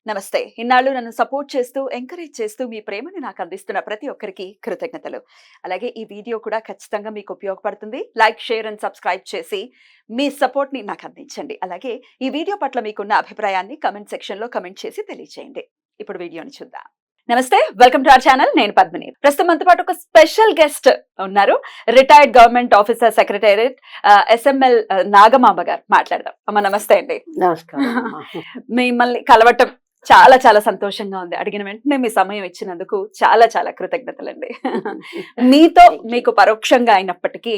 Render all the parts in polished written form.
నమస్తే. ఇన్నాళ్ళు నన్ను సపోర్ట్ చేస్తూ, ఎంకరేజ్ చేస్తూ మీ ప్రేమని నాకు అందిస్తున్న ప్రతి ఒక్కరికి కృతజ్ఞతలు. అలాగే ఈ వీడియో కూడా ఖచ్చితంగా మీకు ఉపయోగపడుతుంది. లైక్, షేర్ అండ్ సబ్స్క్రైబ్ చేసి మీ సపోర్ట్‌ని నాకు అందించండి. అలాగే ఈ వీడియో పట్ల మీకున్న అభిప్రాయాన్ని కామెంట్ సెక్షన్‌లో కామెంట్ చేసి తెలియజేయండి. ఇప్పుడు వీడియోని చూద్దాం. నమస్తే, వెల్కమ్ టు అవర్ ఛానల్. నేను పద్మిని. ప్రస్తుతం మనతో పాటు ఒక స్పెషల్ గెస్ట్ ఉన్నారు. Retired government officer, secretariat, SML Nagamamba గారు. మాట్లాడదాం. అమ్మ నమస్తే అండి. నమస్కారం. మిమ్మల్ని కలవటం చాలా చాలా సంతోషంగా ఉంది. అడిగిన వెంటనే మీ సమయం ఇచ్చినందుకు చాలా చాలా కృతజ్ఞతలండి. మీతో మీకు పరోక్షంగా అయినప్పటికీ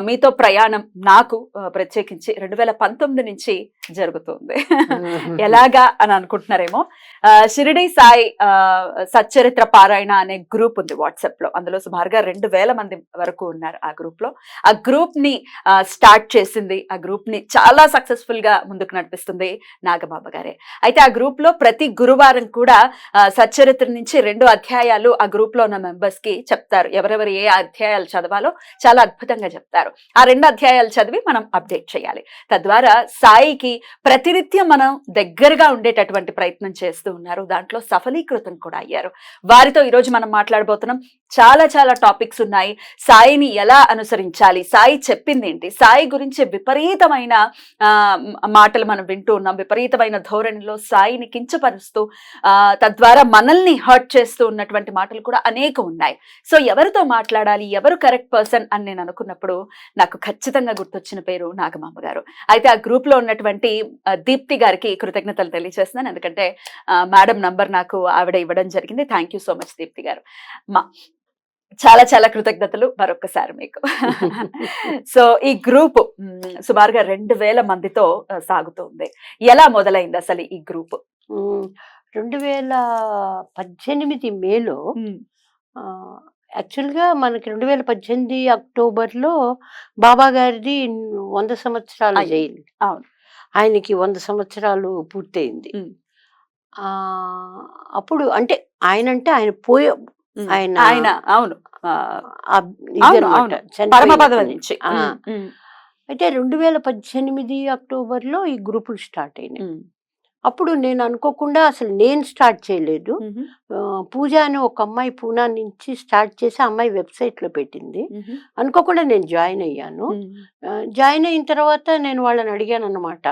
మీతో ప్రయాణం నాకు ప్రత్యేకించి 2019 నుంచి జరుగుతుంది. ఎలాగా అని అనుకుంటున్నారేమో. షిరిడి సాయి సచ్చరిత్ర పారాయణ అనే గ్రూప్ ఉంది వాట్సాప్ లో. అందులో సుమారుగా 2000 మంది వరకు ఉన్నారు ఆ గ్రూప్ లో. ఆ గ్రూప్ ని స్టార్ట్ చేసింది, ఆ గ్రూప్ ని చాలా సక్సెస్ఫుల్ గా ముందుకు నడిపిస్తుంది నాగబాబా గారే. అయితే ఆ గ్రూప్ లో ప్రతి గురువారం కూడా సచ్చరిత్ర నుంచి 2 అధ్యాయాలు ఆ గ్రూప్ లో ఉన్న మెంబర్స్ కి చెప్తారు. ఎవరెవరు ఏ అధ్యాయాలు చదవాలో చాలా అద్భుతంగా చెప్తారు. ఆ 2 అధ్యాయాలు చదివి మనం అప్డేట్ చేయాలి. తద్వారా సాయికి ప్రతినిత్యం మనం దగ్గరగా ఉండేటటువంటి ప్రయత్నం చేస్తూ ఉన్నారు. దాంట్లో సఫలీకృతం కూడా అయ్యారు. వారితో ఈరోజు మనం మాట్లాడబోతున్నాం. చాలా చాలా టాపిక్స్ ఉన్నాయి. సాయిని ఎలా అనుసరించాలి, సాయి చెప్పింది ఏంటి, సాయి గురించి విపరీతమైన మాటలు మనం వింటూ ఉన్నాం. విపరీతమైన ధోరణిలో సాయిని కించపరుస్తూ తద్వారా మనల్ని హర్ట్ చేస్తూ ఉన్నటువంటి మాటలు కూడా అనేక ఉన్నాయి. సో ఎవరితో మాట్లాడాలి, ఎవరు కరెక్ట్ పర్సన్ అని నేను అనుకున్నప్పుడు నాకు ఖచ్చితంగా గుర్తొచ్చిన పేరు నాగమాంబ గారు. అయితే ఆ గ్రూప్ లో ఉన్నటువంటి దీప్తి గారికి కృతజ్ఞతలు తెలియజేస్తున్నాను. ఎందుకంటే మేడం నంబర్ నాకు ఆవిడ ఇవ్వడం జరిగింది. Thank you so much Deepthi garu. చాలా చాలా కృతజ్ఞతలు మరొకసారి మీకు. సో ఈ గ్రూప్ సుమారుగా 2000 మందితో సాగుతుంది. ఎలా మొదలైంది అసలు ఈ గ్రూప్? 2018 మేలో యాక్చువల్గా మనకి 2018 అక్టోబర్లో బాబా గారిది 100 సంవత్సరాలు జయంతి. అవును, ఆయనకి 100 సంవత్సరాలు పూర్తయింది. అప్పుడు అంటే ఆయన పోయే ఆయన అవును నుంచి. అయితే 2018 అక్టోబర్లో ఈ గ్రూపులు స్టార్ట్ అయినాయి. అప్పుడు నేను అనుకోకుండా, అసలు నేను స్టార్ట్ చేయలేదు, పూజ అని ఒక అమ్మాయి పూనా నుంచి స్టార్ట్ చేసి అమ్మాయి వెబ్సైట్లో పెట్టింది. అనుకోకుండా నేను జాయిన్ అయ్యాను. జాయిన్ అయిన తర్వాత నేను వాళ్ళని అడిగాను అన్నమాట,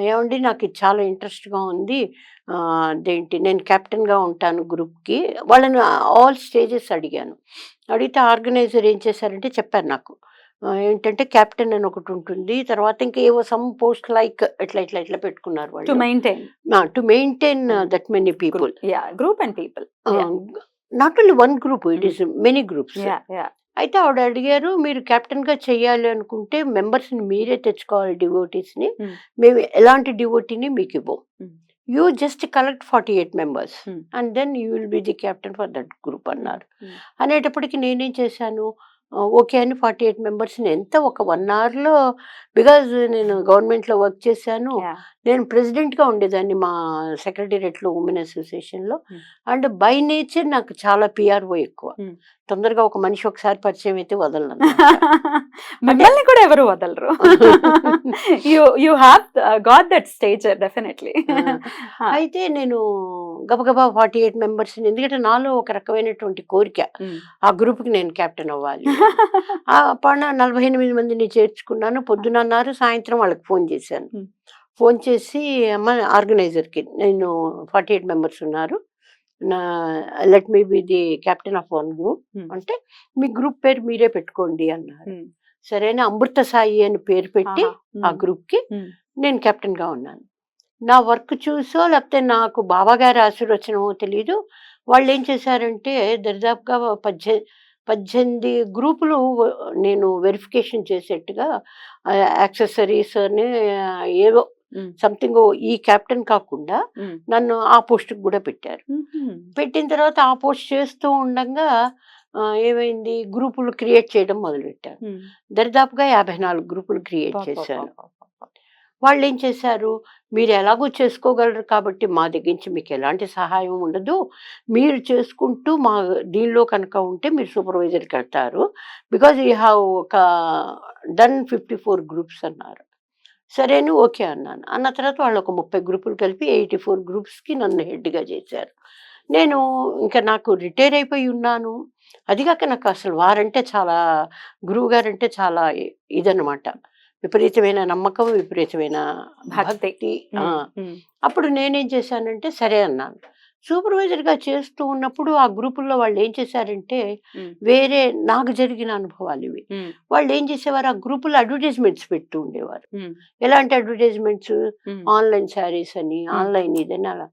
ఏమండి నాకు ఇది చాలా ఇంట్రెస్ట్గా ఉంది, అదేంటి నేను కెప్టెన్గా ఉంటాను గ్రూప్కి. వాళ్ళని ఆల్ స్టేజెస్ అడిగాను. అడిగితే ఆర్గనైజర్ ఏం చేశారంటే చెప్పారు నాకు, ఏంటంటే కెప్టెన్ అని ఒకటి ఉంటుంది, తర్వాత ఇంకా ఏవో సమ్ పోస్ట్ లైక్ ఇట్లా ఇట్లా ఇట్లా పెట్టుకున్నారు వాళ్ళు to maintain that many people, group and people, not only one group, it is many groups. అయితే ఆవిడ అడిగారు, మీరు కెప్టెన్గా చెయ్యాలి అనుకుంటే మెంబర్స్ని మీరే తెచ్చుకోవాలి, డివోటీస్ని, మేము ఎలాంటి డివోటీని మీకు ఇవ్వం, you just collect 48 members and then you will be the captain for that group అన్నారు. అనేటప్పటికి నేనేం చేశాను, ఓకే అని 48 మెంబర్స్ని ఎంత ఒక 1 అవర్లో, బికాజ్ నేను గవర్నమెంట్లో వర్క్ చేశాను, నేను ప్రెసిడెంట్గా ఉండేదాన్ని మా సెక్రటేరియట్లో ఉమెన్ అసోసియేషన్లో. అండ్ బై నేచర్ నాకు చాలా పిఆర్ఓ ఎక్కువ. తొందరగా ఒక మనిషి ఒకసారి పరిచయం అయితే వదలను. మిమ్మల్ని కూడా ఎవరు వదలరు. You have got that stage definitely. అయితే నేను గబగబా 48 మెంబర్స్ని, ఎందుకంటే నాలో ఒక రకమైనటువంటి కోరిక, ఆ గ్రూప్కి నేను కెప్టెన్ అవ్వాలి. 48 మందిని చేర్చుకున్నాను. పొద్దున అన్నారు, సాయంత్రం వాళ్ళకి ఫోన్ చేశాను. ఫోన్ చేసి అమ్మ ఆర్గనైజర్కి, నేను 48 మెంబర్స్ ఉన్నారు, let me B the captain of one group అంటే మీ గ్రూప్ పేరు మీరే పెట్టుకోండి అన్నారు. సరే అని అమృత సాయి అని పేరు పెట్టి ఆ గ్రూప్కి నేను కెప్టెన్గా ఉన్నాను. నా వర్క్ చూసో లేకపోతే నాకు బాబా గారి ఆశీర్వచనమో తెలియదు, వాళ్ళు ఏం చేశారంటే దరిదాపుగా 18 గ్రూపులు నేను వెరిఫికేషన్ చేసేట్టుగా యాక్సెసరీస్ అని ఏవో సంథింగ్ ఈ కెప్టెన్ కాకుండా నన్ను ఆ పోస్ట్కి కూడా పెట్టారు. పెట్టిన తర్వాత ఆ పోస్ట్ చేస్తూ ఉండగా ఏమైంది, గ్రూపులు క్రియేట్ చేయడం మొదలుపెట్టారు. దరిదాపుగా 54 గ్రూపులు క్రియేట్ చేశాను. వాళ్ళు ఏం చేశారు, మీరు ఎలాగో చేసుకోగలరు కాబట్టి మా దగ్గర నుంచి మీకు ఎలాంటి సహాయం ఉండదు, మీరు చేసుకుంటూ మా దీనిలో కనుక ఉంటే మీరు సూపర్వైజర్కి వెళ్తారు, బికాజ్ యూ హ్యావ్ ఒక డన్ 54 గ్రూప్స్ అన్నారు. సరేను ఓకే అన్నాను. అన్న తర్వాత వాళ్ళు ఒక 30 గ్రూపులు కలిపి 84 గ్రూప్స్కి నన్ను హెడ్గా చేశారు. నేను ఇంకా నాకు రిటైర్ అయిపోయి ఉన్నాను. అది కాక నాకు అసలు వారంటే చాలా, గురువు గారంటే చాలా ఇదనమాట. విపరీతమైన నమ్మకం, విపరీతమైన భక్తి. భక్తి. అప్పుడు నేనేం చేశానంటే సరే అన్నాను. సూపర్వైజర్గా చేస్తూ ఉన్నప్పుడు ఆ గ్రూపుల్లో వాళ్ళు ఏం చేశారంటే, వేరే నాకు జరిగిన అనుభవాలు ఇవి. వాళ్ళు ఏం చేసేవారు, ఆ గ్రూపుల్లో అడ్వర్టైజ్మెంట్స్ పెడుతూ ఉండేవారు. ఎలాంటి అడ్వర్టైజ్మెంట్స్, ఆన్లైన్ శారీస్ అని, ఆన్లైన్ ఇదని అలా.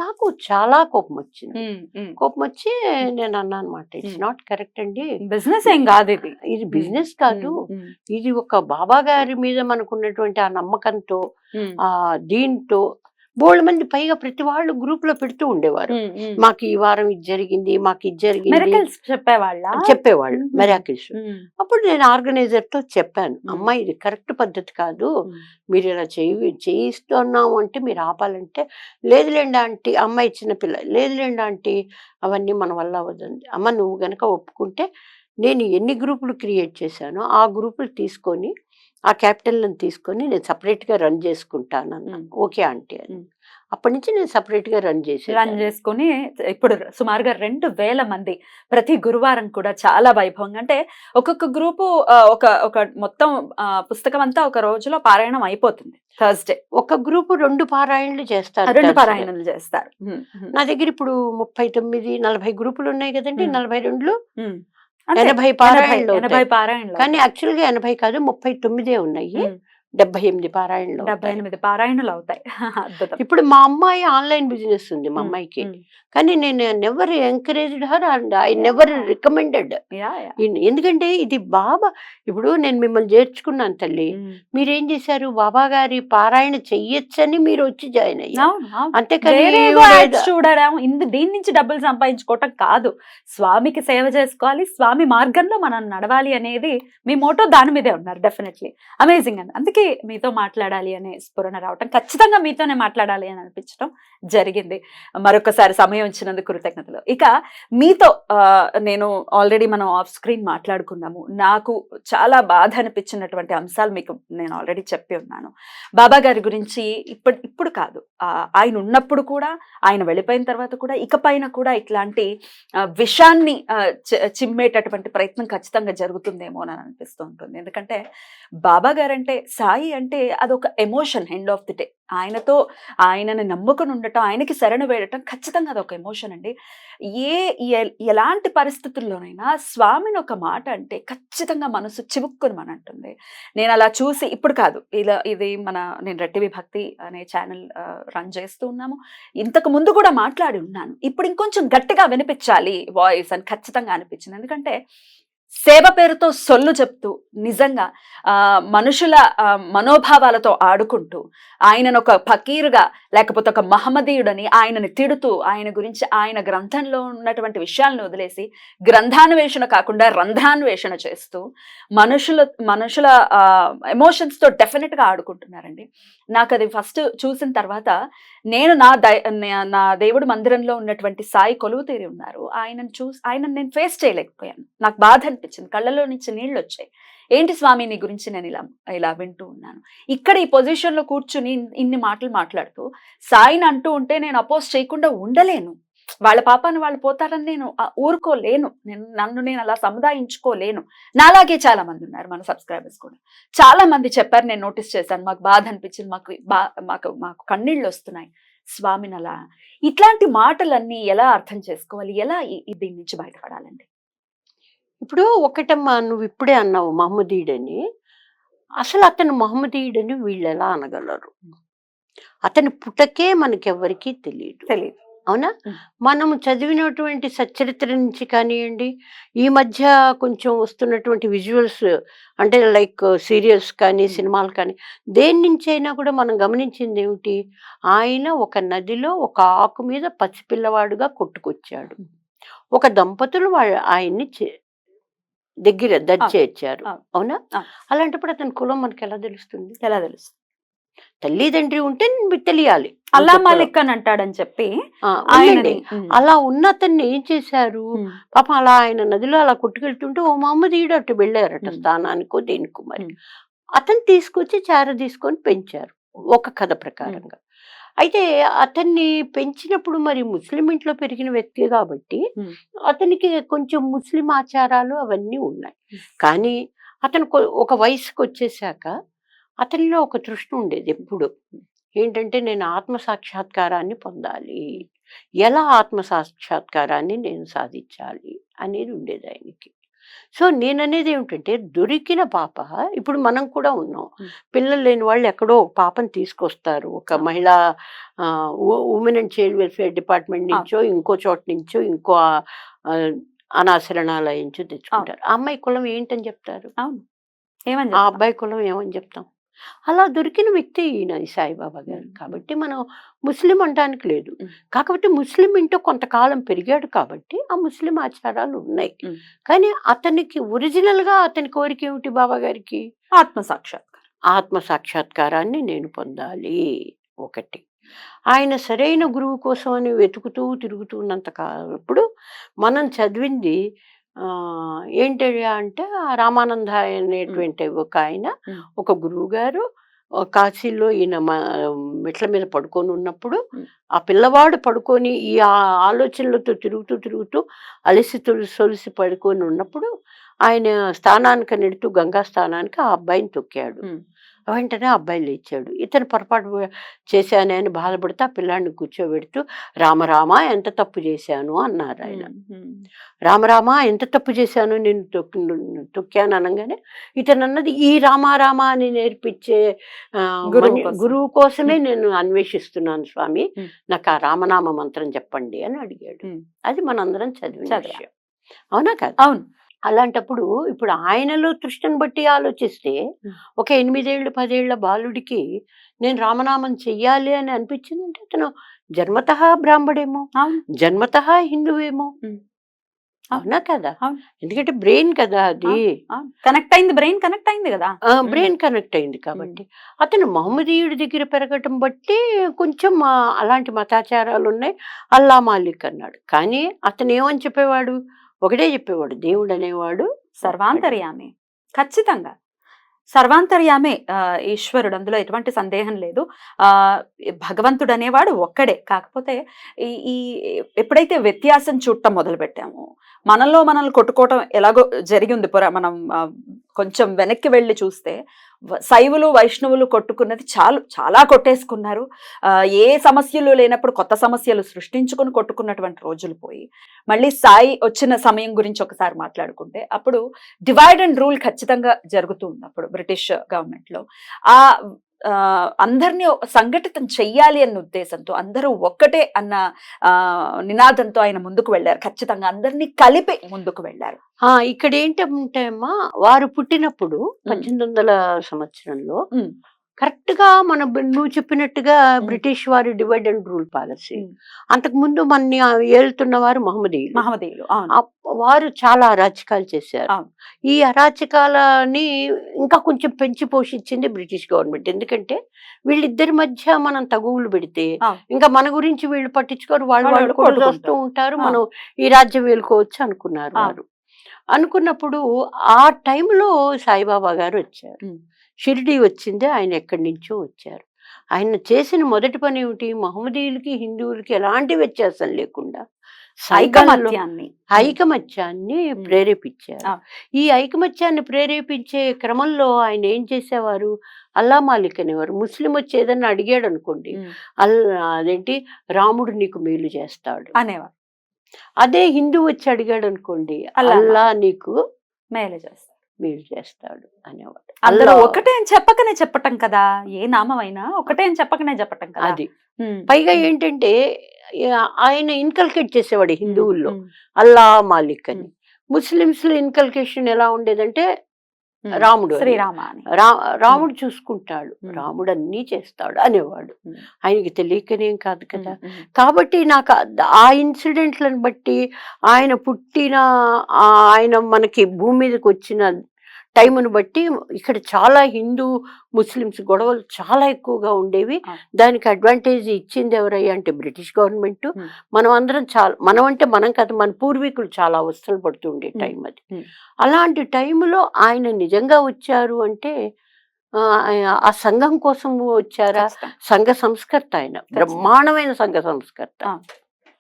నాకు చాలా కోపం వచ్చింది. కోపం వచ్చి నేను అన్నా అనమాట, ఇట్స్ నాట్ కరెక్ట్ అండి, బిజినెస్ ఏం కాదు ఇది, ఇది బిజినెస్ కాదు, ఇది ఒక బాబా గారి మీద మనకున్నటువంటి ఆ నమ్మకంతో ఆ దీంతో బోల్డ్ మంది పైగా ప్రతి వాళ్ళు గ్రూప్ లో పెడుతూ ఉండేవారు. మాకు ఈ వారం ఇది జరిగింది, మాకు ఇది జరిగింది చెప్పేవాళ్ళు, మెరాకిల్స్. అప్పుడు నేను ఆర్గనైజర్ తో చెప్పాను, అమ్మా ఇది కరెక్ట్ పద్ధతి కాదు, మీరు ఇలా చేయిస్తున్నాము అంటే మీరు ఆపాలంటే, లేదులేండి ఆంటీ, అమ్మాయి చిన్నపిల్ల, లేదులేండి ఆంటీ అవన్నీ మన వల్ల అవ్వదండి. అమ్మ నువ్వు గనక ఒప్పుకుంటే నేను ఎన్ని గ్రూపులు క్రియేట్ చేశానో ఆ గ్రూపులు తీసుకొని, ఆ క్యాపిటల్ని తీసుకొని నేను సపరేట్గా రన్ చేసుకుంటాను అన్న. ఓకే ఆంటీ అని. అప్పటి నుంచి నేను సపరేట్గా రన్ చేసుకుని ఇప్పుడు సుమారుగా 2000 మంది ప్రతి గురువారం కూడా చాలా వైభవంగా, అంటే ఒక్కొక్క గ్రూపు ఒక మొత్తం పుస్తకం అంతా ఒక రోజులో పారాయణం అయిపోతుంది. థర్స్డే ఒక గ్రూపు 2 పారాయణలు చేస్తారు, 2 పారాయణలు చేస్తారు. నా దగ్గర ఇప్పుడు 39 40 గ్రూపులు ఉన్నాయి కదండి. 42లో 80 పారాయణలు. కానీ యాక్చువల్ గా 80 కాదు, 39 ఉన్నాయి. 78 పారాయణలు, 78 పారాయణలు అవుతాయి. ఇప్పుడు మా అమ్మాయి ఆన్లైన్ బిజినెస్ ఉంది మా అమ్మాయికి, కానీ నేను never encouraged her and I never recommended. ఎందుకంటే ఇది బాబా, ఇప్పుడు నేను మిమ్మల్ని చేర్చుకున్నాను తల్లి, మీరేం చేశారు, బాబా గారి పారాయణ చెయ్యొచ్చని మీరు వచ్చి జాయిన్ అయ్యారు, అంతేకాని చూడడం దీని నుంచి డబ్బులు సంపాదించుకోవటం కాదు. స్వామికి సేవ చేసుకోవాలి, స్వామి మార్గంలో మనం నడవాలి అనేది మీ మోటో, దాని మీదే ఉన్నారు. డెఫినెట్లీ అమేజింగ్ అండి. అందుకే మీతో మాట్లాడాలి అనే స్ఫురణ రావటం, ఖచ్చితంగా మీతోనే మాట్లాడాలి అని అనిపించడం జరిగింది. మరొకసారి సమయం ఇచ్చినందుకు కృతజ్ఞతలు. ఇక మీతో నేను ఆల్రెడీ మనం ఆఫ్ స్క్రీన్ మాట్లాడుకున్నాము. నాకు చాలా బాధ అనిపించినటువంటి అంశాలు మీకు నేను ఆల్రెడీ చెప్పి ఉన్నాను. బాబా గారి గురించి ఇప్పుడు కాదు, ఆయన ఉన్నప్పుడు కూడా, ఆయన వెళ్ళిపోయిన తర్వాత కూడా, ఇకపైన కూడా ఇట్లాంటి విషాన్ని చిమ్మేటటువంటి ప్రయత్నం ఖచ్చితంగా జరుగుతుందేమో అని అనిపిస్తూ ఉంటుంది. ఎందుకంటే బాబా గారంటే, సాయి అంటే అదొక emotion. End of the day ఆయనని నమ్ముకుని ఉండటం, ఆయనకి శరణు వేయటం ఖచ్చితంగా అదొక ఎమోషన్ అండి. ఎలాంటి పరిస్థితుల్లోనైనా స్వామిని ఒక మాట అంటే ఖచ్చితంగా మనసు చివుక్కుని మన అంటుంది. నేను అలా చూసి, ఇప్పుడు కాదు, ఇది నేను రెట్టివి భక్తి అనే ఛానల్ రన్ చేస్తూ ఉన్నాము. ఇంతకు ముందు కూడా మాట్లాడి ఉన్నాను. ఇప్పుడు ఇంకొంచెం గట్టిగా వినిపించాలి వాయిస్ అని ఖచ్చితంగా అనిపించింది. ఎందుకంటే సేవ పేరుతో సొల్లు చెప్తూ, నిజంగా మనుషుల మనోభావాలతో ఆడుకుంటూ, ఆయనను ఒక ఫకీరుగా లేకపోతే ఒక మహమ్మదీయుడని ఆయనని తిడుతూ, ఆయన గురించి ఆయన గ్రంథంలో ఉన్నటువంటి విషయాలను వదిలేసి గ్రంథాన్వేషణ కాకుండా రంధ్రాన్వేషణ చేస్తూ మనుషుల ఎమోషన్స్తో డెఫినెట్గా ఆడుకుంటున్నారండి. నాకు అది ఫస్ట్ చూసిన తర్వాత, నేను నా దేవుడు మందిరంలో ఉన్నటువంటి సాయి కొలువు తీరి ఉన్నారు, ఆయనను నేను ఫేస్ చేయలేకపోయాను. నాకు బాధ అనిపించింది, కళ్ళలో నుంచి నీళ్ళు వచ్చాయి. ఏంటి స్వామి నీ గురించి నేను ఇలా వింటూ ఉన్నాను. ఇక్కడ ఈ పొజిషన్ లో కూర్చుని ఇన్ని మాటలు మాట్లాడుతూ సాయిని అంటూ ఉంటే నేను అపోజ్ చేయకుండా ఉండలేను. వాళ్ళ పాపాన్ని వాళ్ళు పోతారని నేను ఊరుకోలేను. నన్ను నేను అలా సముదాయించుకోలేను. నాలాగే చాలా మంది ఉన్నారు, మన సబ్స్క్రైబర్స్ కూడా చాలా మంది చెప్పారు, నేను నోటీస్ చేశాను. మాకు బాధ అనిపించింది, మాకు కన్నీళ్ళు వస్తున్నాయి స్వామిని అలా. ఇట్లాంటి మాటలన్నీ ఎలా అర్థం చేసుకోవాలి, ఎలా దీని నుంచి బయటపడాలండి? ఇప్పుడు ఒకటమ్మా, నువ్వు ఇప్పుడే అన్నావు మహమ్మదీయుడని. అసలు అతను మహమ్మదీయుడని వీళ్ళు ఎలా అనగలరు? అతని పుటకే మనకెవ్వరికీ తెలియదు. అవునా? మనము చదివినటువంటి సచ్చరిత్ర నుంచి కానివ్వండి, ఈ మధ్య కొంచెం వస్తున్నటువంటి విజువల్స్, అంటే లైక్ సీరియల్స్ కానీ సినిమాలు కానీ, దేని నుంచి అయినా కూడా మనం గమనించింది ఏమిటి, ఆయన ఒక నదిలో ఒక ఆకు మీద పసిపిల్లవాడుగా కొట్టుకొచ్చాడు. ఒక దంపతులు ఆయన్ని దగ్గర చేర్చారు. అవునా? అలాంటప్పుడు అతని కులం మనకి ఎలా తెలుస్తుంది? తల్లిదండ్రి ఉంటే తెలియాలి. అల్లా మాలిక్ అని అంటాడని చెప్పి అలా ఉన్న అతన్ని ఏం చేశారు పాపం, అలా ఆయన నదిలో అలా కొట్టుకెళ్తుంటే ఓ మహమ్మదీయుడు అటు వెళ్ళారట, స్థానానికో దేనికో. మరి అతను తీసుకొచ్చి తీసుకొని పెంచారు ఒక కథ ప్రకారంగా. అయితే అతన్ని పెంచినప్పుడు మరి ముస్లిం ఇంట్లో పెరిగిన వ్యక్తి కాబట్టి అతనికి కొంచెం ముస్లిం ఆచారాలు అవన్నీ ఉన్నాయి. కానీ అతను ఒక వయసుకు వచ్చేసాక అతనిలో ఒక తృష్ణ ఉండేది ఎప్పుడు. ఏంటంటే నేను ఆత్మ సాక్షాత్కారాన్ని పొందాలి, ఎలా ఆత్మ సాక్షాత్కారాన్ని నేను సాధించాలి అనేది ఉండేది ఆయనకి. సో నేననేది ఏమిటంటే దొరికిన పాప, ఇప్పుడు మనం కూడా ఉన్నాం, పిల్లలు లేని వాళ్ళు ఎక్కడో ఒక పాపని తీసుకొస్తారు, ఒక మహిళా women and child welfare department నుంచో ఇంకో చోట నుంచో ఇంకో అనాశరణాలయం నుంచో తెచ్చుకుంటారు. ఆ అమ్మాయి కులం ఏంటని చెప్తారు, ఆ అబ్బాయి కులం ఏమని చెప్తాం. అలా దొరికిన వ్యక్తి ఈయన సాయిబాబా గారు. కాబట్టి మనం ముస్లిం అనడానికి లేదు, కాకపోతే ముస్లిం ఇంటో కొంతకాలం పెరిగాడు కాబట్టి ఆ ముస్లిం ఆచారాలు ఉన్నాయి. కానీ అతనికి ఒరిజినల్ గా అతని కోరిక ఏమిటి బాబా గారికి? ఆత్మ సాక్షాత్కారాన్ని నేను పొందాలి ఒకటి. ఆయన సరైన గురువు కోసం అని వెతుకుతూ తిరుగుతున్నంత కాలప్పుడు మనం చదివింది ఏంటి అంటే రామానంద అనేటువంటి ఒక ఆయన, ఒక గురువు గారు కాశీలో ఈయన మెట్ల మీద పడుకొని ఉన్నప్పుడు ఆ పిల్లవాడు పడుకొని ఈ ఆలోచనలతో తిరుగుతూ అలసి సొలిసి పడుకొని ఉన్నప్పుడు ఆయన స్థానానికి నెడుతూ గంగా స్థానానికి ఆ అబ్బాయిని తొక్కాడు. వెంటనే అబ్బాయి లేచాడు. ఇతను పొరపాటు చేశానే అని బాధపడితే ఆ పిల్లాడిని కూర్చోబెడుతూ రామరామ ఎంత తప్పు చేశాను అన్నారు ఆయన. రామరామ ఎంత తప్పు చేశాను నేను తొక్కాను అనగానే ఇతను అన్నది ఈ రామారామ అని నేర్పించే గురువు కోసమే నేను అన్వేషిస్తున్నాను స్వామి, నాకు ఆ రామనామ మంత్రం చెప్పండి అని అడిగాడు. అది మనందరం చదివిన విషయం, అవునా కాదు? అవును. అలాంటప్పుడు ఇప్పుడు ఆయనలో తృష్ణను బట్టి ఆలోచిస్తే ఒక 8 ఏళ్ళు 10 ఏళ్ల బాలుడికి నేను రామనామం చెయ్యాలి అని అనిపించిందంటే అతను జన్మతః బ్రాహ్మడేమో, జన్మతః హిందువేమో, అవునా కదా? ఎందుకంటే బ్రెయిన్ కదా అది కనెక్ట్ అయింది, బ్రెయిన్ కనెక్ట్ అయింది కదా, బ్రెయిన్ కనెక్ట్ అయింది. కాబట్టి అతను మహమ్మదీయుడి దగ్గర పెరగటం బట్టి కొంచెం అలాంటి మతాచారాలు ఉన్నాయి, అల్లా మాలిక్ అన్నాడు. కానీ అతను ఏమని చెప్పేవాడు? ఒకటే చెప్పేవాడు, దేవుడు అనేవాడు సర్వాంతర్యామి. ఖచ్చితంగా సర్వాంతర్యామే ఈశ్వరుడు, అందులో ఎటువంటి సందేహం లేదు. భగవంతుడు అనేవాడు ఒక్కడే. కాకపోతే ఈ ఎప్పుడైతే వ్యత్యాసం చూడటం మొదలు పెట్టామో, మనల్ని కొట్టుకోవటం ఎలాగో జరిగి ఉంది. మనం కొంచెం వెనక్కి వెళ్ళి చూస్తే శైవులు వైష్ణవులు కొట్టుకున్నది చాలా కొట్టేసుకున్నారు. ఏ సమస్యలు లేనప్పుడు కొత్త సమస్యలు సృష్టించుకుని కొట్టుకున్నటువంటి రోజులు పోయి మళ్ళీ సాయి వచ్చిన సమయం గురించి ఒకసారి మాట్లాడుకుంటే అప్పుడు డివైడ్ అండ్ రూల్ ఖచ్చితంగా జరుగుతుంది. అప్పుడు బ్రిటిష్ గవర్నమెంట్ లో అందరినీ సంఘటితం చెయ్యాలి అన్న ఉద్దేశంతో అందరూ ఒక్కటే అన్న నినాదంతో ఆయన ముందుకు వెళ్ళారు. ఖచ్చితంగా అందరినీ కలిపి ముందుకు వెళ్ళారు. ఇక్కడ ఏంటంటే అమ్మా, వారు పుట్టినప్పుడు 1800 సంవత్సరంలో కరెక్ట్ గా నువ్వు చెప్పినట్టుగా బ్రిటిష్ వారి డివైడ్ అండ్ రూల్ పాలసీ. అంతకు ముందు మన ఏలుతున్న వారు మహమ్మదీయులు. వారు చాలా అరాచకాలు చేశారు. ఈ అరాచకాలని ఇంకా కొంచెం పెంచి పోషించింది బ్రిటిష్ గవర్నమెంట్. ఎందుకంటే వీళ్ళిద్దరి మధ్య మనం తగువులు పెడితే ఇంకా మన గురించి వీళ్ళు పట్టించుకోరు, వాళ్ళు కొడుతూ ఉంటారు, మనం ఈ రాజ్యం వేలుకోవచ్చు అనుకున్నారు వారు. అనుకున్నప్పుడు ఆ టైంలో సాయిబాబా గారు వచ్చారు. షిరిడి వచ్చిందే ఆయన ఎక్కడి నుంచో వచ్చారు. ఆయన చేసిన మొదటి పని ఏమిటి? మహమ్మదీయులకి హిందువులకి ఎలాంటి వ్యత్యాసం లేకుండా ఐకమత్యాన్ని ప్రేరేపించారు. ఈ ఐకమత్యాన్ని ప్రేరేపించే క్రమంలో ఆయన ఏం చేసేవారు? అల్లా మాలిక్ అనేవారు. ముస్లిం వచ్చి ఏదన్నా అడిగాడు అనుకోండి, అదేంటి రాముడు నీకు మేలు చేస్తాడు అనేవారు. అదే హిందూ వచ్చి అడిగాడు అనుకోండి, అల్లా నీకు మేలు చేస్తాడు అనేవాడు. అందరూ ఒకటే అని చెప్పకనే చెప్పటం కదా, ఏ నామమైనా ఒకటే అని చెప్పకనే చెప్పటం కదా. అది పైగా ఏంటంటే ఆయన ఇన్కల్కేట్ చేసేవాడు హిందువుల్లో అల్లా మాలిక్ అని. ముస్లిమ్స్ లో ఇన్కల్కేషన్ ఎలా ఉండేదంటే రాముడు, రాముడు చూసుకుంటాడు, రాముడు అన్నీ చేస్తాడు అనేవాడు. ఆయనకి తెలియకనేం కాదు కదా. కాబట్టి నాకు ఆ ఇన్సిడెంట్లను బట్టి ఆయన పుట్టిన ఆయన మనకి భూమి మీదకి వచ్చిన టైమును బట్టి ఇక్కడ చాలా హిందూ ముస్లిమ్స్ గొడవలు చాలా ఎక్కువగా ఉండేవి. దానికి అడ్వాంటేజ్ ఇచ్చింది ఎవరయ్యా అంటే బ్రిటిష్ గవర్నమెంట్. మనం అందరం మనం అంటే మనం కదా, మన పూర్వీకులు చాలా అవస్థలు పడుతుండే టైం అది. అలాంటి టైంలో ఆయన నిజంగా వచ్చారు అంటే ఆ సంఘం కోసం వచ్చారా? ఖచ్చితంగా. సంఘ సంస్కర్త ఆయన, బ్రహ్మాండమైన సంఘ సంస్కర్త.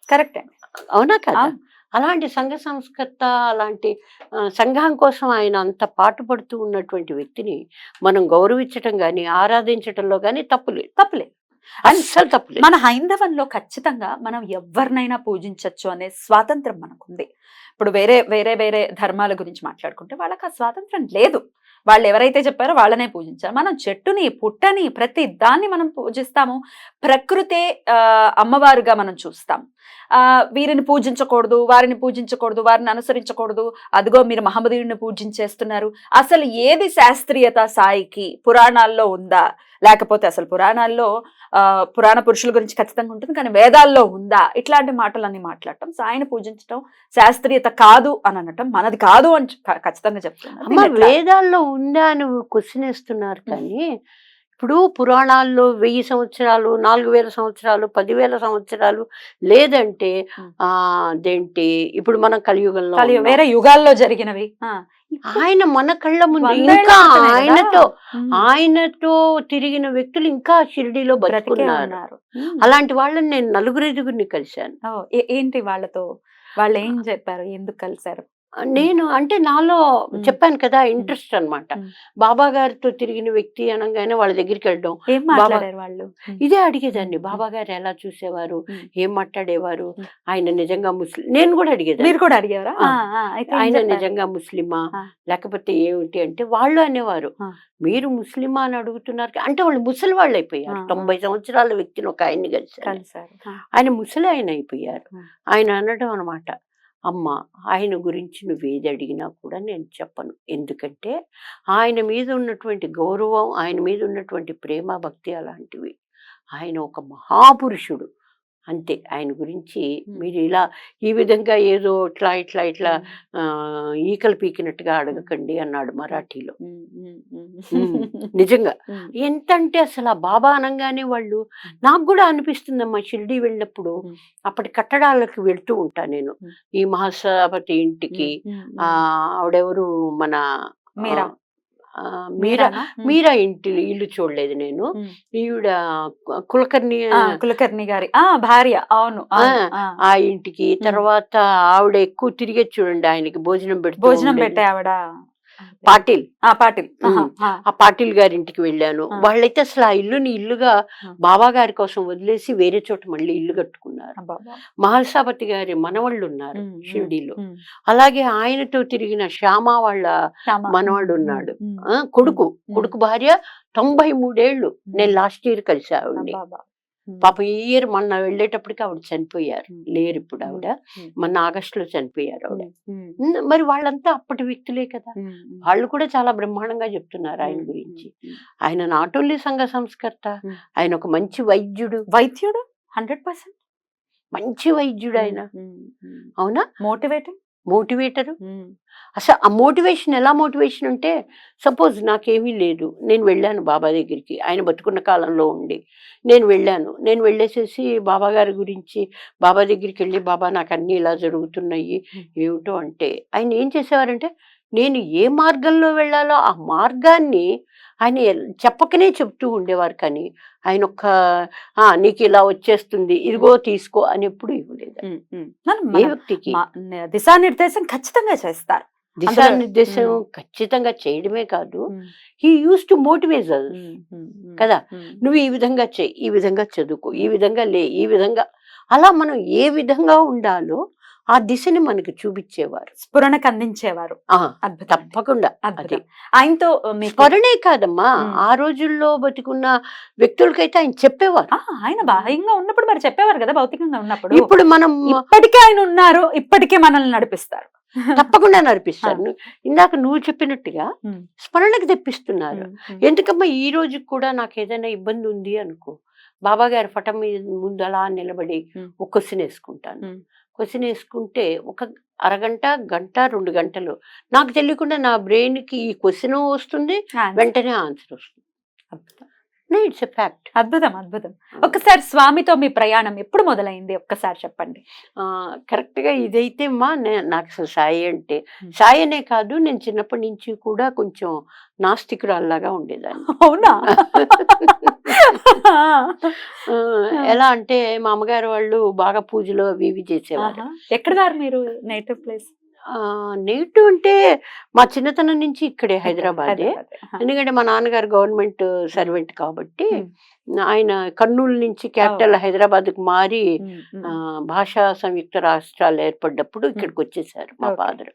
కరెక్ట్ అండి. అవునా కదా? అవును. అలాంటి సంఘ సంస్కర్త, అలాంటి సంఘం కోసం ఆయన అంత పాటుపడుతూ ఉన్నటువంటి వ్యక్తిని మనం గౌరవించటం గాని, ఆరాధించటంలో గాని తప్పులేదు. తప్పులేదు. అస్సలు తప్పులేదు. మన హైందవంలో ఖచ్చితంగా మనం ఎవరినైనా పూజించవచ్చు అనే స్వాతంత్రం మనకుంది. ఇప్పుడు వేరే వేరే వేరే ధర్మాల గురించి మాట్లాడుకుంటే వాళ్ళకి ఆ స్వాతంత్రం లేదు. వాళ్ళు ఎవరైతే చెప్పారో వాళ్ళనే పూజించారు. మనం చెట్టుని, పుట్టని, ప్రతి దాన్ని మనం పూజిస్తాము. ప్రకృతే అమ్మవారుగా మనం చూస్తాం. వీరిని పూజించకూడదు, వారిని పూజించకూడదు, వారిని అనుసరించకూడదు, అదిగో మీరు మహమ్మదీయుడిని పూజించేస్తున్నారు. అసలు ఏది శాస్త్రీయత సాయికి పురాణాల్లో ఉందా? లేకపోతే అసలు పురాణాల్లో పురాణ పురుషుల గురించి ఖచ్చితంగా ఉంటుంది, కానీ వేదాల్లో ఉందా? ఇట్లాంటి మాటలన్నీ మాట్లాడటం, సాయిని పూజించడం శాస్త్రీయత కాదు అని అనటం, మనది కాదు అని ఖచ్చితంగా చెప్తున్నారు. అమ్మ, వేదాల్లో ఉందా అని క్వశ్చన్ వేస్తున్నారు, కానీ ఇప్పుడు పురాణాల్లో 1000 సంవత్సరాలు, 4000 సంవత్సరాలు, 10,000 సంవత్సరాలు, లేదంటే అదేంటి ఇప్పుడు మనం కలియుగంలో వేరే యుగాల్లో జరిగినవి ఆయన మన కళ్ళ ముందు 100 ఇంకా క్రితమే కదా. ఆయనతో తిరిగిన వ్యక్తులు ఇంకా షిరిడీలో బతుకున్నారు. అలాంటి వాళ్ళని నేను 4-5 కలిశాను. ఏంటి వాళ్ళతో వాళ్ళు ఏం చెప్పారు? ఎందుకు కలిశారు? నేను అంటే నాలో చెప్పాను కదా, ఇంట్రెస్ట్ అన్నమాట. బాబా గారితో తిరిగిన వ్యక్తి అనగానే వాళ్ళ దగ్గరికి వెళ్ళడం, ఏం మాట్లాడారు వాళ్ళు? ఇదే అడిగేదాన్ని. బాబా గారు ఎలా చూసేవారు, ఏం మాట్లాడేవారు, ఆయన నిజంగా ముస్లిం? నేను కూడా అడిగేదాన్ని. మీరు కూడా అడిగారా? ఆయన నిజంగా ముస్లిమా లేకపోతే ఏమిటి అంటే, వాళ్ళు అనేవారు, మీరు ముస్లిమా అని అడుగుతున్నారు అంటే వాళ్ళు ముసలి వాళ్ళు అయిపోయారు. 90 సంవత్సరాల వ్యక్తిని ఒక ఆయన్ని కలిసారు. ఆయన ముసలి ఆయన అయిపోయారు. ఆయన అనడం అనమాట, అమ్మ, ఆయన గురించి నువ్వేది అడిగినా కూడా నేను చెప్పను. ఎందుకంటే ఆయన మీద ఉన్నటువంటి గౌరవం, ఆయన మీద ఉన్నటువంటి ప్రేమ భక్తి అలాంటివి. ఆయన ఒక మహాపురుషుడు అంతే. ఆయన గురించి మీరు ఇలా ఈ విధంగా ఏదో ఇట్లా ఇట్లా ఇట్లా ఈకలు పీకినట్టుగా అడగకండి అన్నాడు మరాఠీలో. నిజంగా ఎంతంటే అసలు ఆ బాబా అనగానే వాళ్ళు, నాకు కూడా అనిపిస్తుందమ్మా షిరిడి వెళ్ళినప్పుడు, అప్పటి కట్టడాలకు వెళ్తూ ఉంటా నేను. ఈ మహాసభాపతి ఇంటికి, ఆవిడెవరు మన మీరా ఇల్లు చూడలేదు నేను. ఈవిడ కులకర్ణి గారి భార్య. అవును. ఆ ఇంటికి తర్వాత ఆవిడ ఎక్కువ తిరిగే చూడండి, ఆయనకి భోజనం పెట్టే ఆవిడ పాటిల్. ఆ పాటిల్ గారి ఇంటికి వెళ్ళాను. వాళ్ళైతే అసలు ఆ ఇల్లుని ఇల్లుగా బాబా గారి కోసం వదిలేసి వేరే చోట మళ్ళీ ఇల్లు కట్టుకున్నారు. మహల్సాపతి గారి మనవాళ్ళు ఉన్నారు షిరిడీలో. అలాగే ఆయనతో తిరిగిన శ్యామ వాళ్ళ మనవాడు ఉన్నాడు, కొడుకు భార్య 93 ఏళ్ళు. నేను లాస్ట్ ఇయర్ కలిసి ఆవిడ్ని. పాప ఈ ఇయర్ మొన్న వెళ్ళేటప్పటికి ఆవిడ చనిపోయారు, లేరు ఇప్పుడు ఆవిడ. మొన్న ఆగస్టులో చనిపోయారు ఆవిడ. మరి వాళ్ళంతా అప్పటి వ్యక్తులే కదా, వాళ్ళు కూడా చాలా బ్రహ్మాండంగా చెప్తున్నారు ఆయన గురించి. ఆయన నాట్ ఓన్లీ సంఘ సంస్కర్త, ఆయన ఒక మంచి వైద్యుడు 100% మంచి వైద్యుడు ఆయన. అవునా? మోటివేటరు. అసలు ఆ మోటివేషన్ ఎలా మోటివేషన్ అంటే, సపోజ్ నాకేమీ లేదు, నేను వెళ్ళాను బాబా దగ్గరికి, ఆయన బతుకున్న కాలంలో ఉండి నేను వెళ్ళేసేసి బాబా గారి గురించి బాబా దగ్గరికి వెళ్ళి, బాబా నాకు అన్నీ ఇలా జరుగుతున్నాయి ఏమిటో అంటే, ఆయన ఏం చేసేవారంటే, నేను ఏ మార్గంలో వెళ్ళాలో ఆ మార్గాన్ని ఆయన చెప్పకనే చెప్తూ ఉండేవారు. కానీ ఆయన నీకు ఇలా వచ్చేస్తుంది, ఇదిగో తీసుకో అని ఎప్పుడు ఇవ్వలేదు ఏ వ్యక్తికి. దిశానిర్దేశం ఖచ్చితంగా చేస్తారు. దిశానిర్దేశం ఖచ్చితంగా చేయడమే కాదు, హీ యూస్ టు మోటివేట్ కదా. నువ్వు ఈ విధంగా చెయ్యి, ఈ విధంగా చదువుకో, ఈ విధంగా ఈ విధంగా, అలా మనం ఏ విధంగా ఉండాలో ఆ దిశని మనకి చూపించేవారు, స్ఫురణకు అందించేవారు. తప్పకుండా. ఆయనతో స్ఫురణే కాదమ్మా, ఆ రోజుల్లో బతికున్న వ్యక్తులకైతే ఆయన చెప్పేవారు. ఆయన బాహ్యంగా ఉన్నప్పుడు మరి చెప్పేవారు కదా, భౌతికంగా ఉన్నప్పుడు. ఇప్పుడు మనం ఇప్పటికే ఆయన ఉన్నారు, ఇప్పటికే మనల్ని నడిపిస్తారు. తప్పకుండా నడిపిస్తారు. ఇందాక నువ్వు చెప్పినట్టుగా స్మరణకు తెప్పిస్తున్నారు. ఎందుకమ్మా ఈ రోజు కూడా నాకు ఏదైనా ఇబ్బంది ఉంది అనుకో, బాబా గారి ఫటం మీద ముందు అలా నిలబడి ఒక క్వశ్చన్ వేసుకుంటాను. క్వశ్చన్ వేసుకుంటే ఒక అరగంట, గంట, 2 గంటలు నాకు తెలియకుండా నా బ్రెయిన్కి ఈ క్వశ్చన్ వస్తుంది, వెంటనే ఆన్సర్ వస్తుంది. It's a fact. అద్భుతం అద్భుతం. ఒక్కసారి స్వామితో మీ ప్రయాణం ఎప్పుడు మొదలైంది ఒక్కసారి చెప్పండి. కరెక్ట్ గా ఇదైతే నాకు అసలు సాయి అంటే సాయి అనే కాదు, నేను చిన్నప్పటి నుంచి కూడా కొంచెం నాస్తికురాల్లాగా ఉండేదాన్ని. అవునా? ఎలా అంటే మా అమ్మగారు వాళ్ళు బాగా పూజలు అవి ఇవి చేసేవారు. ఎక్కడ గారు మీరు నేటివ్ ప్లేస్? నెగిటివ్ అంటే మా చిన్నతనం నుంచి ఇక్కడే హైదరాబాదే. ఎందుకంటే మా నాన్నగారు గవర్నమెంట్ సర్వెంట్ కాబట్టి ఆయన కర్నూలు నుంచి క్యాపిటల్ హైదరాబాద్కు మారి భాషా సంయుక్త రాష్ట్రాలు ఏర్పడ్డప్పుడు ఇక్కడికి వచ్చేసారు మా ఫాదర్.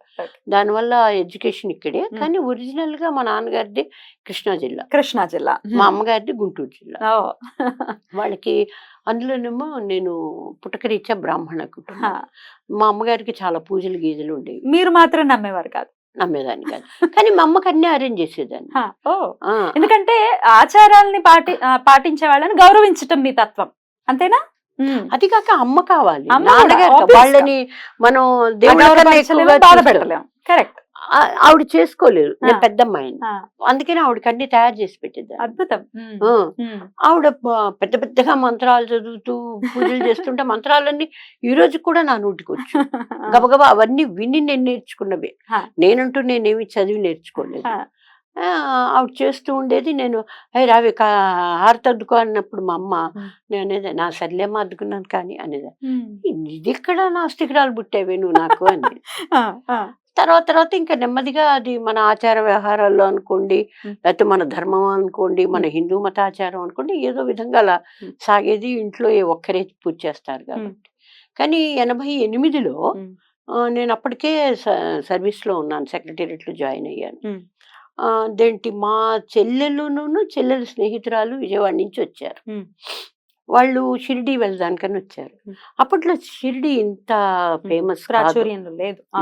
దానివల్ల ఎడ్యుకేషన్ ఇక్కడే, కానీ ఒరిజినల్ గా మా నాన్నగారిది కృష్ణా జిల్లా, మా అమ్మగారిది గుంటూరు జిల్లా. వాళ్ళకి అందులోనేమో నేను పుట్టకరీత్యా బ్రాహ్మణ కుటుంబం. మా అమ్మగారికి చాలా పూజలు గీజలు ఉండేవి. మీరు మాత్రం నమ్మేవారు కాదు? నమ్మేదాన్ని కాదు, కానీ మా అమ్మకి అన్ని అరేంజ్ చేసేదాన్ని. ఎందుకంటే ఆచారాలని పాటించే వాళ్ళని గౌరవించటం మీ తత్వం, అంతేనా? అది కాక అమ్మ కావాలి, నాన్నగారు వాళ్ళని మనం దేవుడు కరెక్ట్. ఆవిడ చేసుకోలేదు, నేను పెద్దమ్మాయిని, అందుకని ఆవిడకి అన్ని తయారు చేసి పెట్టేదాన్ని. అద్భుతం. ఆవిడ పెద్ద పెద్దగా మంత్రాలు చదువుతూ పూజలు చేస్తుంటే మంత్రాలన్నీ ఈ రోజు కూడా నా నోటికి వచ్చు. గబగబా అవన్నీ విని నేను నేర్చుకున్నవే, నేనంటూ నేనేమి చదివి నేర్చుకోలేదు. ఆవిడ చేస్తూ ఉండేది, నేను రావి హారతి అద్దుకో అన్నప్పుడు మా అమ్మ నేనేది నా సర్లేమ్మ అద్దుకున్నాను కానీ అనేది, ఇది ఇక్కడ నాస్తికురాలు పుట్టేవే నువ్వు నాకు అని. తర్వాత ఇంకా నెమ్మదిగా అది మన ఆచార వ్యవహారాల్లో అనుకోండి, లేకపోతే మన ధర్మం అనుకోండి, మన హిందూ మతాచారం అనుకోండి, ఏదో విధంగా అలా సాగేది. ఇంట్లో ఒక్కరే పూజ చేస్తారు కాబట్టి. కానీ 88లో నేను అప్పటికే సర్వీస్లో ఉన్నాను, సెక్రటేరియట్లో జాయిన్ అయ్యాను. అదేంటి మా చెల్లెల స్నేహితురాలు విజయవాడ నుంచి వచ్చారు. వాళ్ళు షిరిడి వెళ్దానికని వచ్చారు. అప్పట్లో షిరిడి ఇంత ఫేమస్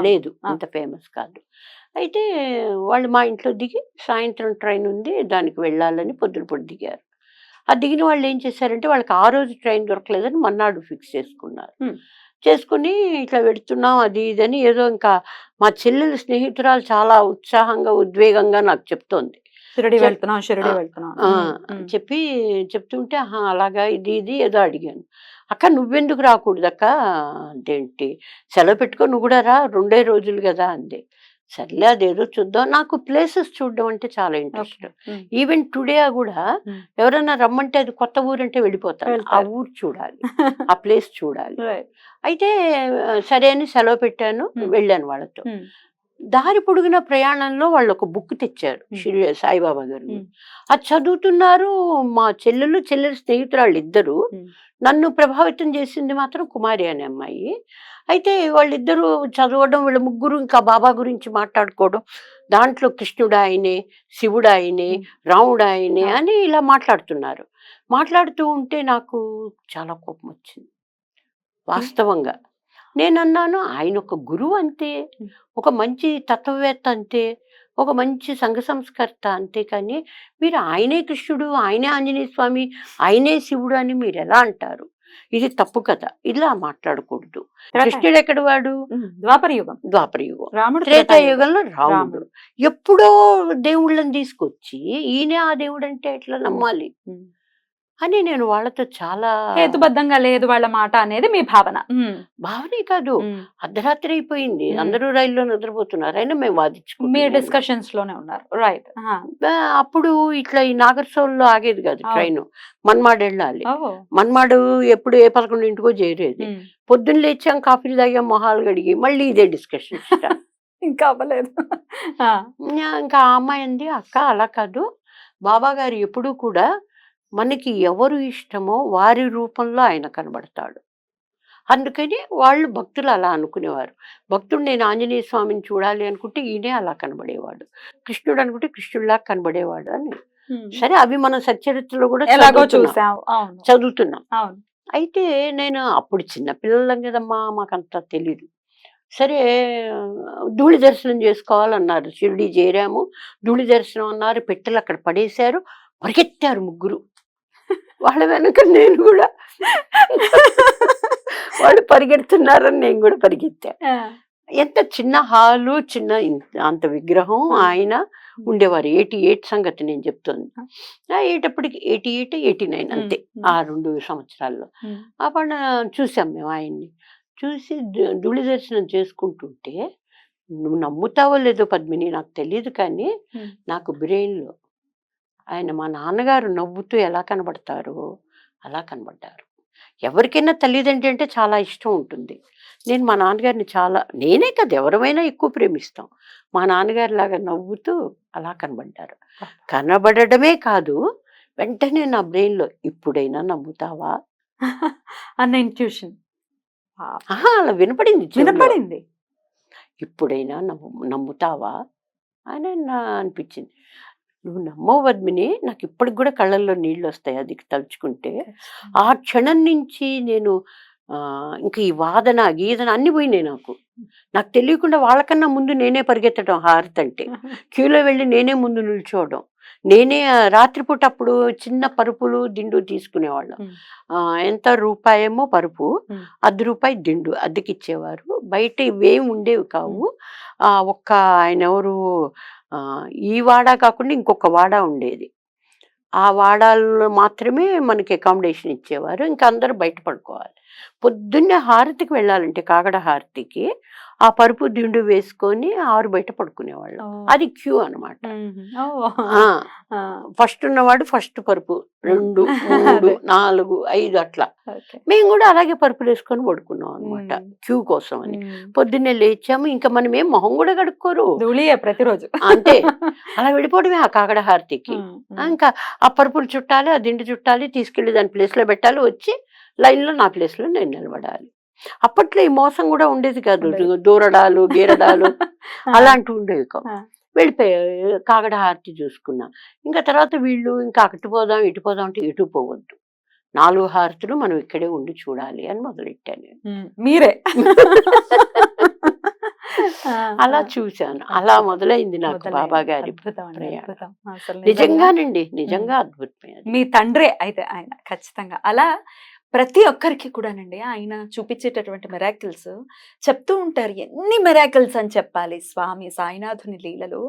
లేదు, అంత ఫేమస్ కాదు. అయితే వాళ్ళు మా ఇంట్లో దిగి సాయంత్రం ట్రైన్ ఉంది దానికి వెళ్ళాలని పొద్దున దిగారు. ఆ దిగిన వాళ్ళు ఏం చేశారంటే వాళ్ళకి ఆ రోజు ట్రైన్ దొరకలేదని మన్నాడు ఫిక్స్ చేసుకుని ఇట్లా పెడుతున్నాం అది ఇదని ఏదో ఇంకా మా చెల్లెల స్నేహితురాలు చాలా ఉత్సాహంగా ఉద్వేగంగా నాకు చెప్తోంది. చెప్తుంటే అలాగా ఇది ఏదో అడిగాను. అక్క నువ్వెందుకు రాకూడదు అక్క, అదేంటి సెలవు పెట్టుకో, నువ్వు కూడా రా, 2 రోజులు కదా అంది. సర్లే అదేదో చూద్దాం. నాకు ప్లేసెస్ చూడడం అంటే చాలా ఇంట్రెస్ట్. ఈవెన్ టుడే కూడా ఎవరైనా రమ్మంటే అది కొత్త ఊరంటే వెళ్ళిపోతాను, ఆ ఊరు చూడాలి, ఆ ప్లేస్ చూడాలి. అయితే సరే అని సెలవు పెట్టాను, వెళ్ళాను వాళ్ళతో. దారి పొడుగున ప్రయాణంలో వాళ్ళు ఒక బుక్ తెచ్చారు, సాయిబాబా గారు. అది చదువుతున్నారు. మా చెల్లెల స్నేహితురాళ్ళు ఇద్దరు. నన్ను ప్రభావితం చేసింది మాత్రం కుమారి అనే అమ్మాయి. అయితే వాళ్ళిద్దరూ చదవడం, వీళ్ళ ముగ్గురు ఇంకా బాబా గురించి మాట్లాడుకోవడం, దాంట్లో కృష్ణుడు ఆయనే, శివుడు ఆయనే, రాముడు ఆయనే అని ఇలా మాట్లాడుతూ ఉంటే నాకు చాలా కోపం వచ్చింది వాస్తవంగా. నేనన్నాను, ఆయన ఒక గురువు అంతే, ఒక మంచి తత్వవేత్త అంతే, ఒక మంచి సంఘ సంస్కర్త అంతే, కానీ మీరు ఆయనే కృష్ణుడు, ఆయనే ఆంజనేయ స్వామి, ఆయనే శివుడు అని మీరు ఎలా అంటారు? ఇది తప్పు కదా, ఇలా మాట్లాడకూడదు. కృష్ణుడు ఎక్కడ వాడు? ద్వాపరయుగం. త్రేతాయుగంలో రాముడు. ఎప్పుడో దేవుళ్ళని తీసుకొచ్చి ఈయనే ఆ దేవుడు అంటే ఎట్లా నమ్మాలి అని నేను వాళ్ళతో చాలా హేతుబద్ధంగా లేదు వాళ్ళ మాట అనేది మీ భావనే కాదు. అర్ధరాత్రి అయిపోయింది, అందరూ రైల్లో నిద్రపోతున్నారు, అయినా మేము మీరు డిస్కషన్స్ లోనే ఉన్నారు, రైట్? అప్పుడు ఇట్లా ఈ నాగర్సోల్లో ఆగేది కాదు ట్రైన్, మన్మాడు వెళ్ళాలి. మన్మాడు ఎప్పుడు 11 చేరేది. పొద్దున్న లేచాం, కాఫీలు తాగాం, మొహాలు గడిగి మళ్ళీ ఇదే డిస్కషన్ ఇంకా అవ్వలేదు. ఇంకా ఆ అమ్మాయి అంది, అక్క అలా కాదు, బాబా గారు ఎప్పుడూ కూడా మనకి ఎవరు ఇష్టమో వారి రూపంలో ఆయన కనబడతాడు. అందుకని వాళ్ళు భక్తులు అలా అనుకునేవారు. భక్తుడు నేను ఆంజనేయ స్వామిని చూడాలి అనుకుంటే ఈయనే అలా కనబడేవాడు, కృష్ణుడు అనుకుంటే కృష్ణుడిలా కనబడేవాడు అని. సరే, అవి మనం సచ్చరిత్రలో కూడా చదువుతున్నాం. అయితే నేను అప్పుడు చిన్నపిల్లలం కదమ్మా, మాకంతా తెలీదు. సరే, ధూళి దర్శనం చేసుకోవాలన్నారు, షిరిడి చేరాము, ధూళి దర్శనం అన్నారు, పెట్టెలు అక్కడ పడేశారు, పరిగెత్తారు ముగ్గురు. వాళ్ళ వెనక నేను కూడా, వాళ్ళు పరిగెడుతున్నారని నేను కూడా పరిగెత్తా. ఎంత చిన్న హాలు, చిన్న అంత విగ్రహం ఆయన ఉండేవారు. 88 సంగతి నేను చెప్తుంది. అయ్యేటప్పటికి 88, 89 అంతే. ఆ 2 సంవత్సరాల్లో. అప్పుడు చూసాం మేము ఆయన్ని. చూసి ధూళి దర్శనం చేసుకుంటుంటే, నువ్వు నమ్ముతావో లేదో పద్మిని నాకు తెలీదు కానీ, నాకు బ్రెయిన్‌లో ఆయన మా నాన్నగారు నవ్వుతూ ఎలా కనబడతారో అలా కనబడ్డారు. ఎవరికైనా తల్లిదండ్రి అంటే చాలా ఇష్టం ఉంటుంది. నేను మా నాన్నగారిని చాలా, నేనే కాదు ఎవరమైనా ఎక్కువ ప్రేమిస్తాం. మా నాన్నగారిలాగా నవ్వుతూ అలా కనబడ్డారు. కనబడడమే కాదు, వెంటనే నా బ్రెయిన్‌లో ఇప్పుడైనా నమ్ముతావా? అన్న ఇంట్యూషన్ అలా వినపడింది చెవులో. వినపడింది. ఇప్పుడైనా నమ్ముతావా అని అనిపించింది. నువ్వు నమ్మవు పద్మిని, నాకు ఇప్పటికి కూడా కళ్ళల్లో నీళ్ళు వస్తాయి అది తలుచుకుంటే. ఆ క్షణం నుంచి నేను ఇంక ఈ వాదన గీదన అన్ని పోయినాయి నాకు. నాకు తెలియకుండా వాళ్ళకన్నా ముందు నేనే పరిగెత్తడం హారతి అంటే. క్యూలో వెళ్ళి నేనే ముందు నిల్చోవడం. నేనే రాత్రిపూట అప్పుడు చిన్న పరుపులు దిండు తీసుకునేవాళ్ళం. ఎంత రూపాయేమో పరుపు, ₹10 దిండు అద్దెకిచ్చేవారు. బయట ఇవేమి ఉండేవి కావు. ఒక్క ఆయన ఎవరు, ఈ వాడా కాకుండా ఇంకొక వాడా ఉండేది. ఆ వాడాల్లో మాత్రమే మనకి అకామిడేషన్ ఇచ్చేవారు. ఇంకా అందరూ బయట పడుకోవాలి. పొద్దున్నే హారతికి వెళ్ళాలంటే కాగడ హారతికి ఆ పరుపు దిండు వేసుకొని ఆరు బయట పడుకునేవాళ్ళం. అది క్యూ అనమాట. ఫస్ట్ ఉన్నవాడు ఫస్ట్ పరుపు, 2, 3, 4, 5 అట్లా. మేము కూడా అలాగే పరుపులు వేసుకొని పడుకున్నాం అనమాట క్యూ కోసం అని. పొద్దున్నే లేచాము, ఇంకా మనం ఏం మొహం కూడా కడుక్కోరు, ప్రతిరోజు అంతే అలా వెళ్ళిపోవడమే ఆ కాగడ హారతికి. ఇంకా ఆ పరుపులు చుట్టాలి, ఆ దిండు చుట్టాలి, తీసుకెళ్లి దాని ప్లేస్ లో పెట్టాలి, వచ్చి లైన్ లో నా ప్లేస్ లో నేను నిలబడాలి. అప్పట్లో ఈ మోసం కూడా ఉండేది కాదు, దూరడాలు గీరడాలు అలాంటివి ఉండేవి కావు. వెళ్ళిపోయాయి, కాగడ హారతి చూసుకున్నా. ఇంకా తర్వాత వీళ్ళు ఇంకా అటు పోదాం ఇటు పోదాం అంటే ఇటు పోవద్దు, 4 హారతులు మనం ఇక్కడే ఉండి చూడాలి అని మొదలెట్టాను. మీరే అలా చూశాను. అలా మొదలైంది నాకు బాబా గారి నిజంగానండి, నిజంగా అద్భుతమే. మీ తండ్రే అయితే ఆయన ఖచ్చితంగా. అలా ప్రతి ఒక్కరికి కూడానండి ఆయన చూపించేటటువంటి మెరాకిల్స్ చెప్తూ ఉంటారు. ఎన్ని మెరాకిల్స్ అని చెప్పాలి, స్వామి సాయినాథుని లీలలు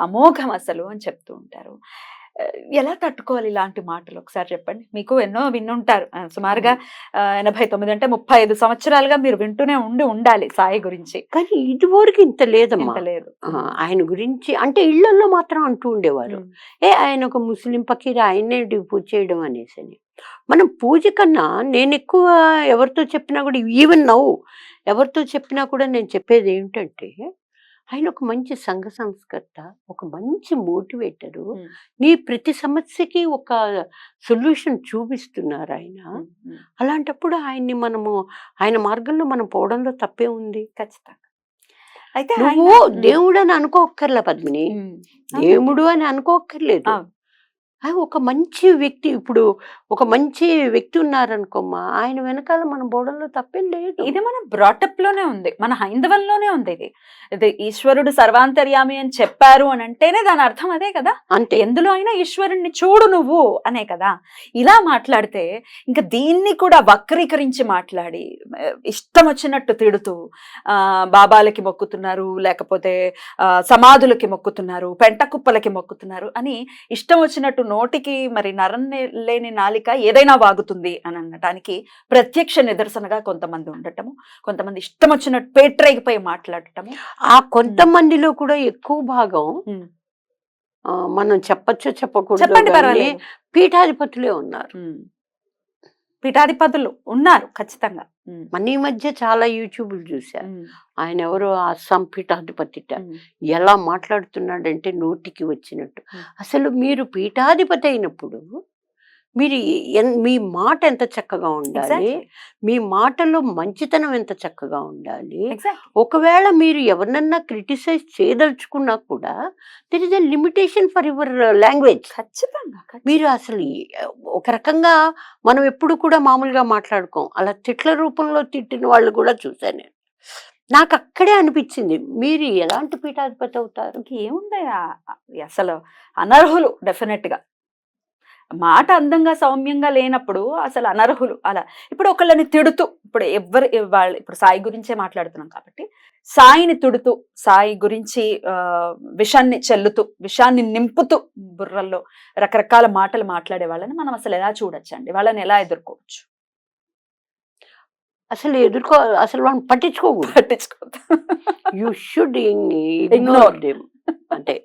అమోఘం అసలు అని చెప్తూ ఉంటారు. ఎలా తట్టుకోవాలి ఇలాంటి మాటలు ఒకసారి చెప్పండి. మీకు ఎన్నో విన్నుంటారు, సుమారుగా 89 అంటే 35 సంవత్సరాలుగా మీరు వింటూనే ఉండాలి సాయి గురించి. కానీ ఇదివరకు ఇంత లేదమ్మా. లేదు ఆయన గురించి, అంటే ఇళ్లలో మాత్రం అంటూ ఉండేవారు, ఆయన ఒక ముస్లిం పకీర్, ఆయనే పూజ చేయడం అనేసి. మనం పూజ కన్నా నేను ఎక్కువ ఎవరితో చెప్పినా కూడా, ఈవెన్ నవ్వు ఎవరితో చెప్పినా కూడా నేను చెప్పేది ఏంటంటే, ఆయన ఒక మంచి సంఘ సంస్కర్త, ఒక మంచి మోటివేటరు. నీ ప్రతి సమస్యకి ఒక సొల్యూషన్ చూపిస్తున్నారు ఆయన. అలాంటప్పుడు ఆయన్ని మనము, ఆయన మార్గంలో మనం పోవడంలో తప్పే ఉంది. ఖచ్చితంగా. అయితే నువ్వు దేవుడు అని అనుకోక్కర్లే పద్మిని, దేవుడు అని అనుకోక్కర్లేదు. ఒక మంచి వ్యక్తి, ఇప్పుడు ఒక మంచి వ్యక్తి ఉన్నారనుకోమ్మా, ఆయన వెనకాల మనం పోవడంలో తప్పేం లేదు. ఇది మన బ్రాటప్ లోనే ఉంది, మన హైందవంలోనే ఉంది. ఇది ఈశ్వరుడు సర్వాంతర్యామి అని చెప్పారు అని అంటేనే దాని అర్థం అదే కదా. అంతే, ఎందులో అయినా ఈశ్వరుణ్ణి చూడు నువ్వు అనే కదా. ఇలా మాట్లాడితే ఇంకా దీన్ని కూడా వక్రీకరించి మాట్లాడి ఇష్టం వచ్చినట్టు తిడుతూ బాబాలకి మొక్కుతున్నారు, లేకపోతే సమాధులకి మొక్కుతున్నారు, పెంట కుప్పలకి మొక్కుతున్నారు అని ఇష్టం వచ్చినట్టు నోటికి మరి నరం లేని నాలిక ఏదైనా వాగుతుంది అని అనడానికి ప్రత్యక్ష నిదర్శనగా కొంతమంది ఉండటము, కొంతమంది ఇష్టం వచ్చినట్టు పేట్రేగిపోయి మాట్లాడటము. ఆ కొంతమందిలో కూడా ఎక్కువ భాగం మనం చెప్పచ్చు చెప్పకూడదు, పీఠాధిపతులే ఉన్నారు. పీఠాధిపతులు ఉన్నారు ఖచ్చితంగా. మన ఈ మధ్య చాలా యూట్యూబ్లు చూశారు, ఆయన ఎవరో అస్సాం పీఠాధిపతి ఎలా మాట్లాడుతున్నాడంటే నోటికి వచ్చినట్టు. అసలు మీరు పీఠాధిపతి అయినప్పుడు మీరు మీ మాట ఎంత చక్కగా ఉండాలి, మీ మాటలో మంచితనం ఎంత చక్కగా ఉండాలి. ఒకవేళ మీరు ఎవరినన్నా క్రిటిసైజ్ చేయదలుచుకున్నా కూడా there is a limitation for your language. ఖచ్చితంగా మీరు అసలు ఒక రకంగా మనం ఎప్పుడు కూడా మామూలుగా మాట్లాడుకోం, అలా తిట్ల రూపంలో తిట్టిన వాళ్ళు కూడా చూశాను నేను. నాకు అక్కడే అనిపించింది, మీరు ఎలాంటి పీఠాధిపతి అవుతారు? ఏముంది అసలు అనర్హులు డెఫినెట్ గా. మాట అందంగా సౌమ్యంగా లేనప్పుడు అసలు అనర్హులు. అలా ఇప్పుడు ఒకళ్ళని తిడుతూ, ఇప్పుడు వాళ్ళు ఇప్పుడు సాయి గురించే మాట్లాడుతున్నాం కాబట్టి సాయిని తిడుతూ, సాయి గురించి విషాన్ని చెల్లుతూ, విషాన్ని నింపుతూ బుర్రల్లో రకరకాల మాటలు మాట్లాడే వాళ్ళని మనం అసలు ఎలా చూడొచ్చండి? వాళ్ళని ఎలా ఎదుర్కోవచ్చు? అసలు అసలు వాళ్ళని పట్టించుకోకూడదు. పట్టించుకోవద్దు. You should Ignore. Ignore them. అంటే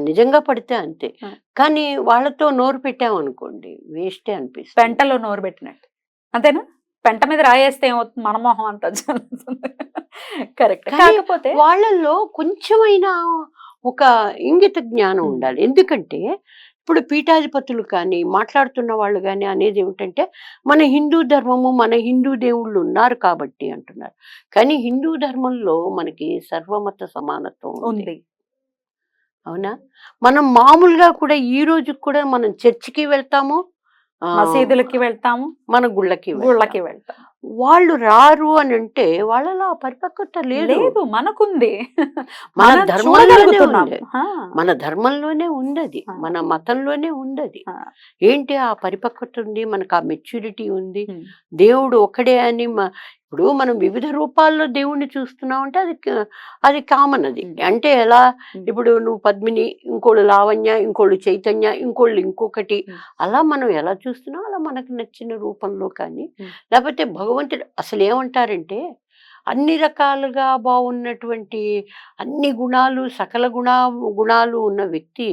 నిజంగా పడితే అంతే. ఆ. కానీ వాళ్ళతో నోరు పెట్టామనుకోండి వేస్టే అనిపిస్తుంది. పెంటలో నోరు పెట్టినట్టు అంతేనా? పెంట మీద రాయేస్తే ఏమవుతుంది? మన మొహం అంతా జరుగుతుంది. కరెక్ట్. కానీ కాకపోతే వాళ్ళల్లో కొంచెమైనా ఒక ఇంగిత జ్ఞానం ఉమ్, ఉండాలి. ఎందుకంటే ఇప్పుడు పీఠాధిపతులు కానీ మాట్లాడుతున్న వాళ్ళు కానీ అనేది ఏమిటంటే మన హిందూ ధర్మము, మన హిందూ దేవుళ్ళు ఉన్నారు కాబట్టి అంటున్నారు. కానీ హిందూ ధర్మంలో మనకి సర్వమత సమానత్వం ఉంది. ఉంది. అవునా? మనం మామూలుగా కూడా ఈ రోజు కూడా మనం చర్చికి వెళ్తాము, మసీదులకి వెళ్తాము, మన గుళ్ళకి గుళ్ళకి వెళ్తాం. వెళ్తాం. వాళ్ళు రారు అని అంటే వాళ్ళలో ఆ పరిపక్వత లేదు. లేదు, మనకుంది. మన మనం ధర్మంలోనే చూడగలుగుతున్నాం. ఉంది. ఆ, మన ధర్మంలోనే ఉందది. ఆ. మన మతంలోనే ఉందది. ఆ. ఏంటి ఆ పరిపక్వత ఉంది, మనకు ఆ మెచ్యూరిటీ ఉంది. ఉమ్, దేవుడు ఒక్కడే అని ఇప్పుడు మనం వివిధ రూపాల్లో దేవుణ్ణి చూస్తున్నాం అంటే అది కామన్. అది అంటే ఎలా, ఇప్పుడు నువ్వు పద్మిని, ఇంకోళ్ళు లావణ్య, ఇంకోళ్ళు చైతన్య, ఇంకోళ్ళు ఇంకొకటి, అలా మనం ఎలా చూస్తున్నాం అలా మనకు నచ్చిన రూపంలో. కానీ లేకపోతే భగవంతుడు అసలు ఏమంటారంటే అన్ని రకాలుగా బాగున్నటువంటి అన్ని గుణాలు, సకల గుణాలు ఉన్న వ్యక్తి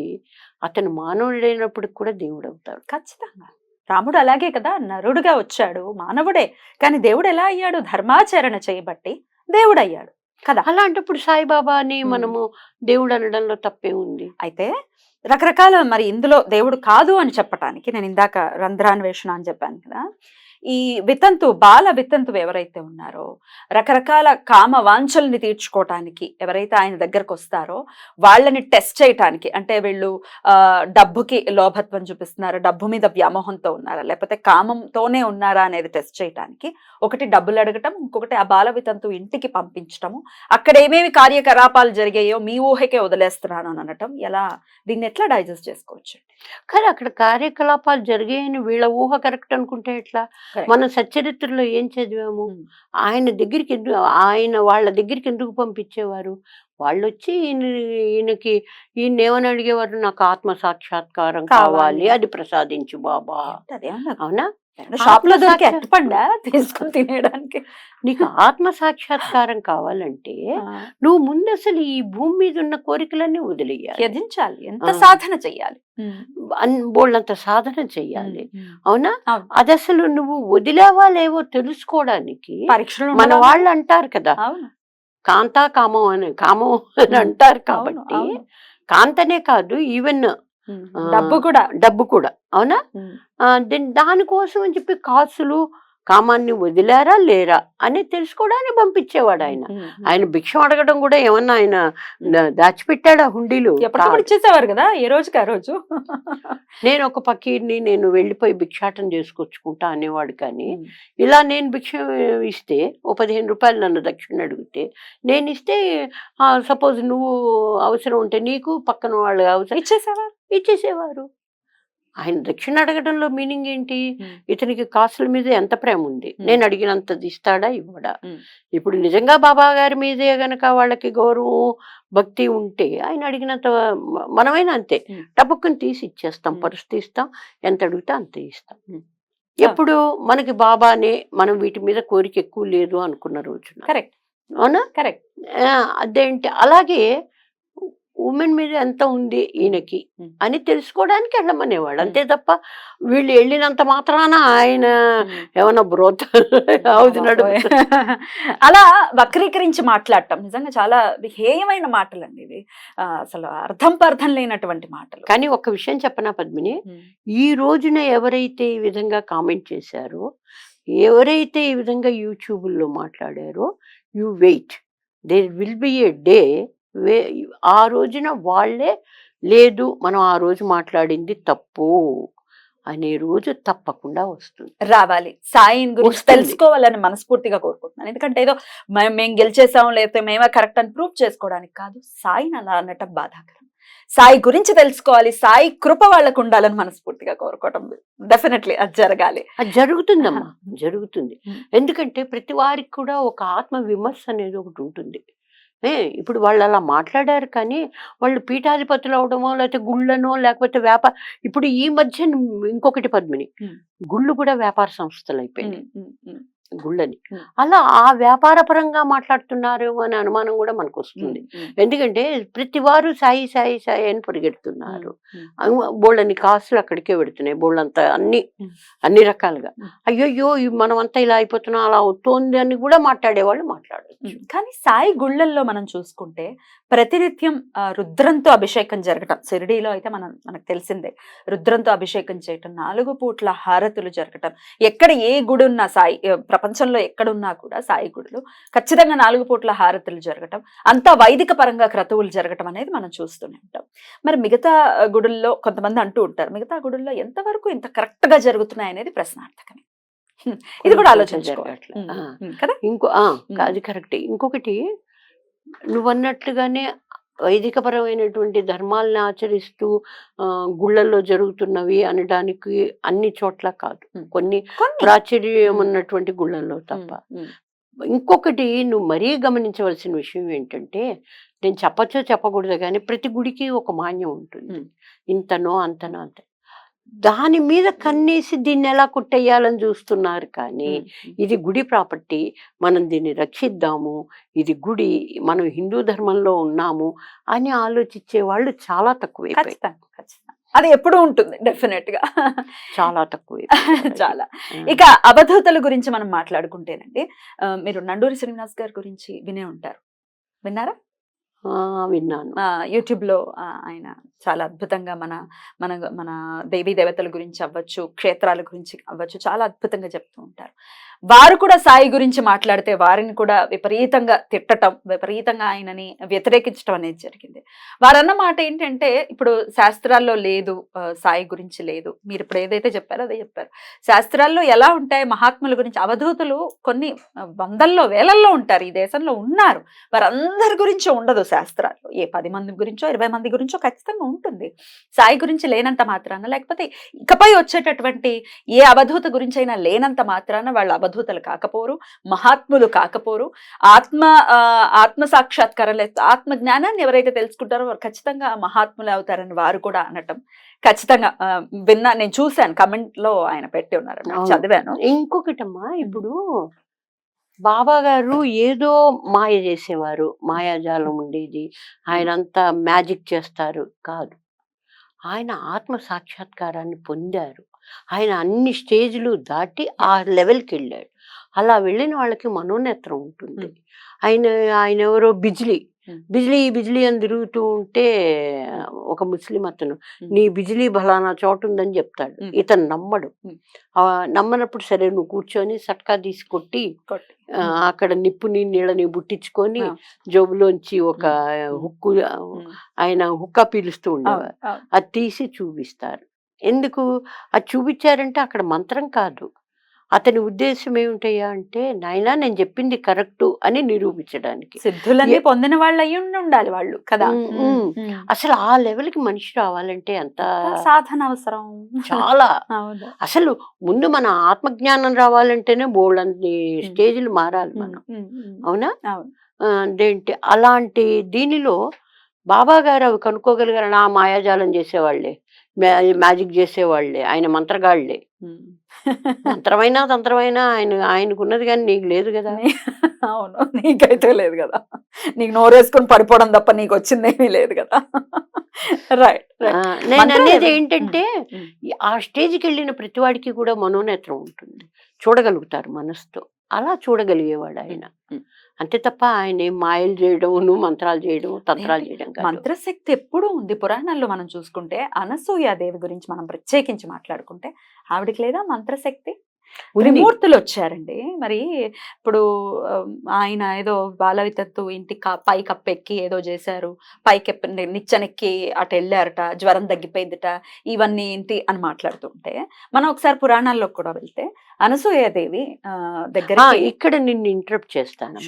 అతను మానవుడైనప్పుడు కూడా దేవుడు అవుతాడు. ఖచ్చితంగా. రాముడు అలాగే కదా, నరుడుగా వచ్చాడు, మానవుడే. కానీ దేవుడు ఎలా అయ్యాడు? ధర్మాచరణ చేయబట్టి దేవుడు అయ్యాడు కదా. అలాంటప్పుడు సాయిబాబాని మనము దేవుడు అనడంలో తప్పే ఉంది. అయితే రకరకాల, మరి ఇందులో దేవుడు కాదు అని చెప్పటానికి నేను ఇందాక రంధ్రాన్వేషణ అని చెప్పాను కదా, ఈ బాల వితంతువు ఎవరైతే ఉన్నారో, రకరకాల కామ వాంఛల్ని తీర్చుకోవటానికి ఎవరైతే ఆయన దగ్గరకు వస్తారో వాళ్ళని టెస్ట్ చేయటానికి, అంటే వీళ్ళు డబ్బుకి లోభత్వం చూపిస్తున్నారా, డబ్బు మీద వ్యామోహంతో ఉన్నారా, లేకపోతే కామంతోనే ఉన్నారా అనేది టెస్ట్ చేయటానికి ఒకటి డబ్బులు అడగటం, ఇంకొకటి ఆ బాల వితంతువు ఇంటికి పంపించటము, అక్కడ ఏమేమి కార్యకలాపాలు జరిగాయో మీ ఊహకే వదిలేస్తున్నాను అని అనటం, దీన్ని ఎట్లా డైజెస్ట్ చేసుకోవచ్చు? కానీ అక్కడ కార్యకలాపాలు జరిగాయని వీళ్ళ ఊహ కరెక్ట్ అనుకుంటే ఎట్లా? మనం సచ్చరిత్రలో ఏం చదివాము? ఆయన వాళ్ళ దగ్గరికి ఎందుకు పంపించేవారు? వాళ్ళు వచ్చి ఈయనకి ఏమని అడిగేవారు? నాకు ఆత్మ సాక్షాత్కారం కావాలి, అది ప్రసాదించు బాబా. అవునా? షాప్ లో దొరికి ఎట్టపండా తీసుకొని తినేయడానికి. నీకు ఆత్మ సాక్షాత్కారం కావాలంటే నువ్వు ముందు అసలు ఈ భూమి మీద ఉన్న కోరికలన్నీ వదిలేయాలి, త్యజించాలి. ఎంత సాధన చెయ్యాలి, బోళ్ళంత సాధన చెయ్యాలి. అవునా? అది అసలు నువ్వు వదిలేవా లేవో తెలుసుకోవడానికి పరీక్షలు మన వాళ్ళు అంటారు కదా, కాంతా కామం అని అంటారు. కాబట్టి కాంతనే కాదు, ఈవెన్ డబ్బు కూడా. అవునా? దానికోసం అని చెప్పి కాసులు కామాన్ని వదిలారా లేరా అని తెలుసుకోవడానికి పంపించేవాడు ఆయన. ఆయన భిక్షం అడగడం కూడా ఏమన్నా ఆయన దాచిపెట్టాడా హుండీలు? ఇచ్చేసేవారు కదా ఏ రోజుకి ఆ రోజు. నేను ఒక ఫకీర్ని, నేను వెళ్ళిపోయి భిక్షాటం చేసుకొచ్చుకుంటా అనేవాడు. కానీ ఇలా నేను భిక్ష ఇస్తే ఓ 15 రూపాయలు నన్ను దక్షిణ అడిగితే నేను ఇస్తే, సపోజ్ నువ్వు అవసరం ఉంటే నీకు, పక్కన వాళ్ళు అవసరం ఇచ్చేసేవారు. ఆయన దక్షిణ అడగడంలో మీనింగ్ ఏంటి? ఇతనికి కాసుల మీద ఎంత ప్రేమ ఉంది, నేను అడిగినంత ఇస్తాడా ఇవ్వడా? ఇప్పుడు నిజంగా బాబా గారి మీదే గనక వాళ్ళకి గౌరవం భక్తి ఉంటే ఆయన అడిగినంత మనమైనా అంతే టపక్కుని తీసి ఇచ్చేస్తాం, పరుసు తీస్తాం, ఎంత అడిగితే అంత ఇస్తాం. ఎప్పుడు మనకి బాబానే, మనం వీటి మీద కోరిక ఎక్కువ లేదు అనుకున్న రోజున. కరెక్ట్. అవునా? కరెక్ట్. అదేంటి అలాగే ఉమెన్ మీద ఎంత ఉంది ఈయనకి అని తెలుసుకోవడానికి వెళ్ళమనేవాడు. అంతే తప్ప వీళ్ళు వెళ్ళినంత మాత్రాన ఆయన ఏమన్నా బ్రోత్ అవుతున్నాడు అలా వక్రీకరించి మాట్లాడటం నిజంగా చాలా హేయమైన మాటలు అండి ఇవి. అసలు అర్థం లేనటువంటి మాటలు. కానీ ఒక విషయం చెప్పనా పద్మిని, ఈ రోజున ఎవరైతే ఈ విధంగా కామెంట్ చేశారో, ఎవరైతే ఈ విధంగా యూట్యూబ్లో మాట్లాడారో, you wait, there will be a day ఆ రోజున వాళ్ళే లేదు మనం ఆ రోజు మాట్లాడింది తప్పు అనే రోజు తప్పకుండా వస్తుంది, రావాలి. సాయిని గురించి తెలుసుకోవాలని మనస్ఫూర్తిగా కోరుకుంటున్నాను. ఎందుకంటే ఏదో మేము గెలిచేసాం లేకపోతే మేమే కరెక్ట్ అని ప్రూవ్ చేసుకోవడానికి కాదు, సాయిని అలా అనటం బాధాకరం. సాయి గురించి తెలుసుకోవాలి, సాయి కృప వాళ్ళకు ఉండాలని మనస్ఫూర్తిగా కోరుకోవటం. డెఫినెట్లీ అది జరగాలి. అది జరుగుతుందమ్మా, జరుగుతుంది. ఉమ్. ఎందుకంటే ప్రతి వారికి కూడా ఒక ఆత్మ విమర్శ అనేది ఒకటి ఉంటుంది. ఇప్పుడు వాళ్ళు అలా మాట్లాడారు కానీ వాళ్ళు పీఠాధిపతులు అవడమో లేకపోతే గుళ్ళనో లేకపోతే వ్యాపార, ఇప్పుడు ఈ మధ్య ఇంకొకటి పద్మిని, ఉమ్. గుళ్ళు కూడా వ్యాపార సంస్థలు అయిపోయినాయి, ఉమ్, ఉమ్, ఉమ్, గుళ్ళని. ఉమ్. అలా ఆ వ్యాపార పరంగా మాట్లాడుతున్నారు అనే అనుమానం కూడా మనకు వస్తుంది. ఉమ్, ఎందుకంటే ప్రతి వారు సాయి సాయి సాయి అని పరిగెడుతున్నారు. ఉమ్, బోళ్ళని కాసులు అక్కడికే పెడుతున్నాయి, బోళ్ళంతా అన్ని రకాలుగా. అయ్యో మనమంతా ఇలా అయిపోతున్నాం, అలా అవుతోంది అని కూడా మాట్లాడేవాళ్ళు మాట్లాడచ్చు. కానీ సాయి గుళ్ళల్లో మనం చూసుకుంటే ప్రతినిత్యం రుద్రంతో అభిషేకం జరగటం, షిరిడీలో అయితే మనకు తెలిసిందే, రుద్రంతో అభిషేకం చేయటం, 4 పూట్ల హారతులు జరగటం. ఎక్కడ ఏ గుడి ఉన్నా సాయి, ప్రపంచంలో ఎక్కడున్నా కూడా సాయి గుడులు ఖచ్చితంగా 4 పూట్ల హారతులు జరగటం, అంతా వైదిక పరంగా క్రతువులు జరగటం అనేది మనం చూస్తూనే ఉంటాం. మరి మిగతా గుడుల్లో కొంతమంది అంటూ ఉంటారు, మిగతా గుడుల్లో ఎంతవరకు ఇంత కరెక్ట్ గా జరుగుతున్నాయి అనేది ప్రశ్నార్థకమే. ఇది కూడా ఆలోచించుకోవాలి కదా. అది కరెక్ట్. ఇంకొకటి నువ్వన్నట్లుగానే వైదిక పరమైనటువంటి ధర్మాలను ఆచరిస్తూ గుళ్ళల్లో జరుగుతున్నవి అనడానికి అన్ని చోట్ల కాదు, కొన్ని ప్రాచుర్యం ఉన్నటువంటి గుళ్ళల్లో తప్ప. ఇంకొకటి నువ్వు మరీ గమనించవలసిన విషయం ఏంటంటే, నేను చెప్పచ్చో చెప్పకూడదు కానీ ప్రతి గుడికి ఒక మాన్యం ఉంటుంది, ఇంతనో అంతనో అంత. దాని మీద కన్నేసి దీన్ని ఎలా కొట్టేయాలని చూస్తున్నారు కానీ ఇది గుడి ప్రాపర్టీ, మనం దీన్ని రక్షిద్దాము, ఇది గుడి, మనం హిందూ ధర్మంలో ఉన్నాము అని ఆలోచించే వాళ్ళు చాలా తక్కువ. అది ఎప్పుడు ఉంటుంది డెఫినెట్ గా, చాలా తక్కువ చాలా. ఇక అవధూతల గురించి మనం మాట్లాడుకుంటేనండి, మీరు నండూరి శ్రీనివాస్ గారి గురించి వినే ఉంటారు, విన్నారా? విన్నాను. యూట్యూబ్ లో ఆయన చాలా అద్భుతంగా మన మన మన దేవీ దేవతల గురించి అవ్వచ్చు, క్షేత్రాల గురించి అవ్వచ్చు, చాలా అద్భుతంగా చెప్తూ ఉంటారు. వారు కూడా సాయి గురించి మాట్లాడితే వారిని కూడా విపరీతంగా తిట్టటం, విపరీతంగా ఆయనని వ్యతిరేకించడం అనేది జరిగింది. వారన్న మాట ఏంటంటే, ఇప్పుడు శాస్త్రాల్లో లేదు, సాయి గురించి లేదు. మీరు ఇప్పుడు ఏదైతే చెప్పారో అదే చెప్పారు. శాస్త్రాల్లో ఎలా ఉంటాయి మహాత్ముల గురించి, అవధూతులు కొన్ని వందల్లో వేలల్లో ఉంటారు, ఈ దేశంలో ఉన్నారు, వారందరి గురించి ఉండదు శాస్త్రాల్లో. ఏ 10 మంది గురించో 20 మంది గురించో ఖచ్చితంగా ఉంటుంది. సాయి గురించి లేనంత మాత్రాన, లేకపోతే ఇకపై వచ్చేటటువంటి ఏ అవధూత గురించి అయినా లేనంత మాత్రాన వాళ్ళు అవధూతలు కాకపోరు, మహాత్ములు కాకపోరు. ఆత్మ సాక్షాత్కారం లేదు, ఆత్మ జ్ఞానాన్ని ఎవరైతే తెలుసుకుంటారో వారు ఖచ్చితంగా మహాత్ములు అవుతారని వారు కూడా అనటం ఖచ్చితంగా విన్నా, నేను చూశాను, కమెంట్ లో ఆయన పెట్టి ఉన్నారు, చదివాను. ఇంకొకటమ్మా, ఇప్పుడు బాబా గారు ఏదో మాయ చేసేవారు, మాయాజాలం ఉండేది, ఆయనంతా మ్యాజిక్ చేస్తారు కాదు, ఆయన ఆత్మ సాక్షాత్కారాన్ని పొందారు. ఆయన అన్ని స్టేజ్లు దాటి ఆ లెవెల్కి వెళ్ళాడు. అలా వెళ్ళిన వాళ్ళకి మనోనేత్రం ఉంటుంది. ఆయన ఎవరో బిజ్లీ బిజ్లీ అని తిరుగుతూ ఉంటే ఒక ముస్లిం అతను, నీ బిజ్లీ బలానా చోటు ఉందని చెప్తాడు. ఇతను నమ్మడు. నమ్మనప్పుడు సరే నువ్వు కూర్చొని సట్కా తీసి కొట్టి అక్కడ నిప్పుని నీళ్ళని బుట్టించుకొని జోబులోంచి ఒక హుక్కు, ఆయన హుక్కా పీలుస్తూ ఉండేవారు, అది తీసి చూపిస్తారు. ఎందుకు అది చూపించారంటే అక్కడ మంత్రం కాదు, అతని ఉద్దేశం ఏమిటయ్యా అంటే, నాయనా నేను చెప్పింది కరెక్టు అని నిరూపించడానికి. సిద్ధులన్నీ పొందిన వాళ్ళు అయ్యి ఉండాలి వాళ్ళు కదా. అసలు ఆ లెవెల్కి మనిషి రావాలంటే ఎంత సాధన అవసరం, చాలా. అసలు ముందు మన ఆత్మజ్ఞానం రావాలంటేనే బోల్డన్ని స్టేజ్లు మారాలి మనం, అవునా? అదేంటి అలాంటి దీనిలో బాబా గారు అవి కనుక్కోగలిగారు. నా మాయాజాలం చేసేవాళ్లే, మ్యాజిక్ చేసేవాళ్లే, ఆయన మంత్రగాళ్లే. మంత్రమైనా తంత్రమైనా ఆయనకున్నది కానీ నీకు లేదు కదా. అవును, నీకైతే లేదు కదా, నీకు నోరేసుకొని పడిపోవడం తప్ప నీకు వచ్చిందేమీ లేదు కదా. రైట్. నేను అనేది ఏంటంటే, ఆ స్టేజ్కి వెళ్ళిన ప్రతివాడికి కూడా మనోనేత్రం ఉంటుంది, చూడగలుగుతారు మనసుతో. అలా చూడగలిగేవాడు ఆయన, అంతే తప్ప ఆయన ఏం మాయలు చేయడం, మంత్రాలు చేయడం, తంత్రాలు చేయడం కాదు. మంత్రశక్తి ఎప్పుడూ ఉంది. పురాణాల్లో మనం చూసుకుంటే అనసూయాదేవి గురించి మనం ప్రత్యేకించి మాట్లాడుకుంటే, ఆవిడకి లేదా మంత్రశక్తి? త్రిమూర్తులు వచ్చారండి. మరి ఇప్పుడు ఆయన ఏదో బాలవితత్తు ఇంటి పై కప్పెక్కి ఏదో చేశారు, పైకి నిచ్చెనెక్కి అటు వెళ్ళారట, జ్వరం తగ్గిపోయిందిట, ఇవన్నీ ఏంటి అని మాట్లాడుతుంటే, మనం ఒకసారి పురాణాల్లో కూడా వెళ్తే అనసూయాదేవి దగ్గర, ఇక్కడ నిన్ను ఇంటరప్ట్ చేస్తాను.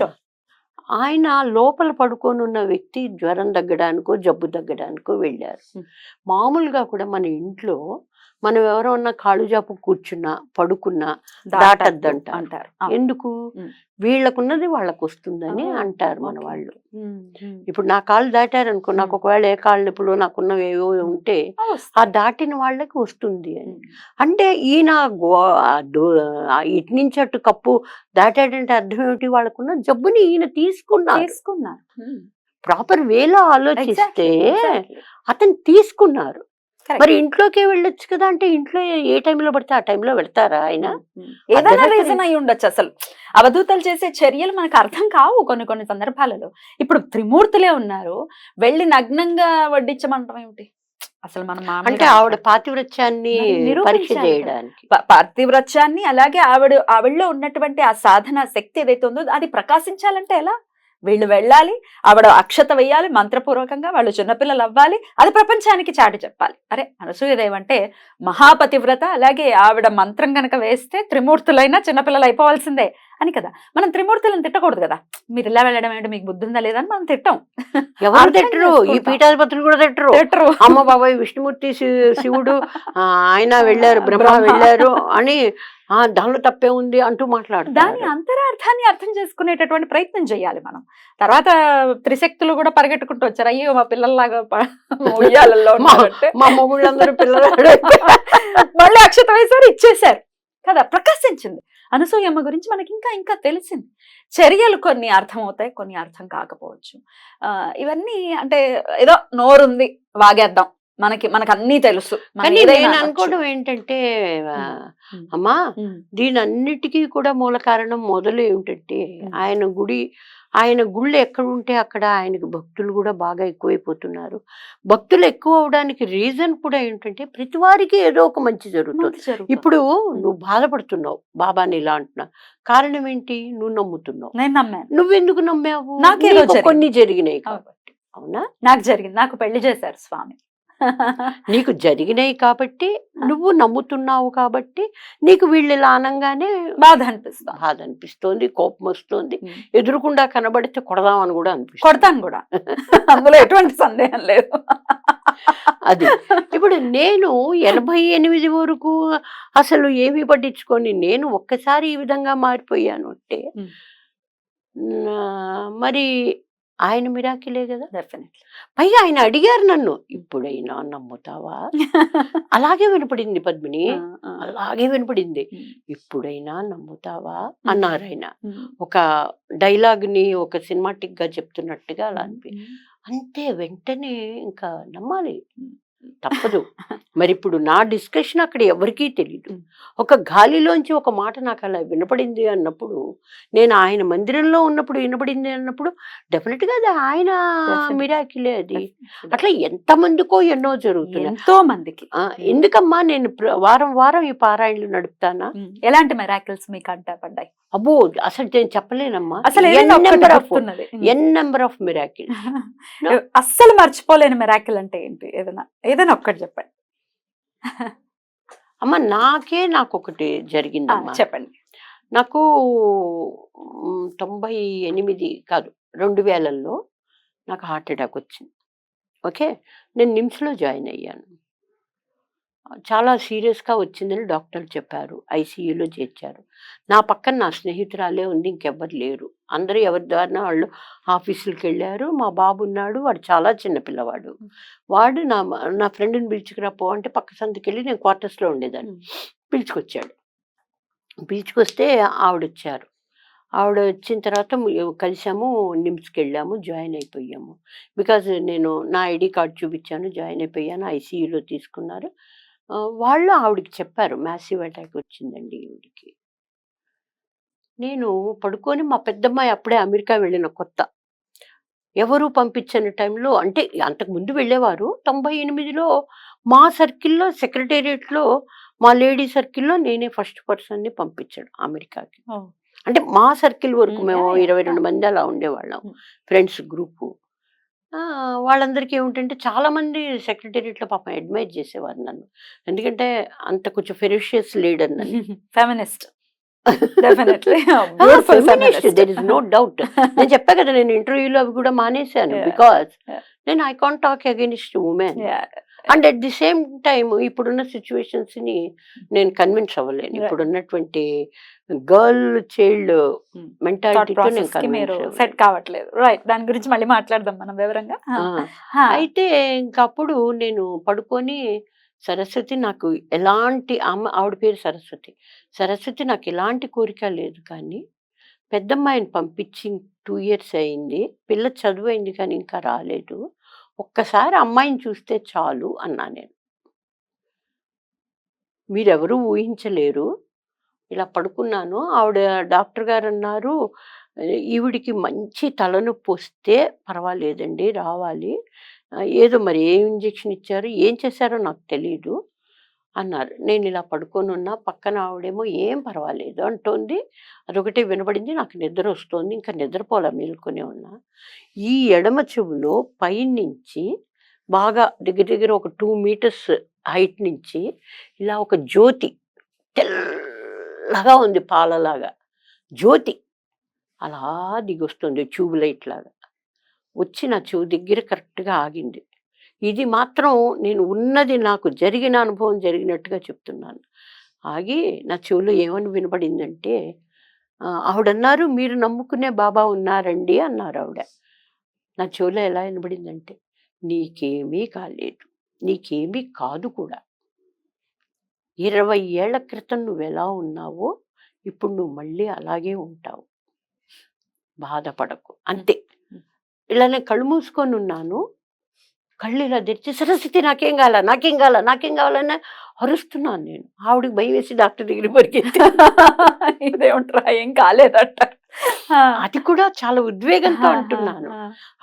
ఆయన లోపల పడుకొని ఉన్న వ్యక్తి జ్వరం తగ్గడానికో జబ్బు తగ్గడానికో వెళ్ళారు. Hmm. మామూలుగా కూడా మన ఇంట్లో మనం ఎవరన్నా కాళ్ళు జాపు కూర్చున్నా పడుకున్నా దాటద్దు దాటద్దంట. అంటారు. ఎందుకు? Hmm. వీళ్ళకున్నది వాళ్ళకు వస్తుందని Oh, అంటారు మన okay. వాళ్ళు. Hmm. Hmm. ఇప్పుడు నా కాళ్ళు దాటారనుకో, నాకు Hmm. ఒకవేళ ఏ కాళ్ళు ఇప్పుడు నాకున్నవి ఏవో ఉంటే ఆ, ఆ వస్తాయి. దాటిన వాళ్ళకి వస్తుంది అని. Hmm. అంటే ఈయన ఇటు నుంచి అటు కప్పు దాటాడంటే అర్థం ఏమిటి? వాళ్ళకున్న జబ్బుని ఈయన తీసుకున్నారు. తీసుకున్నారు. Hmm. ప్రాపర్ వేలో ఆలోచిస్తే Exactly. అతను తీసుకున్నారు. Correct. మరి ఇంట్లోకే వెళ్ళొచ్చు కదా, అంటే ఇంట్లో ఏ టైంలో పడితే ఆ టైంలో వెళ్తారా ఆయన? ఏదైనా అర్ధరాత్రి- రీజన్ అయి ఉండొచ్చు. అసలు అవధూతలు చేసే చర్యలు మనకు అర్థం కావు కొన్ని కొన్ని సందర్భాలలో. ఇప్పుడు త్రిమూర్తులే ఉన్నారు, వెళ్ళి నగ్నంగా వడ్డించమంటాం ఏమిటి? అసలు మనం అంటే మామూలుగా ఆవిడ పాతివ్రత్యాన్ని మరి పరీక్ష నిరూపించాలి కదా. చేయడానికి. పార్థివ్రత్యాన్ని, అలాగే ఆవిడలో ఉన్నటువంటి ఆ సాధన శక్తి ఏదైతే ఉందో అది ప్రకాశించాలంటే ఎలా? వీళ్ళు వెళ్ళాలి, ఆవిడ అక్షత వేయాలి మంత్రపూర్వకంగా, వాళ్ళు చిన్నపిల్లలు అవ్వాలి, అది ప్రపంచానికి చాటి చెప్పాలి. అరే అనసూయదేవి అంటే మహాపతివ్రత, అలాగే ఆవిడ మంత్రం కనుక వేస్తే త్రిమూర్తులైనా చిన్నపిల్లలు అయిపోవాల్సిందే అని కదా. మనం త్రిమూర్తులను తిట్టకూడదు కదా, మీరు ఇలా వెళ్ళడం ఏంటి, మీకు బుద్ధి ఉందా లేదా అని మనం తిట్టాం. ఎవరు అర్థం తిట్టరు, ఈ చేసుకుంటాం. పీఠాధిపతులు కూడా తిట్టరు. తిట్టరు. అమ్మ బాబాయ్ విష్ణుమూర్తి శివుడు ఆయన వెళ్ళారు, బ్రహ్మ బ్రహ్మ. వెళ్ళారు అని దానిలో తప్పే ఉంది అంటూ దాని మాట్లాడతారు. అంతరార్థాన్ని అర్థం చేసుకునేటటువంటి ప్రయత్నం చేయాలి మనం. తర్వాత త్రిశక్తులు కూడా పరిగెట్టుకుంటూ వచ్చారు, అయ్యో మా పిల్లల్లాగా ఉయ్యాలల్లో ఉన్నారంటే మా మొగుళ్ళందరూ పిల్లలు మళ్ళీ అక్షత వేశారు, ఇచ్చేశారు కదా, ప్రకాశించింది. అనసూయమ్మ గురించి మనకి ఇంకా ఇంకా తెలిసింది. చర్యలు కొన్ని అర్థమవుతాయి, కొన్ని అర్థం కాకపోవచ్చు. ఇవన్నీ అంటే ఏదో నోరుంది వాగేద్దాం, మనకు అన్నీ తెలుసు, మనం కానీ ఏదైనా నేను అనొచ్చు. అనుకోవడం ఏంటంటే అమ్మా, దీని అన్నిటికీ కూడా మూల కారణం మొదలు ఏమిటంటే ఆయన గుళ్ళు ఎక్కడ ఉంటే అక్కడ ఆయనకి భక్తులు కూడా బాగా ఎక్కువైపోతున్నారు. భక్తులు ఎక్కువ అవడానికి రీజన్ కూడా ఏంటంటే ప్రతి వారికి ఏదో ఒక మంచి జరుగుతుంది. మంచి జరుగుతుంది. ఇప్పుడు నువ్వు బాధపడుతున్నావు, బాబాని ఇలా అంటున్నా, కారణం ఏంటి? నువ్వు నమ్ముతున్నావు. నేను నమ్మాను, నువ్వెందుకు నమ్మావు? నాకేదో నీకు జరిగింది. కొన్ని జరిగినాయి కాబట్టి. అవునా? నాకు జరిగింది, నాకు పెళ్లి చేశారు స్వామి. నీకు జరిగినాయి కాబట్టి, నువ్వు నమ్ముతున్నావు కాబట్టి, నీకు వీళ్ళు ఇలా అనగానే బాధ అనిపిస్తాం, బాధ అనిపిస్తోంది, కోపం వస్తుంది, ఎదురుకుండా కనబడితే కొడదామని కూడా అనిపిస్తుంది. కొడతాను కూడా, అందులో ఎటువంటి సందేహం లేదు. అది ఇప్పుడు నేను 88 వరకు అసలు ఏమీ పట్టించుకొని నేను ఒక్కసారి ఈ విధంగా మారిపోయాను అంటే మరి ఆయన మిరాకిలే కదా. డెఫినెట్లీ. పైగా ఆయన అడిగారు నన్ను, ఇప్పుడైనా నమ్ముతావా? అలాగే వినపడింది పద్మిని, అలాగే వినపడింది. ఇప్పుడైనా నమ్ముతావా అన్నారు ఆయన. ఒక డైలాగ్ ని ఒక సినిమాటిక్ గా చెప్తున్నట్టుగా అలా అంతే. వెంటనే ఇంకా నమ్మాలి, తప్పదు. మరి ఇప్పుడు నా డిస్కషన్ అక్కడ ఎవరికీ తెలియదు. ఒక గాలిలోంచి ఒక మాట నాకు అలా వినపడింది అన్నప్పుడు, నేను ఆయన మందిరంలో ఉన్నప్పుడు వినపడింది అన్నప్పుడు డెఫినెట్ గా అది ఆయన మిరాకిలే అది. అట్లా ఎంతమందికో ఎన్నో జరుగుతున్నాయి, ఎంతో మందికి. ఎందుకమ్మా నేను వారం వారం ఈ పారాయణలు నడుపుతానా? ఎలాంటి మెరాకిల్స్ మీకు అంటా పడ్డాయి? అబ్బో అసలు నేను చెప్పలేనమ్మా. అసలు ఎన్ నెంబర్ ఆఫ్ మిరాకిల్. అస్సలు మర్చిపోలేని మెరాకిల్ అంటే ఏంటి? ఏదైనా ఒక్కటి చెప్పండి అమ్మ. నాకొకటి జరిగిందమ్మా, చెప్పండి. నాకు 98 కాదు 2000లో నాకు హార్ట్ అటాక్ వచ్చింది. ఓకే, నేను నిమ్స్లో జాయిన్ అయ్యాను. చాలా సీరియస్గా వచ్చిందని డాక్టర్లు చెప్పారు, ఐసీయూలో చేర్చారు. నా పక్కన నా స్నేహితురాలే ఉంది, ఇంకెవ్వరు లేరు. అందరూ ఎవరి ద్వారా వాళ్ళు ఆఫీసులకు వెళ్ళారు. మా బాబు ఉన్నాడు, వాడు చాలా చిన్న పిల్లవాడు. వాడు నా ఫ్రెండ్ని పిలుచుకురా పో అంటే పక్క సందుకి వెళ్ళి, నేను క్వార్టర్స్లో ఉండేదాన్ని, పిలుచుకొచ్చాడు. పిలుచుకొస్తే ఆవిడొచ్చారు. ఆవిడ వచ్చిన తర్వాత కలిసాము, నిమ్స్కి వెళ్ళాము, జాయిన్ అయిపోయాము. బికాజ్ నేను నా ఐడి కార్డు చూపించాను, జాయిన్ అయిపోయాను. ఐసీయూలో తీసుకున్నారు. వాళ్ళు ఆవిడకి చెప్పారు, మ్యాసివ్ అటాక్ వచ్చిందండి ఈవిడికి. నేను పడుకొని, మా పెద్దమ్మాయి అప్పుడే అమెరికా వెళ్ళిన కొత్త, ఎవరు పంపించని టైంలో, అంటే అంతకుముందు వెళ్ళేవారు. 98లో మా సర్కిల్లో సెక్రటేరియట్లో మా లేడీ సర్కిల్లో నేనే ఫస్ట్ పర్సన్ని పంపించాడు అమెరికాకి. అంటే మా సర్కిల్ వరకు మేము 22 మంది అలా ఉండేవాళ్ళం, ఫ్రెండ్స్ గ్రూపు. వాళ్ళందరికీ ఏమిటంటే చాలామంది సెక్రటేరియట్లో పాపం అడ్మైర్ చేసేవారు నన్ను, ఎందుకంటే అంత కొంచెం ఫెరోషియస్ లీడర్ నన్ను. Feminist. Definitely there is no doubt. నేను చెప్పా కదా, నేను ఇంటర్వ్యూలో అవి కూడా మానేశాను. Yeah. Because Yeah. నేను I can't talk against women. And at the same time ఇప్పుడున్న సిచ్యువేషన్స్ ని నేను కన్విన్స్ అవ్వలేను. Right. ఇప్పుడున్నటువంటి గర్ల్ చైల్డ్ మెంటాలిటీతో నేను మీరు కన్విన్స్ సెట్ కావట్లేదు. రైట్, దాని గురించి మళ్ళీ మాట్లాడదాం మనం వివరంగా. అయితే ఇంకప్పుడు నేను పడుకొని సరస్వతి నాకు ఎలాంటి ఆవిడ పేరు సరస్వతి. సరస్వతి నాకు ఎలాంటి కోరిక లేదు, కానీ పెద్దమ్మాయిని పంపించి 2 years అయింది, పిల్ల చదువు అయింది కానీ ఇంకా రాలేదు, ఒక్కసారి అమ్మాయిని చూస్తే చాలు అన్నా నేను. మీరెవరూ ఊహించలేరు. ఇలా పడుకున్నాను. ఆవిడ డాక్టర్ గారు అన్నారు, ఈవిడికి మంచి తలనొప్పి వస్తే పర్వాలేదండి, రావాలి, ఏదో మరి ఏ ఇంజెక్షన్ ఇచ్చారు ఏం చేశారో నాకు తెలీదు అన్నారు. నేను ఇలా పడుకొని ఉన్నా, పక్కన ఆవిడేమో ఏం పర్వాలేదు అంటోంది. అదొకటే వినపడింది. నాకు నిద్ర వస్తోంది, ఇంకా నిద్రపోలా, మేలుకొని ఉన్నా. ఈ ఎడమ చెవులో పైనుంచి బాగా దగ్గర దగ్గర ఒక 2 meters హైట్ నుంచి ఇలా ఒక జ్యోతి, తెల్లగా ఉంది పాలలాగా జ్యోతి, అలా దిగొస్తుంది ట్యూబ్ లైట్ లాగా. వచ్చి నా చెవు దగ్గర కరెక్ట్గా ఆగింది. ఇది మాత్రం నేను ఉన్నది, నాకు జరిగిన అనుభవం జరిగినట్టుగా చెప్తున్నాను. ఆగి నా చెవిలో ఏమని వినపడిందంటే, ఆవిడన్నారు, మీరు నమ్ముకునే బాబా ఉన్నారండి అన్నారు ఆవిడ. నా చెవిలో ఎలా వినపడిందంటే, నీకేమీ కాలేదు, నీకేమీ కాదు కూడా, 20 ఏళ్ల క్రితం నువ్వు ఎలా ఉన్నావో ఇప్పుడు నువ్వు మళ్ళీ అలాగే ఉంటావు, బాధపడకు అంతే. ఇలా నేను కళ్ళు మూసుకొని ఉన్నాను. కళ్ళు ఇలా తెరిచి, సరస్వతి నాకేం కావాలా, నాకేం కావాలా, నాకేం కావాలని అరుస్తున్నాను నేను. ఆవిడకి భయం వేసి డాక్టర్ దగ్గర పరిగెత్తి, ఇదేమంటారా ఏం కాలేదట. అది కూడా చాలా ఉద్వేగంతో అంటున్నాను.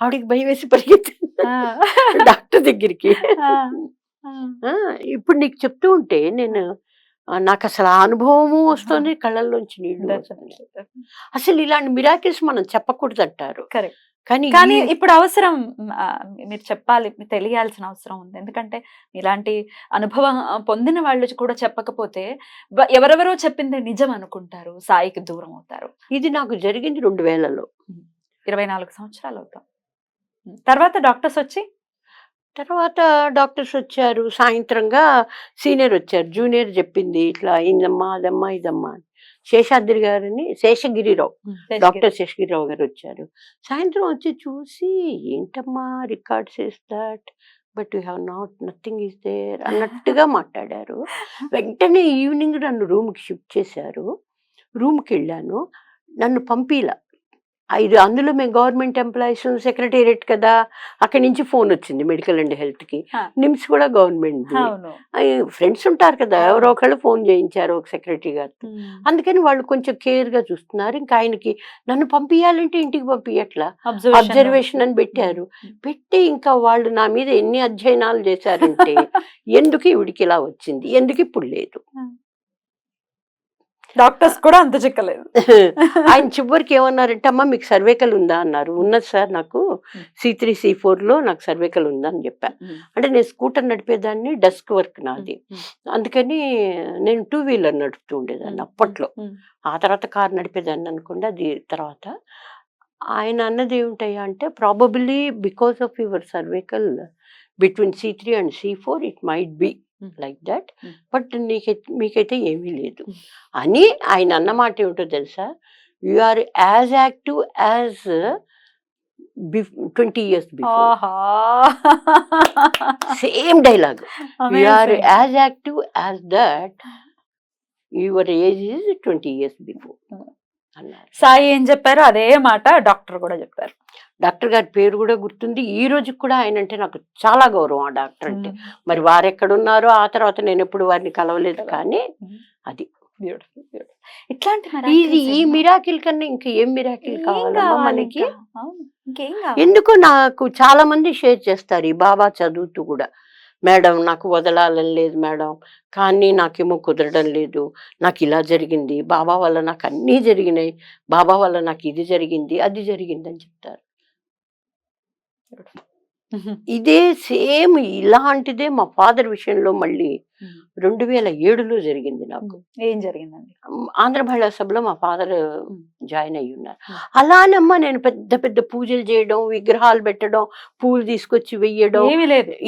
ఆవిడకి భయం వేసి పరిగెత్తి డాక్టర్ దగ్గరికి. ఇప్పుడు నీకు చెప్తూ ఉంటే నేను, నాకు అసలు ఆ అనుభవము వస్తుంది, కళ్ళల్లోంచి నీళ్లు వస్తుంది. అసలు ఇలాంటి మిరాకిల్స్ మనం చెప్పకూడదు అంటారు, కానీ ఇప్పుడు అవసరం, మీరు చెప్పాలి, తెలియాల్సిన అవసరం ఉంది. ఎందుకంటే ఇలాంటి అనుభవం పొందిన వాళ్ళు కూడా చెప్పకపోతే ఎవరెవరో చెప్పింది నిజం అనుకుంటారు, సాయికి దూరం అవుతారు. ఇది నాకు జరిగింది 2000లో. 24 సంవత్సరాలు అవుతాం. తర్వాత డాక్టర్స్ వచ్చారు. సాయంత్రంగా సీనియర్ వచ్చారు, జూనియర్ చెప్పింది ఇట్లా అయిందమ్మా, అదమ్మా, ఇదమ్మా అని. శేషాద్రి గారిని, శేషగిరిరావు, డాక్టర్ శేషగిరిరావు గారు వచ్చారు. సాయంత్రం వచ్చి చూసి, ఏంటమ్మా records is that, but you have not, nothing is there అన్నట్టుగా మాట్లాడారు. వెంటనే ఈవినింగ్ నన్ను రూమ్కి షిఫ్ట్ చేశారు. రూమ్కి వెళ్ళాను. నన్ను పంపిలా. అందులో మేము గవర్నమెంట్ ఎంప్లాయీస్, సెక్రటేరియట్ కదా, అక్కడి నుంచి ఫోన్ వచ్చింది మెడికల్ అండ్ హెల్త్కి. నిమ్స్ కూడా గవర్నమెంట్. ఫ్రెండ్స్ ఉంటారు కదా, ఎవరో ఒకళ్ళు ఫోన్ చేయించారు ఒక సెక్రటరీ గారికి. అందుకని వాళ్ళు కొంచెం కేర్గా చూస్తున్నారు. ఇంకా ఆయనకి నన్ను పంపించాలంటే ఇంటికి పంపించట్లా, అబ్జర్వేషన్ అని పెట్టారు. పెట్టి ఇంకా వాళ్ళు నా మీద ఎన్ని అధ్యయనాలు చేశారంటే, ఎందుకు ఈవిడికి ఇలా వచ్చింది, ఎందుకు ఇప్పుడు లేదు. డాక్టర్స్ కూడా అంత చిక్కలేదు. ఆయన చివరికి ఏమన్నారంటే, అమ్మ మీకు సర్వైకల్ ఉందా అన్నారు. ఉన్నది సార్, నాకు C3 C4లో నాకు సర్వైకల్ ఉందా అని చెప్పా. అంటే నేను స్కూటర్ నడిపేదాన్ని, డెస్క్ వర్క్ నాది, అందుకని నేను 2-wheeler నడుపుతూ ఉండేదాన్ని అప్పట్లో. ఆ తర్వాత కార్ నడిపేదాన్ని అనుకోండి. అది తర్వాత ఆయన అన్నది ఏమిటయ్యా అంటే, probably because of your cervical between C3 and C4 it might be like that, but మీకైతే ఏమీ లేదు అని ఆయన అన్నమాట ఏమిటో తెలుసా, you are as active as 20 years before. Same dialogue, you are as active as that, your age is 20 years before అన్నారు. సాయి ఏం చెప్పారో అదే మాట డాక్టర్ కూడా చెప్పారు. డాక్టర్ గారి పేరు కూడా గుర్తుంది. ఈ రోజుకి కూడా ఆయన అంటే నాకు చాలా గౌరవం, ఆ డాక్టర్ అంటే. మరి వారు ఎక్కడున్నారో ఆ తర్వాత నేను ఎప్పుడు వారిని కలవలేదు, కానీ అది ఇట్లాంటి ఈ మిరాకిల్ కన్నా ఇంకా ఏం మిరాకిల్ కావాలమ్మా మనకి. ఇంకేం ఎందుకో నాకు చాలా మంది షేర్ చేస్తారు ఈ బాబా చదువుతూ కూడా, మేడం నాకు వదలాలని లేదు మేడం, కానీ నాకేమో కుదరడం లేదు, నాకు ఇలా జరిగింది, బాబా వల్ల నాకు అన్నీ జరిగినాయి, బాబా వల్ల నాకు ఇది జరిగింది, అది జరిగింది అని చెప్తారు. ఇదే సేమ్ ఇలాంటిదే మా ఫాదర్ విషయంలో మళ్ళీ 2007లో జరిగింది నాకు. ఏం జరిగిందండి? ఆంధ్ర మహిళా సభలో మా ఫాదర్ జాయిన్ అయ్యి ఉన్నారు. అలానమ్మా నేను పెద్ద పెద్ద పూజలు చేయడం, విగ్రహాలు పెట్టడం, పూలు తీసుకొచ్చి వెయ్యడం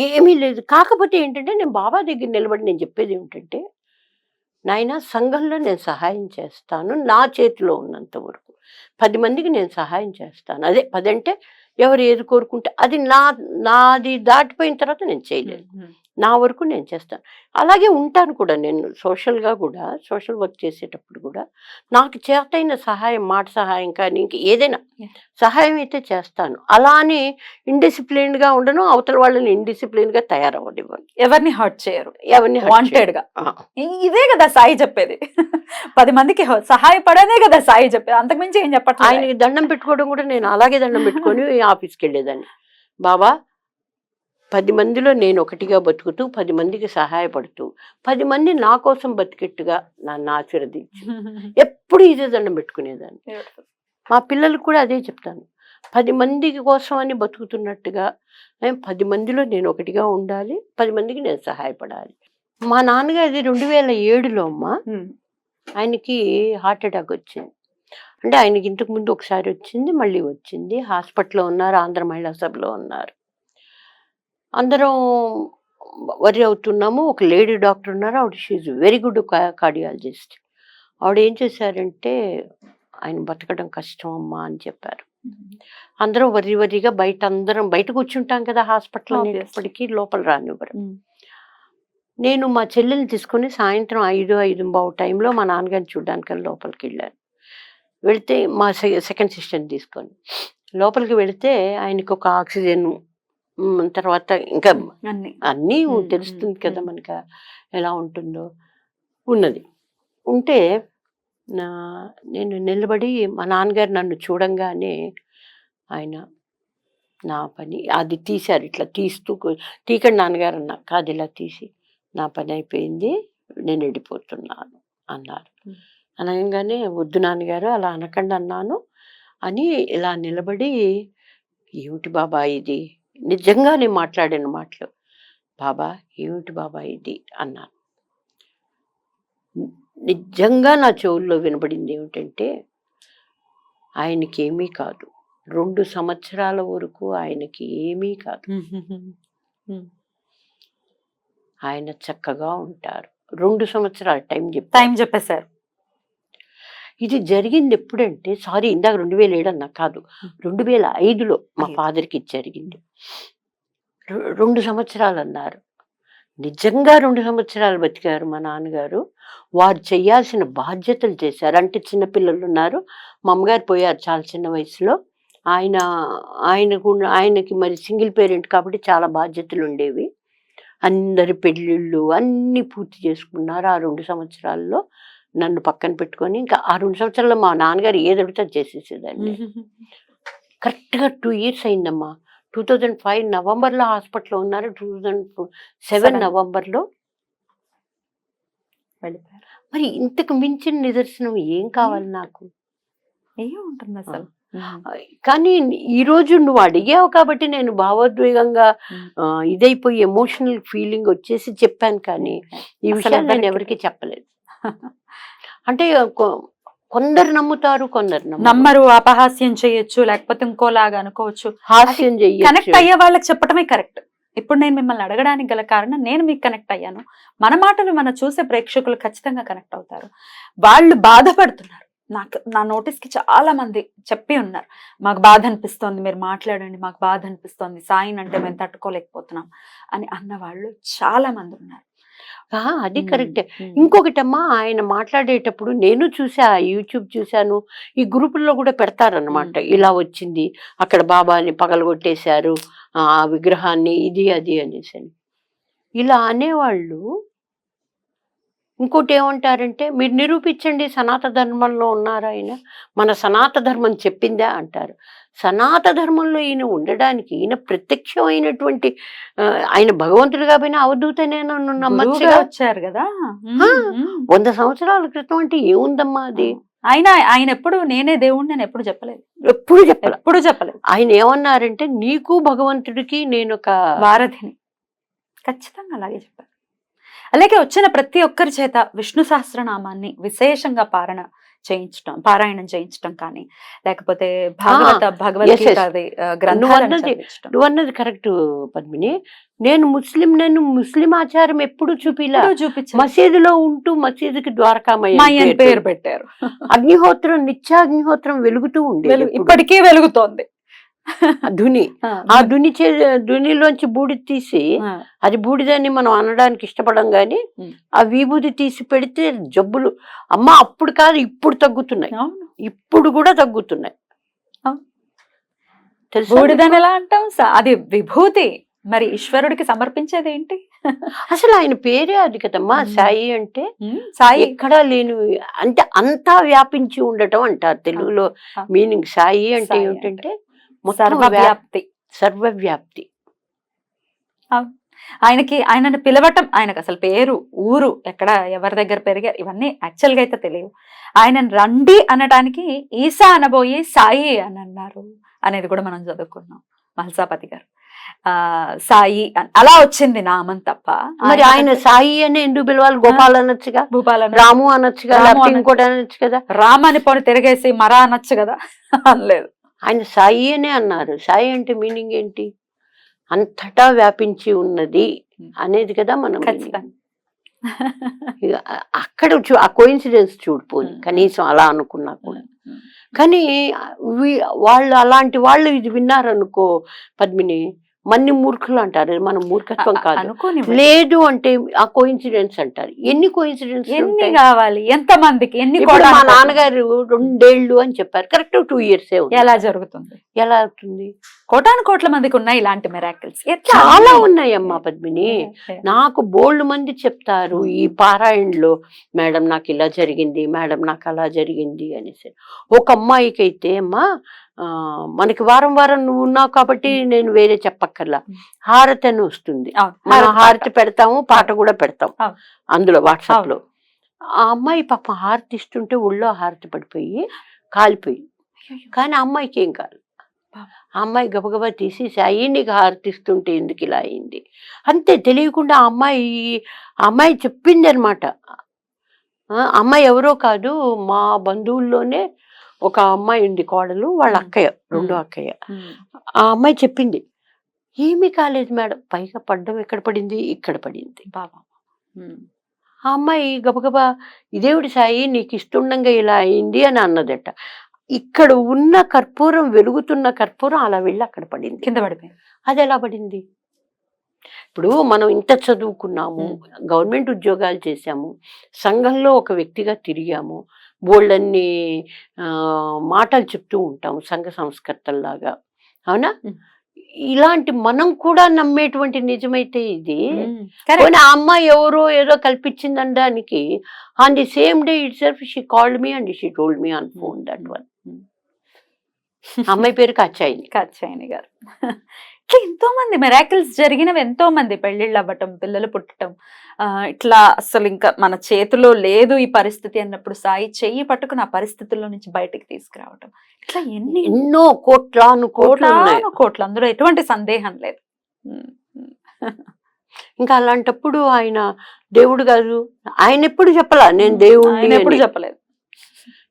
ఏమీ లేదు. కాకపోతే ఏంటంటే నేను బాబా దగ్గర నిలబడి నేను చెప్పేది ఏమిటంటే, నాయన సంఘంలో నేను సహాయం చేస్తాను నా చేతిలో ఉన్నంత వరకు. 10 మందికి నేను సహాయం చేస్తాను. అదే 10 అంటే ఎవరు ఏది కోరుకుంటే అది నాది దాటిపోయిన తర్వాత నేను చేయలేను. నా వరకు నేను చేస్తాను. అలాగే ఉంటాను కూడా నేను సోషల్గా కూడా, సోషల్ వర్క్ చేసేటప్పుడు కూడా నాకు చేతైన సహాయం, మాట సహాయం కానీ ఇంక ఏదైనా సహాయం అయితే చేస్తాను. అలా అని ఇండిసిప్లిన్డ్గా ఉండను, అవతల వాళ్ళని ఇండిసిప్లిన్గా తయారవ్వనివ్వను. ఎవరిని హర్ట్ చేయరు, ఎవరిని వాంటెడ్గా. ఇదే కదా సాయి చెప్పేది. 10 మందికి సహాయపడనే కదా సాయి చెప్పేది, అంతకుమించి ఏం చెప్పట్లేదు. ఆయనకి దండం పెట్టుకోవడం కూడా నేను అలాగే దండం పెట్టుకొని ఆఫీస్కి వెళ్ళేదాన్ని. బాబా 10 మందిలో నేను ఒకటిగా బతుకుతూ 10 మందికి సహాయపడుతూ 10 మంది నా కోసం బతికెట్టుగా నన్ను ఆశీర్వదించు. ఎప్పుడు ఇదే దండం పెట్టుకునేదాన్ని. మా పిల్లలకు కూడా అదే చెప్తాను. 10 మందికి కోసం అని బతుకుతున్నట్టుగా 10 మందిలో నేను ఒకటిగా ఉండాలి, 10 మందికి నేను సహాయపడాలి. మా నాన్నగారిది 2007లో అమ్మ ఆయనకి హార్ట్ అటాక్ వచ్చింది. అంటే ఆయనకి ఇంతకు ముందు ఒకసారి వచ్చింది, మళ్ళీ వచ్చింది. హాస్పిటల్లో ఉన్నారు, ఆంధ్ర మహిళా సభలో ఉన్నారు. అందరం వరి అవుతున్నాము. ఒక లేడీ డాక్టర్ ఉన్నారు, ఆవిడ షీఈ్ వెరీ గుడ్ కార్డియాలజిస్ట్. ఆవిడ ఏం చేశారంటే, ఆయన బతకడం కష్టం అమ్మా అని చెప్పారు. అందరం వరిగా అందరం బయట కూర్చుంటాం కదా హాస్పిటల్ అనేటప్పటికీ, లోపల రానివ్వరు. నేను మా చెల్లెల్ని తీసుకొని సాయంత్రం 5:05 టైంలో మా నాన్నగారిని చూడడానికి లోపలికి వెళ్ళాను. వెళితే మా సెకండ్ సిస్టర్ని తీసుకొని లోపలికి వెళితే ఆయనకు ఒక ఆక్సిజన్, తర్వాత ఇంకా అన్నీ తెలుస్తుంది కదా మనకి ఎలా ఉంటుందో ఉన్నది. ఉంటే నేను నిలబడి మా నాన్నగారు నన్ను చూడంగానే ఆయన నా పని అది తీశారు. ఇట్లా తీకండి నాన్నగారు అన్న, కాదు ఇలా తీసి నా పని అయిపోయింది నేను వెళ్ళిపోతున్నాను అన్నారు. అనగానే వద్దు నాన్నగారు అలా అనకండి అన్నాను అని ఇలా నిలబడి, ఏమిటి బాబా ఇది, నిజంగా నేను మాట్లాడిన మాటలు, బాబా ఏమిటి బాబా ఇది అన్నాను. నిజంగా నా చెవుల్లో వినబడింది ఏమిటంటే, ఆయనకి ఏమీ కాదు, 2 సంవత్సరాల వరకు ఆయనకి ఏమీ కాదు, ఆయన చక్కగా ఉంటారు. 2 సంవత్సరాల టైం చెప్పేశారు. ఇది జరిగింది ఎప్పుడంటే, సారీ ఇందాక 2007 అన్నా, కాదు 2005లో మా ఫాదర్కి ఇది జరిగింది. 2 సంవత్సరాలు అన్నారు. నిజంగా 2 సంవత్సరాలు బతికారు మా నాన్నగారు. వారు చేయాల్సిన బాధ్యతలు చేశారు. అంటే చిన్నపిల్లలు ఉన్నారు, మా అమ్మగారు పోయారు చాలా చిన్న వయసులో. ఆయనకి మరి సింగిల్ పేరెంట్ కాబట్టి చాలా బాధ్యతలు ఉండేవి. అందరి పెళ్ళిళ్ళు అన్నీ పూర్తి చేసుకున్నారు ఆ 2 సంవత్సరాల్లో. నన్ను పక్కన పెట్టుకొని ఇంకా ఆ 2 సంవత్సరాల్లో మా నాన్నగారు ఏది అడిగితే చేసేసేదాన్ని. కరెక్ట్గా 2 years అయిందమ్మా. 2005 నవంబర్లో హాస్పిటల్లో ఉన్నారు, 2007 నవంబర్లో వెళ్ళిపోయారు. మరి ఇంతకు మించిన నిదర్శనం ఏం కావాలి నాకు? ఏముంటుంది అసలు. కానీ ఈరోజు నువ్వు అడిగావు కాబట్టి నేను భావోద్వేగంగా ఇదైపోయి ఎమోషనల్ ఫీలింగ్ వచ్చేసి చెప్పాను. కానీ ఈ విషయాలు నేను ఎవరికి చెప్పలేదు. అంటే కొందరు నమ్ముతారు, కొందరు నమ్మరు. అపహాస్యం చేయొచ్చు, లేకపోతే ఇంకోలాగా అనుకోవచ్చు. హాస్యం చేయొచ్చు. కనెక్ట్ అయ్యే వాళ్ళకి చెప్పడమే కరెక్ట్. ఇప్పుడు నేను మిమ్మల్ని అడగడానికి గల కారణం, నేను మీకు కనెక్ట్ అయ్యాను. మన మాటలు మన చూసే ప్రేక్షకులు ఖచ్చితంగా కనెక్ట్ అవుతారు. వాళ్ళు బాధపడుతున్నారు. నా నోటీస్కి చాలా మంది చెప్పి ఉన్నారు, మాకు బాధ అనిపిస్తోంది, మీరు మాట్లాడండి, మాకు బాధ అనిపిస్తోంది, సాయిన్ అంటే మేము తట్టుకోలేకపోతున్నాం అని అన్నవాళ్ళు చాలా మంది ఉన్నారు. అది కరెక్టే. ఇంకొకటమ్మా, ఆయన మాట్లాడేటప్పుడు నేను చూసా, యూట్యూబ్ చూశాను, ఈ గ్రూపుల్లో కూడా పెడతారనమాట, ఇలా వచ్చింది, అక్కడ బాబాని పగలగొట్టేశారు, ఆ విగ్రహాన్ని, ఇది అది అనేసి. ఇలా అనేవాళ్ళు ఇంకోటి ఏమంటారంటే, మీరు నిరూపించండి సనాతన ధర్మంలో ఉన్నారా ఆయన, మన సనాతన ధర్మం చెప్పిందా అంటారు. సనాతన ధర్మంలో ఈయన ఉండడానికి, ఈయన ప్రత్యక్షమైనటువంటి ఆయన భగవంతుడు కాబట్టి అవధూతనే నమ్మచ్చుగా వచ్చారు కదా. 100 సంవత్సరాల క్రితం అంటే ఏముందమ్మా అది. ఆయన ఎప్పుడు నేనే దేవుణ్ణి అని ఎప్పుడు చెప్పలేదు. ఎప్పుడు చెప్పాలి. ఎప్పుడు చెప్పలేదు. ఆయన ఏమన్నారంటే నీకు భగవంతుడికి నేను ఒక వారధిని. ఖచ్చితంగా అలాగే చెప్పారు. అలాగే వచ్చిన ప్రతి ఒక్కరి చేత విష్ణు సహస్రనామాన్ని విశేషంగా పారాయణం చేయించడం కానీ, లేకపోతే భగవద్గీత గ్రంథాలను చదివించడం. నువ్వన్నది కరెక్ట్ పద్మిని. నేను ముస్లిం ఆచారం ఎప్పుడు చూపించాను. మసీదులో ఉంటూ మసీదుకి ద్వారకామయ్య పేరు పెట్టారు. అగ్నిహోత్రం నిత్యాగ్నిహోత్రం వెలుగుతూ ఉండేది, ఇప్పటికీ వెలుగుతోంది. ఆ దునిలోంచి బూడిద తీసి, అది బూడిదని మనం అనడానికి ఇష్టపడం గాని, ఆ విభూది తీసి పెడితే జబ్బులు అమ్మ అప్పుడు కాదు ఇప్పుడు తగ్గుతున్నాయి, ఇప్పుడు కూడా తగ్గుతున్నాయి. బూడిదని ఎలా అంటాం? అది విభూతి. మరి ఈశ్వరుడికి సమర్పించేది ఏంటి? అసలు ఆయన పేరే అది కదమ్మా సాయి అంటే. సాయి ఎక్కడా లేని అంటే అంతా వ్యాపించి ఉండటం అంటారు తెలుగులో మీనింగ్. సాయి అంటే ఏమిటంటే సర్వవ్యాప్తి. ఆయనని పిలవటం, ఆయనకు అసలు పేరు, ఊరు ఎక్కడ, ఎవరి దగ్గర పెరిగారు, ఇవన్నీ యాక్చువల్ గా అయితే తెలియవు. ఆయనను రండి అనడానికి ఈసా అనబోయి సాయి అని అన్నారు అనేది కూడా మనం చదువుకున్నాం. మహల్సాపతి గారు సాయి అలా వచ్చింది నామం తప్ప. మరి ఆయన సాయి అని ఎందుకు పిలవాలి? గోపాల్ అనొచ్చుగా, రాము అనొచ్చుగా, ఇంకోటి అనొచ్చు కదా. రామ్ అని పోని తిరిగేసి మరా అనొచ్చు కదా, అనలేదు. ఆయన సాయి అనే అన్నారు. సాయి అంటే మీనింగ్ ఏంటి? అంతటా వ్యాపించి ఉన్నది అనేది కదా మనం. అక్కడ ఆ కోయిన్సిడెన్స్ చూడిపోదు కనీసం అలా అనుకున్నా కూడా. కానీ వాళ్ళు అలాంటి వాళ్ళు ఇది విన్నారనుకో పద్మిని, మన్ని మూర్ఖులు అంటారు. మన మూర్ఖత్వం కాదు. లేదు అంటే ఆ కోయిన్సిడెన్స్ అంటారు. ఎన్ని కోయిన్సిడెన్స్ కావాలి? ఎంత మందికి ఎన్ని? మా నాన్నగారు 2 ఏళ్ళు అని చెప్పారు, కరెక్ట్ 2 years. ఎలా జరుగుతుంది? ఎలా అవుతుంది? కోటాను మందికి ఉన్నాయి ఇలాంటి మిరాకిల్స్, చాలా ఉన్నాయమ్మా పద్మిని. నాకు బోల్డ్ మంది చెప్తారు ఈ పారాయణలో, మేడం నాకు ఇలా జరిగింది, మేడం నాకు అలా జరిగింది అనేసి. ఒక అమ్మాయికి అయితే అమ్మా, మనకి వారం నువ్వు ఉన్నావు కాబట్టి నేను వేరే చెప్పక్కర్లా, హారతి అని వస్తుంది. మనం హారతి పెడతాము, పాట కూడా పెడతాం అందులో వాట్సాప్ లో. ఆ అమ్మాయి పాప హారతి ఇస్తుంటే ఒళ్ళో హారతి పడిపోయి కాలిపోయి, కానీ ఆ అమ్మాయికి ఏం కాదు. ఆ అమ్మాయి గబగబా తీసి సాయి నీకు హారతి ఇస్తుంటే ఎందుకు ఇలా అయింది అంతే. తెలియకుండా ఆ అమ్మాయి చెప్పింది అనమాట. అమ్మాయి ఎవరో కాదు, మా బంధువుల్లోనే ఒక అమ్మాయి ఉంది, కోడలు, వాళ్ళ అక్కయ్య, 2వ అక్కయ్య. ఆ అమ్మాయి చెప్పింది, ఏమీ కాలేదు మేడం, పైగా పడ్డం ఎక్కడ పడింది, ఇక్కడ పడింది బాబా. ఆ అమ్మాయి గబగబా ఇదేవిడి సాయి నీకు ఇస్తుండగా ఇలా అయింది అని అన్నదట. ఇక్కడ ఉన్న కర్పూరం, వెలుగుతున్న కర్పూరం అలా వెళ్ళి అక్కడ పడింది, కింద పడిపోయింది. అది ఎలా పడింది? ఇప్పుడు మనం ఇంత చదువుకున్నాము, గవర్నమెంట్ ఉద్యోగాలు చేశాము, సంఘంలో ఒక వ్యక్తిగా తిరిగాము, బోల్డన్ని మాటలు చెప్తూ ఉంటాము సంఘ సంస్కర్తల్లాగా, అవునా? ఇలాంటి మనం కూడా నమ్మేటువంటి నిజమైతే ఇది, ఆ అమ్మాయి ఎవరో ఏదో కల్పించిందనడానికి, on the same day itself she called me and she told me on phone that one. అమ్మాయి పేరు కాచాయిని గారు. ఇట్లా ఎంతో మంది మిరాకిల్స్ జరిగినవి, ఎంతో మంది పెళ్లిళ్ళు అవ్వటం, పిల్లలు పుట్టడం, ఇట్లా అసలు ఇంకా మన చేతిలో లేదు ఈ పరిస్థితి అన్నప్పుడు సాయి చెయ్యి పట్టుకుని ఆ పరిస్థితుల్లో నుంచి బయటికి తీసుకురావటం, ఇట్లా ఎన్నో కోట్లు, అందులో ఎటువంటి సందేహం లేదు. ఇంకా అలాంటప్పుడు ఆయన దేవుడు కాదు, ఆయన ఎప్పుడు చెప్పలా నేను దేవుడు, ఎప్పుడు చెప్పలేదు.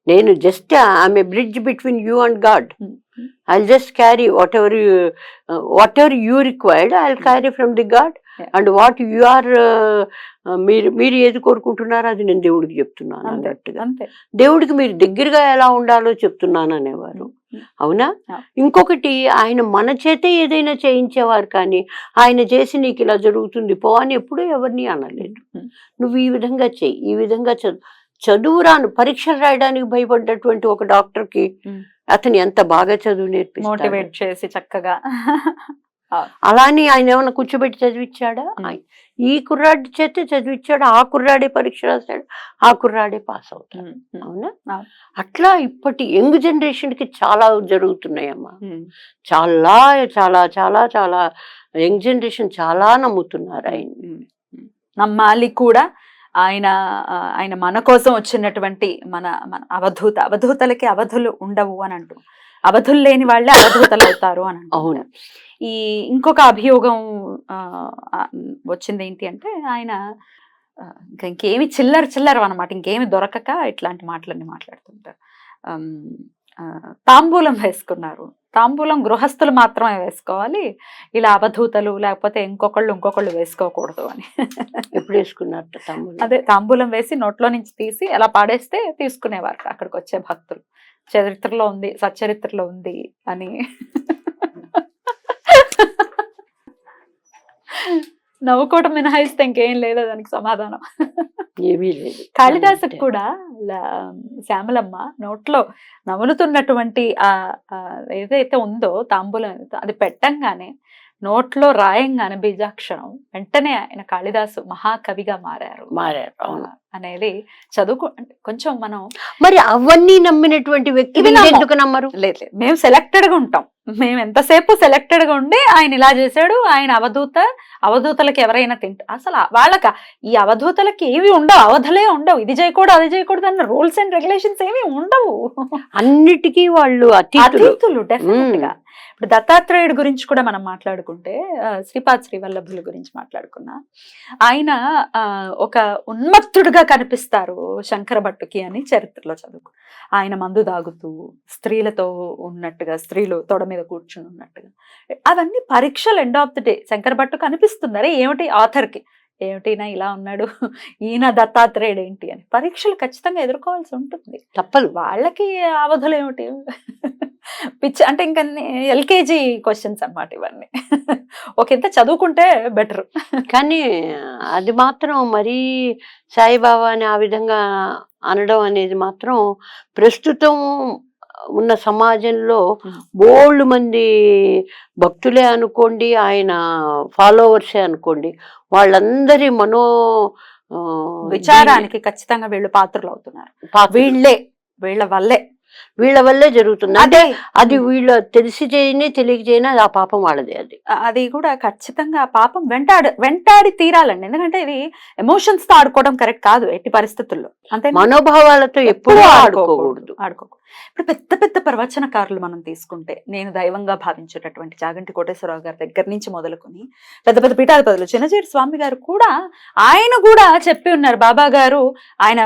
నేను just I'm a bridge between you and God. I'll just carry whatever you required, I'll carry from the God, and what you are మీరు ఏది కోరుకుంటున్నారో అది నేను దేవుడికి చెప్తున్నాను అన్నట్టుగా. దేవుడికి మీరు దగ్గరగా ఎలా ఉండాలో చెప్తున్నాను అనేవారు, అవునా? ఇంకొకటి, ఆయన మన చేతే ఏదైనా చేయించేవారు, కానీ ఆయన చేసి నీకు ఇలా జరుగుతుంది పో అని ఎప్పుడూ ఎవరిని అనలేదు. నువ్వు ఈ విధంగా చెయ్యి, ఈ విధంగా చదువు రాను పరీక్షలు రాయడానికి భయపడ్డటువంటి ఒక డాక్టర్కి అతను ఎంత బాగా చదువు నేర్పిస్తాడు, మోటివేట్ చేసి చక్కగా. అలాని ఆయన ఏమైనా కూర్చోబెట్టి చదివించాడా? ఈ కుర్రాడి చేతే చదివించాడు, ఆ కుర్రాడే పరీక్ష రాశాడు, ఆ కుర్రాడే పాస్ అవుతాడు, అవునా? అట్లా ఇప్పటి యంగ్ జనరేషన్ కి చాలా జరుగుతున్నాయమ్మా. చాలా చాలా చాలా చాలా యంగ్ జనరేషన్ చాలా నమ్ముతున్నారు ఆయన. నమ్మాలి కూడా. ఆయన మన కోసం వచ్చినటువంటి మన అవధూతలకి అవధులు ఉండవు అని అంటూ అవధులు లేని వాళ్ళే అవధూతలు అవుతారు అని అవును. అంటారు. ఈ ఇంకొక అభియోగం వచ్చింది ఏంటి అంటే ఆయన ఇంకేమి చిల్లర అనమాట, ఇంకేమి దొరకక ఇట్లాంటి మాటలన్నీ మాట్లాడుతుంటారు. తాంబూలం వేసుకున్నారు, తాంబూలం గృహస్థులు మాత్రమే వేసుకోవాలి, ఇలా అవధూతలు లేకపోతే ఇంకొకళ్ళు వేసుకోకూడదు అని. ఎప్పుడు వేసుకున్నారు తాంబూలం? అదే తాంబూలం వేసి నోట్లో నుంచి తీసి అలా పాడేస్తే తీసుకునేవారు అక్కడికి వచ్చే భక్తులు. చరిత్రలో ఉంది, సచ్చరిత్రలో ఉంది అని. నవ్వుకోవటం మినహాయిస్తే ఇంకేం లేదా దానికి సమాధానం. ఏమీ లేదు. కాళిదాసుకు కూడా శ్యామలమ్మ నోట్లో నములుతున్నటువంటి ఏదైతే ఉందో తాంబూలం, అది పెట్టంగానే నోట్లో రాయంగానే బీజాక్షరం వెంటనే ఆయన కాళిదాసు మహాకవిగా మారారు అనేది చదువుకు కొంచెం మనం. మరి అవన్నీ నమ్మినటువంటి వ్యక్తి ఎందుకు నమ్మరు? లేదు, మేము సెలెక్టెడ్ గా ఉంటాం. మేము ఎంతసేపు సెలెక్టెడ్ గా ఉండి ఆయన ఇలా చేశాడు, ఆయన అవధూతలకి ఎవరైనా అసలు వాళ్ళక ఈ అవధూతలకి ఏవి ఉండవు, అవధులే ఉండవు, ఇది చేయకూడదు అది చేయకూడదు అన్న రూల్స్ అండ్ రెగ్యులేషన్స్ ఏమి ఉండవు. అన్నిటికీ వాళ్ళు అతీతులు డెఫినెట్ గా. ఇప్పుడు దత్తాత్రేయుడు గురించి కూడా మనం మాట్లాడుకుంటే, శ్రీపాద్ శ్రీవల్లభుల గురించి మాట్లాడుకున్నా, ఆయన ఒక ఉన్మత్తుడుగా కనిపిస్తారు శంకర భట్టుకి అని చరిత్రలో చదువుకు. ఆయన మందు దాగుతూ స్త్రీలతో ఉన్నట్టుగా, స్త్రీలు తొడ మీద కూర్చుని ఉన్నట్టుగా, అవన్నీ పరీక్షలు end of the day Shankara Bhattu కనిపిస్తుంది. అరే ఏమిటి ఆథర్కి, ఏమిటినా ఇలా ఉన్నాడు, ఈయన దత్తాత్రేయుడు ఏంటి అని పరీక్షలు ఖచ్చితంగా ఎదుర్కోవాల్సి ఉంటుంది, తప్పదు. వాళ్ళకి అవధులు ఏమిటి, పిచ్చి అంటే ఇంకా ఎల్కేజీ క్వశ్చన్స్ అన్నమాట ఇవన్నీ. ఒకంత చదువుకుంటే బెటర్. కానీ అది మాత్రం మరీ సాయిబాబాని ఆ విధంగా అనడం అనేది మాత్రం ప్రస్తుతం ఉన్న సమాజంలో బోల్డ్ మంది భక్తులే అనుకోండి, ఆయన ఫాలోవర్సే అనుకోండి, వాళ్ళందరి విచారానికి ఖచ్చితంగా వీళ్ళు పాత్రలు అవుతున్నారు. వీళ్ళ వల్లే జరుగుతుంది. అంటే అది వీళ్ళు తెలిసి చేయని తెలియక చేయని అది ఆ పాపం వాళ్ళది. అది కూడా ఖచ్చితంగా పాపం వెంటాడి తీరాలండి. ఎందుకంటే ఇది ఎమోషన్స్ తో ఆడుకోవడం కరెక్ట్ కాదు ఎట్టి పరిస్థితుల్లో. అంతే, మనోభావాలతో ఎప్పుడూ ఆడుకోకూడదు. ఇప్పుడు పెద్ద ప్రవచనకారులు మనం తీసుకుంటే, నేను దైవంగా భావించేటటువంటి చాగంటి కోటేశ్వరరావు గారి దగ్గర నుంచి మొదలుకొని పెద్ద పీఠాధిపతులు చిన్నజీరి స్వామి గారు కూడా, ఆయన కూడా చెప్పి ఉన్నారు, బాబా గారు ఆయన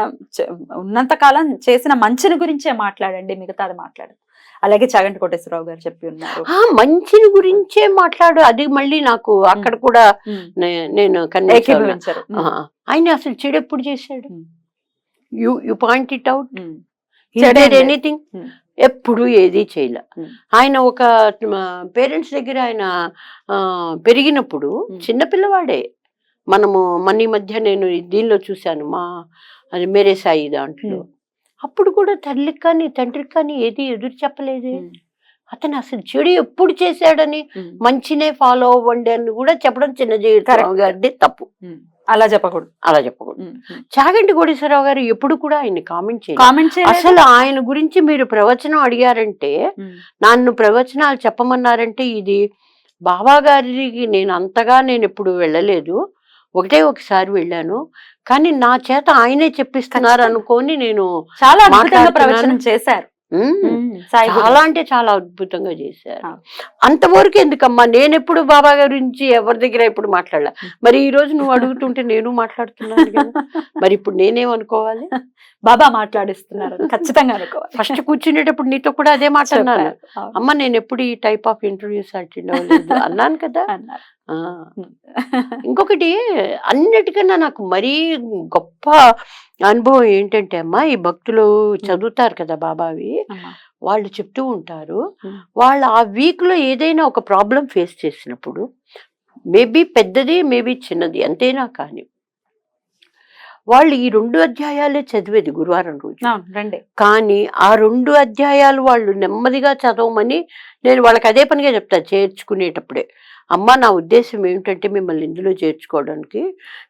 ఉన్నంత కాలం చేసిన మంచిని గురించే మాట్లాడండి, మిగతాది మాట్లాడదు. అలాగే చాగంటి కోటేశ్వరరావు గారు చెప్పి ఉన్నారు, మంచిని గురించే మాట్లాడు. అది మళ్ళీ నాకు అక్కడ కూడా నేను ఏకీభవించారు. ఆయన అసలు చెడు ఎప్పుడు చేశాడు? You point it out. Anything, ఎప్పుడు ఏది చేయలే. ఆయన ఒక పేరెంట్స్ దగ్గర ఆయన పెరిగినప్పుడు చిన్నపిల్లవాడే. మనము ఈ మధ్య నేను దీనిలో చూశాను, అది మేరే సాయి దాంట్లో. అప్పుడు కూడా తల్లికి కానీ తండ్రికి కానీ ఏది ఎదురు చెప్పలేదే. అతను అసలు చెడు ఎప్పుడు చేశాడని, మంచినే ఫాలో అవ్వండి అని కూడా చెప్పడం చిన్నజీవితరావు గారిది తప్పు. అలా చెప్పకూడదు. చాగంటి కోటేశ్వరరావు గారు ఎప్పుడు కూడా ఆయన కామెంట్ చేయలేదు. అసలు ఆయన గురించి మీరు ప్రవచనం అడిగారంటే, నన్ను ప్రవచనాలు చెప్పమన్నారంటే, ఇది బాబా గారికి నేను ఎప్పుడు వెళ్ళలేదు, ఒకసారి వెళ్ళాను, కానీ నా చేత ఆయనే చెప్పిస్తున్నారు అనుకోని నేను చాలా ప్రవచనం చేశారు. చాలా అంటే చాలా అద్భుతంగా చేశారు. అంతవరకు ఎందుకమ్మా, నేను ఎప్పుడు బాబా గురించి ఎవరి దగ్గర ఎప్పుడు మాట్లాడలే. మరి ఈ రోజు నువ్వు అడుగుతుంటే నేను మాట్లాడుతున్నాను కదా, మరి ఇప్పుడు నేనేమనుకోవాలి? బాబా మాట్లాడిస్తున్నారు ఖచ్చితంగా అనుకోవాలి. ఫస్ట్ కూర్చునేటప్పుడు నీతో కూడా అదే మాట అన్నాను, అమ్మ నేను ఎప్పుడు ఈ టైప్ ఆఫ్ ఇంటర్వ్యూస్ అటెండ్ అవ్వలేదు అన్నాను కదా. ఇంకొకటి అన్నిటికన్నా నాకు మరీ గొప్ప అనుభవం ఏంటంటే అమ్మా, ఈ భక్తులు చదువుతారు కదా బాబావి, వాళ్ళు చెప్తూ ఉంటారు, వాళ్ళు ఆ వీక్ లో ఏదైనా ఒక ప్రాబ్లం ఫేస్ చేసినప్పుడు, మేబీ పెద్దది మేబీ చిన్నది అంతేనా, కానీ వాళ్ళు ఈ 2 అధ్యాయాలే చదివేది గురువారం రోజు. కానీ ఆ 2 అధ్యాయాలు వాళ్ళు నెమ్మదిగా చదవమని నేను వాళ్ళకి అదే పనిగా చెప్తా చేర్చుకునేటప్పుడే. అమ్మ నా ఉద్దేశం ఏమిటంటే, మిమ్మల్ని ఇందులో చేర్చుకోవడానికి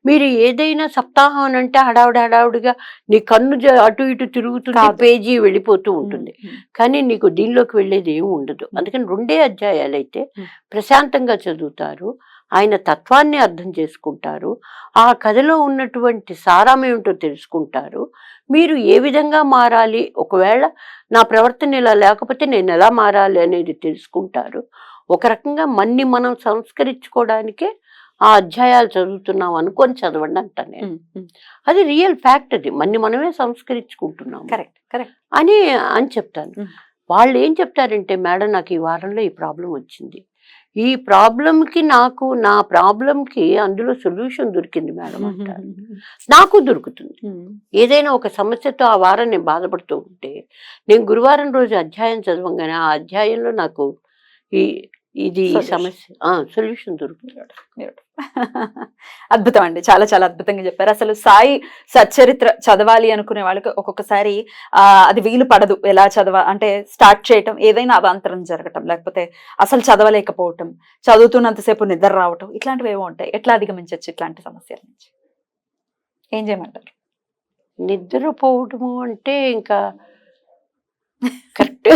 మీరు ఏదైనా సప్తాహం అని అంటే హడావుడిగా నీ కన్ను అటు ఇటు తిరుగుతుంది, పేజీ వెళ్ళిపోతూ ఉంటుంది, కానీ నీకు దీనిలోకి వెళ్ళేది ఏమి ఉండదు. అందుకని 2 అధ్యాయాలు అయితే ప్రశాంతంగా చదువుతారు. ఆయన తత్వాన్ని అర్థం చేసుకుంటారు, ఆ కథలో ఉన్నటువంటి సారం ఏమిటో తెలుసుకుంటారు. మీరు ఏ విధంగా మారాలి, ఒకవేళ నా ప్రవర్తన ఇలా లేకపోతే నేను ఎలా మారాలి అనేది తెలుసుకుంటారు. ఒక రకంగా మనం సంస్కరించుకోవడానికే ఆ అధ్యాయాలు చదువుతున్నాం అనుకొని చదవండి అంటాను నేను. అది రియల్ ఫ్యాక్ట్, అది మనమే సంస్కరించుకుంటున్నాం కరెక్ట్ కరెక్ట్ అని చెప్తాను. వాళ్ళు ఏం చెప్తారంటే, మేడం నాకు ఈ వారంలో ఈ ప్రాబ్లం వచ్చింది, ఈ ప్రాబ్లంకి నా ప్రాబ్లంకి అందులో సొల్యూషన్ దొరికింది మేడం అంటారు. నాకు దొరుకుతుంది. ఏదైనా ఒక సమస్యతో ఆ వారం నేను బాధపడుతూ ఉంటే, నేను గురువారం రోజు అధ్యాయం చదవంగానే ఆ అధ్యాయంలో నాకు ఈ సమస్య సొల్యూషన్ దొరుకుతుంది. అద్భుతం అండి, చాలా చాలా అద్భుతంగా చెప్పారు. అసలు సాయి సచ్చరిత్ర చదవాలి అనుకునే వాళ్ళకి ఒక్కొక్కసారి అది వీలు పడదు. ఎలా అంటే స్టార్ట్ చేయటం, ఏదైనా అవాంతరం జరగటం, లేకపోతే అసలు చదవలేకపోవటం, చదువుతున్నంతసేపు నిద్ర రావటం, ఇట్లాంటివి ఏమో ఉంటాయి. ఎట్లా అధిగమించవచ్చు ఇట్లాంటి సమస్యల నుంచి? ఏం చేయమంటారు? నిద్రపోవటము అంటే ఇంకా కరెక్ట్.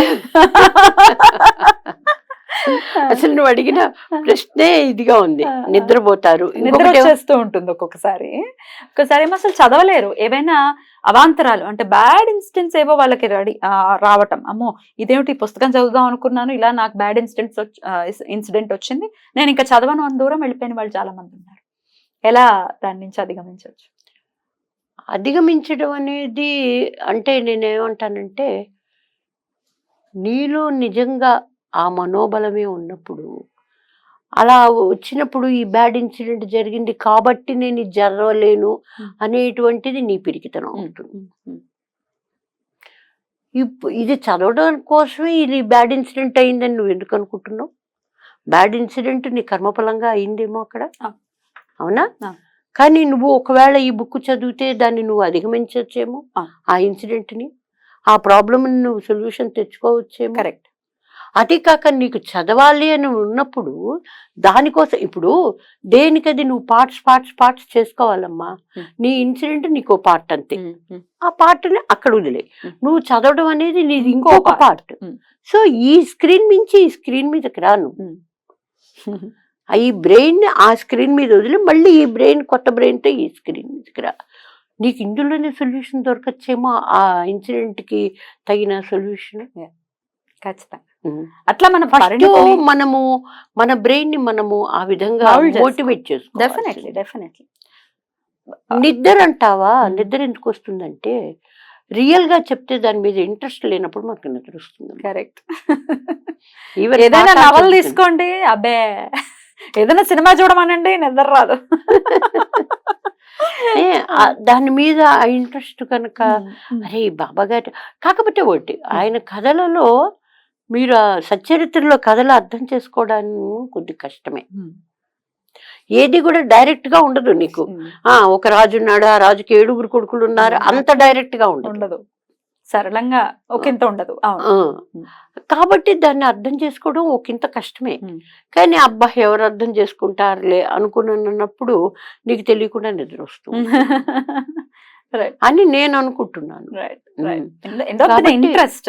అసలు నువ్వు అడిగిన ప్రశ్నే ఇదిగా ఉంది. నిద్రపోతారు, నిద్ర వచ్చేస్తూ ఉంటుంది ఒక్కొక్కసారి ఏమో అసలు చదవలేరు. ఏవైనా అవాంతరాలు అంటే బ్యాడ్ ఇన్సిడెంట్స్ ఏవో వాళ్ళకి రావటం, అమ్మో ఇదేమిటి పుస్తకం చదువుదాం అనుకున్నాను, ఇలా నాకు బ్యాడ్ ఇన్సిడెంట్ వచ్చింది, నేను ఇంకా చదవను అని దూరం వెళ్ళిపోయిన వాళ్ళు చాలా మంది ఉన్నారు. ఎలా దాని నుంచి అధిగమించవచ్చు? అధిగమించడం అనేది అంటే నేనేమంటానంటే, నీలో నిజంగా ఆ మనోబలమే ఉన్నప్పుడు, అలా వచ్చినప్పుడు ఈ బ్యాడ్ ఇన్సిడెంట్ జరిగింది కాబట్టి నేను ఇది జరగలేను అనేటువంటిది నీ పిరికితనం ఉంటుంది. ఇది చదవడం కోసమే ఇది బ్యాడ్ ఇన్సిడెంట్ అయిందని నువ్వు ఎందుకు అనుకుంటున్నావు? బ్యాడ్ ఇన్సిడెంట్ నీ కర్మఫలంగా అయిందేమో అక్కడ, అవునా? కానీ నువ్వు ఒకవేళ ఈ బుక్ చదివితే దాన్ని నువ్వు అధిగమించవచ్చేమో, ఆ ఇన్సిడెంట్ని, ఆ ప్రాబ్లమ్ని నువ్వు సొల్యూషన్ తెచ్చుకోవచ్చేమో. కరెక్ట్. అదే కాక నీకు చదవాలి అని ఉన్నప్పుడు దానికోసం ఇప్పుడు దేనికది నువ్వు పార్ట్స్ చేసుకోవాలమ్మా. నీ ఇన్సిడెంట్ నీకో పార్ట్ అంతే, ఆ పార్ట్ని అక్కడ వదిలే. నువ్వు చదవడం అనేది నీది ఇంకొక పార్ట్. సో ఈ స్క్రీన్ నుంచి ఈ స్క్రీన్ మీదకి రాను, ఈ బ్రెయిన్ ఆ స్క్రీన్ మీద వదిలి మళ్ళీ ఈ బ్రెయిన్ కొత్త బ్రెయిన్తో ఈ స్క్రీన్ మీదకి రా. నీకు ఇందులోనే సొల్యూషన్ దొరకచ్చేమో, ఆ ఇన్సిడెంట్కి తగిన సొల్యూషన్. ఖచ్చితంగా. అట్లా మనము మన బ్రెయిన్ ని మనము ఆ విధంగా మోటివేట్ చేసుకోవాలి. డెఫినెట్లీ. నిద్ర అంటావా, నిద్ర ఎందుకు వస్తుందంటే రియల్ గా చెప్తే దాని మీద ఇంట్రెస్ట్ లేనప్పుడు మనకు నిద్ర వస్తుంది. కరెక్ట్. ఏదైనా నవల్ తీసుకోండి, అబ్బే ఏదైనా సినిమా చూడమనండి, నిద్ర రాదు. దాని మీద ఆ ఇంట్రెస్ట్ కనుక, అరే బాబా గారు. కాకపోతే ఒకటి, ఆయన కథలలో మీరు సచ్చరిత్రలో కథలు అర్థం చేసుకోవడానికి కొద్ది కష్టమే. ఏది కూడా డైరెక్ట్ గా ఉండదు నీకు. ఒక రాజు ఉన్నాడు, ఆ రాజుకి 7 కొడుకులు ఉన్నారు, అంత డైరెక్ట్ గా ఉండదు, సరళంగా ఒకంత ఉండదు. కాబట్టి దాన్ని అర్థం చేసుకోవడం ఒకంత కష్టమే. కానీ అబ్బా ఎవరు అర్థం చేసుకుంటారులే అనుకున్నప్పుడు నీకు తెలియకుండా నిద్ర వస్తుంది అని నేను అనుకుంటున్నాను. ఇంట్రెస్ట్,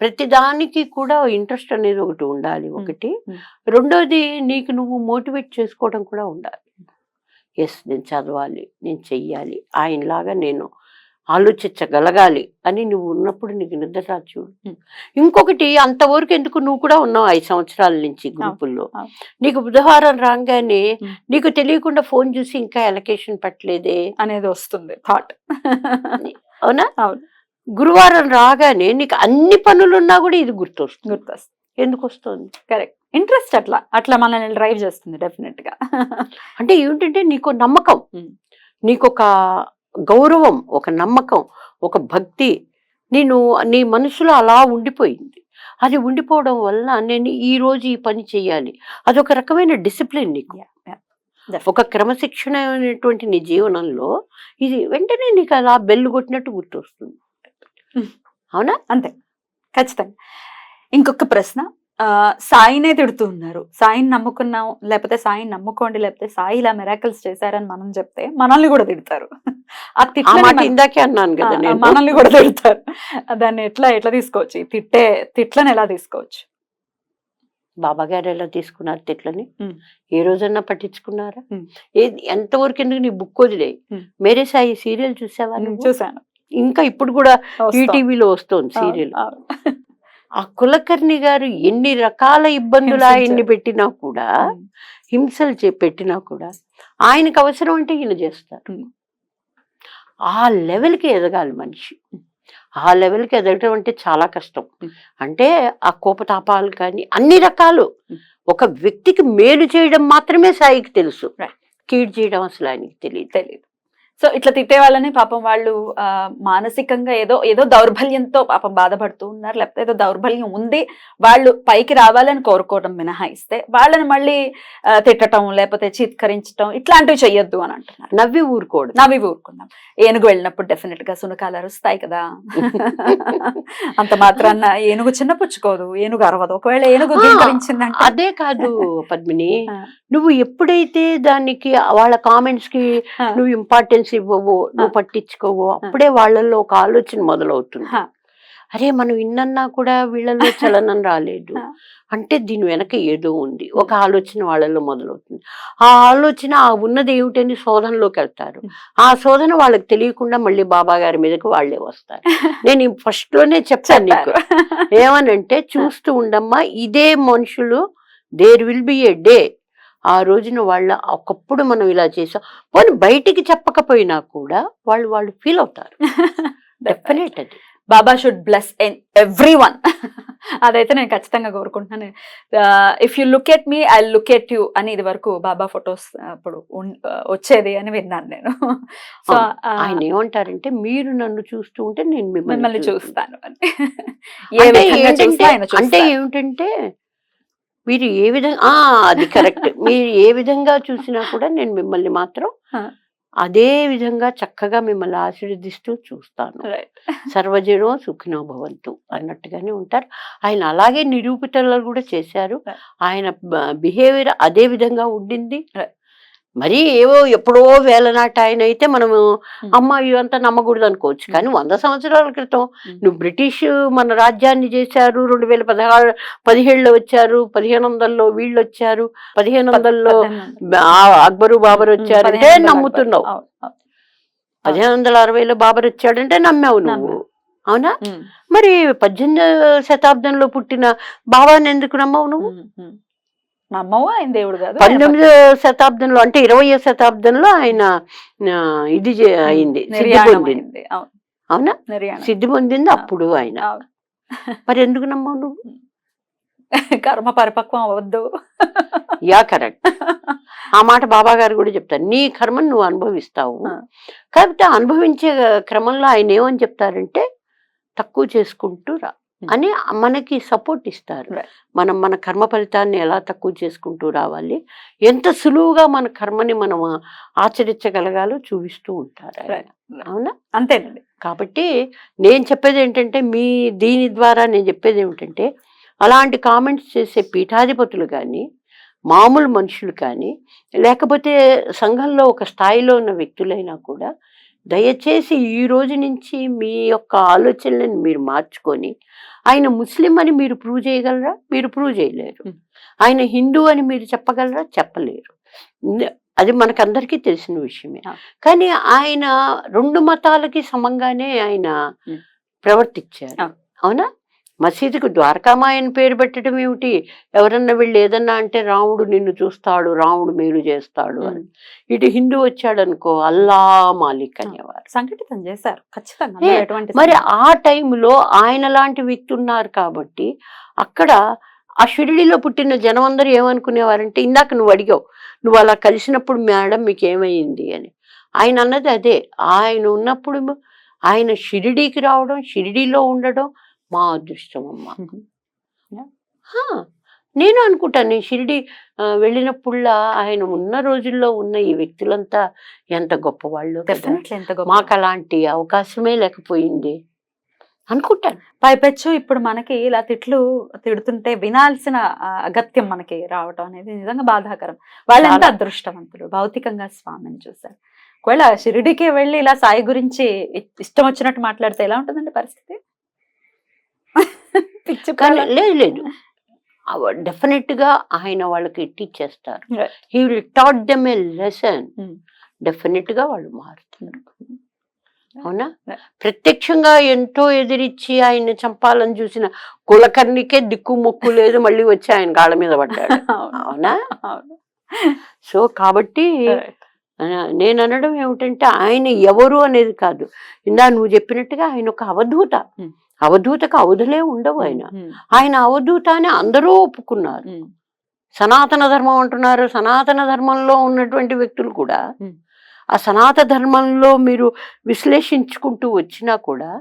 ప్రతిదానికి కూడా ఇంట్రెస్ట్ అనేది ఒకటి ఉండాలి. ఒకటి, రెండోది నీకు నువ్వు మోటివేట్ చేసుకోవడం కూడా ఉండాలి. ఎస్ నేను చదవాలి, నేను చెయ్యాలి, ఆయనలాగా నేను ఆలోచించగలగాలి అని నువ్వు ఉన్నప్పుడు నీకు నిద్ర రాదు చూడు. ఇంకొకటి, అంతవరకు ఎందుకు నువ్వు కూడా ఉన్నావు 5 సంవత్సరాల నుంచి గ్రూపుల్లో. నీకు బుధవారం రాగానే నీకు తెలియకుండా ఫోన్ చూసి ఇంకా ఎలకేషన్ పెట్టలేదే అనేది వస్తుంది థాట్, అవునా? గురువారం రాగానే నీకు అన్ని పనులున్నా కూడా ఇది గుర్తొస్తుంది. ఎందుకు వస్తుంది? కరెక్ట్. ఇంట్రెస్ట్ అట్లా మనల్ని డ్రైవ్ చేస్తుంది డెఫినెట్ గా. అంటే ఏమిటంటే నీకు నమ్మకం, నీకొక గౌరవం, ఒక నమ్మకం, ఒక భక్తి నీ మనసులో అలా ఉండిపోయింది. అది ఉండిపోవడం వల్ల నేను ఈ రోజు ఈ పని చేయాలి, అదొక రకమైన డిసిప్లిన్ నీకు, ఒక క్రమశిక్షణ అనేటువంటి నీ జీవనంలో ఇది వెంటనే నీకు అలా బెల్లు కొట్టినట్టు గుర్తొస్తుంది. అవునా? అంతే, ఖచ్చితంగా. ఇంకొక ప్రశ్న, సాయినే తిడుతూ ఉన్నారు, సాయిని నమ్ముకున్నాం, లేకపోతే సాయిని నమ్ముకోండి, లేకపోతే సాయి ఇలా మిరాకిల్స్ చేశారని మనం చెప్తే మనల్ని కూడా తిడతారు. ఇందాకే అన్నాను కదా, మనల్ని కూడా తిడతారు. దాన్ని ఎట్లా తీసుకోవచ్చు? తిట్లని ఎలా తీసుకోవచ్చు? బాబా గారు ఎలా తీసుకున్నారు తిట్లని? ఉమ్. ఏ రోజన్నా పట్టించుకున్నారా? ఉమ్. ఏది ఎంతవరకు ఎందుకు నీ బుక్ వదిలే. ఉమ్. మేరే సాయి సీరియల్ చూసావా నువ్వు? చూసాను. ఇంకా ఇప్పుడు కూడా వస్తాం. ఈటీవీలో వస్తుంది అవును, సీరియల్. అవును. ఆ కులకర్ణి గారు ఎన్ని రకాల ఇబ్బందులు హింసించారు. ఆయన్ని పెట్టినా కూడా, ఉమ్. హింసలు పెట్టినా కూడా ఆయనకు అవసరం అంటే ఈయన చేస్తారు. ఉమ్. ఆ లెవెల్కి ఎదగాలి మనిషి. ఆ లెవెల్కి ఎదగటం అంటే చాలా కష్టం. అంటే ఆ కోపతాపాలు కానీ అన్ని రకాలు. ఒక వ్యక్తికి మేలు చేయడం మాత్రమే సాయికి తెలుసు, కీడు చేయడం అసలు ఆయనకి తెలియదు. సో ఇట్లా తిట్టే వాళ్ళని పాపం వాళ్ళు మానసికంగా ఏదో ఏదో దౌర్బల్యంతో పాపం బాధపడుతూ ఉన్నారు, లేకపోతే ఏదో దౌర్బల్యం ఉంది, వాళ్ళు పైకి రావాలని కోరుకోవడం మినహాయిస్తే వాళ్ళని మళ్ళీ తిట్టడం లేకపోతే చిత్కరించడం ఇట్లాంటివి చెయ్యొద్దు అని అంటున్నారు. నవ్వి ఊరుకుందాం. ఏనుగు వెళ్ళినప్పుడు డెఫినెట్ గా సునకాలు అరుస్తాయి కదా. అంత మాత్రాన్న ఏనుగు చిన్నపుచ్చుకోదు, ఏనుగు అరవదు. ఒకవేళ ఏనుగు గీకరించిందంటే అదే కాదు పద్మిని, నువ్వు ఎప్పుడైతే దానికి వాళ్ళ కామెంట్స్ కి నువ్వు ఇంపార్టెన్స్ ఇవ్వవో, నువ్వు పట్టించుకోవో, అప్పుడే వాళ్ళల్లో ఒక ఆలోచన మొదలవుతుంది. అరే మనం ఇన్నన్నా కూడా వీళ్ళల్లో చలనం రాలేదు అంటే దీని వెనక ఏదో ఉంది, ఒక ఆలోచన వాళ్ళల్లో మొదలవుతుంది. ఆ ఆలోచన ఆ ఉన్నది ఏమిటని శోధనలోకి వెళ్తారు. ఆ శోధన వాళ్ళకి తెలియకుండా మళ్ళీ బాబా గారి మీదకి వాళ్ళే వస్తారు. నేను ఫస్ట్ లోనే చెప్పాను నీకు ఏమనంటే, చూస్తూ ఉండమ్మా, ఇదే మనుషులు, there will be a day, ఆ రోజున వాళ్ళ ఒకప్పుడు మనం ఇలా చేసాం పోనీ బయటికి చెప్పకపోయినా కూడా వాళ్ళు ఫీల్ అవుతారు. డెఫినెట్ అది. బాబా షుడ్ బ్లెస్ ఎవ్రీ వన్. అదైతే నేను ఖచ్చితంగా కోరుకుంటున్నాను. If you look at me I look at you అని ఇది వరకు బాబా ఫొటోస్ అప్పుడు వచ్చేది అని విన్నాను నేను. సో ఆయన ఏమంటారంటే, మీరు నన్ను చూస్తూ ఉంటే నేను మిమ్మల్ని చూస్తాను అని. అంటే ఏమిటంటే, మీరు ఏ విధంగా అది కరెక్ట్, మీరు ఏ విధంగా చూసినా కూడా నేను మిమ్మల్ని మాత్రం అదే విధంగా చక్కగా మిమ్మల్ని ఆశీర్వదిస్తూ చూస్తాను. సర్వజనో సుఖినో భవంతు అన్నట్టుగానే ఉంటారు ఆయన. అలాగే నిరూపితలు కూడా చేశారు. ఆయన బిహేవియర్ అదే విధంగా ఉండింది. మరి ఏవో ఎప్పుడో వేలనాటి ఆయన అయితే మనము అమ్మ ఇవంతా నమ్మకూడదు అనుకోవచ్చు. కానీ 100 సంవత్సరాల క్రితం నువ్వు బ్రిటిష్ మన రాజ్యాన్ని చేశారు, 2017లో వచ్చారు, 1500లో వీళ్ళు వచ్చారు, 1500లో అక్బరు బాబర్ వచ్చారంటే నమ్ముతున్నావు. 1560లో బాబర్ వచ్చాడంటే నమ్మావు నువ్వు, అవునా? మరి 18వ శతాబ్దంలో పుట్టిన బాబాని ఎందుకు నమ్మవు నువ్వు? ఆయన దేవుడు కాదు. 19వ శతాబ్దంలో అంటే 20వ శతాబ్దంలో ఆయన ఇది అయింది, సిద్ధి పొందింది, అవునా? సిద్ధి పొందింది అప్పుడు ఆయన. మరి ఎందుకు నమ్మవు నువ్వు? కర్మ పరిపక్వం అవ్వద్దు. Yeah correct. ఆ మాట బాబా గారు కూడా చెప్తారు, నీ కర్మను నువ్వు అనుభవిస్తావు. కాకపోతే అనుభవించే క్రమంలో ఆయన ఏమని చెప్తారంటే, తక్కువ చేసుకుంటూ రా అని మనకి సపోర్ట్ ఇస్తారు. మనం మన కర్మ ఫలితాన్ని ఎలా తక్కువ చేసుకుంటూ రావాలి, ఎంత సులువుగా మన కర్మని మనం ఆచరించగలగాలో చూపిస్తూ ఉంటారు, అవునా? అంతేనండి. కాబట్టి నేను చెప్పేది ఏంటంటే, దీని ద్వారా నేను చెప్పేది ఏమిటంటే, అలాంటి కామెంట్స్ చేసే పీఠాధిపతులు కానీ, మామూలు మనుషులు కానీ, లేకపోతే సంఘంలో ఒక స్థాయిలో ఉన్న వ్యక్తులైనా కూడా దయచేసి ఈ రోజు నుంచి మీ యొక్క ఆలోచనలను మీరు మార్చుకొని, ఆయన ముస్లిం అని మీరు ప్రూవ్ చేయగలరా? మీరు ప్రూవ్ చేయలేరు. ఆయన హిందూ అని మీరు చెప్పగలరా? చెప్పలేరు. అది మనకందరికీ తెలిసిన విషయమే. కానీ ఆయన 2 మతాలకి సమంగానే ఆయన ప్రవర్తించారు, అవునా? మసీదుకు ద్వారకామాయని పేరు పెట్టడం ఏమిటి? ఎవరన్నా వీళ్ళు ఏదన్నా అంటే రాముడు నిన్ను చూస్తాడు, రాముడు మేలు చేస్తాడు అని. ఇటు హిందూ వచ్చాడు అనుకో, అల్లా మాలిక్ అనేవారు. సంఘటితం చేశారు ఖచ్చితంగా. మరి ఆ టైంలో ఆయన లాంటి వ్యక్తి ఉన్నారు కాబట్టి అక్కడ ఆ షిరిడిలో పుట్టిన జనం అందరూ ఏమనుకునేవారంటే, ఇందాక నువ్వు అడిగావు, నువ్వు అలా కలిసినప్పుడు మేడం మీకు ఏమైంది అని. ఆయన అన్నది అదే, ఆయన ఉన్నప్పుడు ఆయన షిరిడీకి రావడం, షిరిడీలో ఉండడం మా అదృష్టం అమ్మ. నేను అనుకుంటాను, నేను షిరిడి వెళ్ళినప్పుడులా ఆయన ఉన్న రోజుల్లో ఉన్న ఈ వ్యక్తులంతా ఎంత గొప్పవాళ్ళు, మాకు అలాంటి అవకాశమే లేకపోయింది అనుకుంటాను. పైపెచ్చు ఇప్పుడు మనకి ఇలా తిడుతుంటే వినాల్సిన అగత్యం మనకి రావటం అనేది నిజంగా బాధాకరం. వాళ్ళంతా అదృష్టవంతులు, భౌతికంగా స్వామిని చూశారు. ఒకవేళ షిరిడికే వెళ్ళి ఇలా సాయి గురించి ఇష్టం వచ్చినట్టు మాట్లాడితే ఎలా ఉంటుందండి పరిస్థితి? లేదు డెఫినెట్ గా ఆయన వాళ్ళకి టీచ్ చేస్తారు. Right. He will taught them a lesson. Mm. Definite గా వాళ్ళు మారుతారు. అవునా? Right. ప్రత్యక్షంగా ఎంతో ఎదిరించి ఆయన చంపాలని చూసిన కులకర్ణికే దిక్కు మొక్కు లేదు, మళ్ళీ వచ్చి ఆయన కాళ్ళ మీద పడ్డాడు. అవును. అవునా? అవును. సో కాబట్టి Right. నేను అనడం ఏమిటంటే ఆయన ఎవరు అనేది కాదు, ఇందా నువ్వు చెప్పినట్టుగా ఆయన ఒక అవధూత. Mm. అవధూతకు అవధులే ఉండవు. ఆయన Mm. ఆయన అవధూత అని అందరూ ఒప్పుకున్నారు. Mm. సనాతన ధర్మం అంటున్నారు. సనాతన ధర్మంలో ఉన్నటువంటి వ్యక్తులు కూడా Mm. ఆ సనాతన ధర్మంలో మీరు విశ్లేషించుకుంటూ వచ్చినా కూడా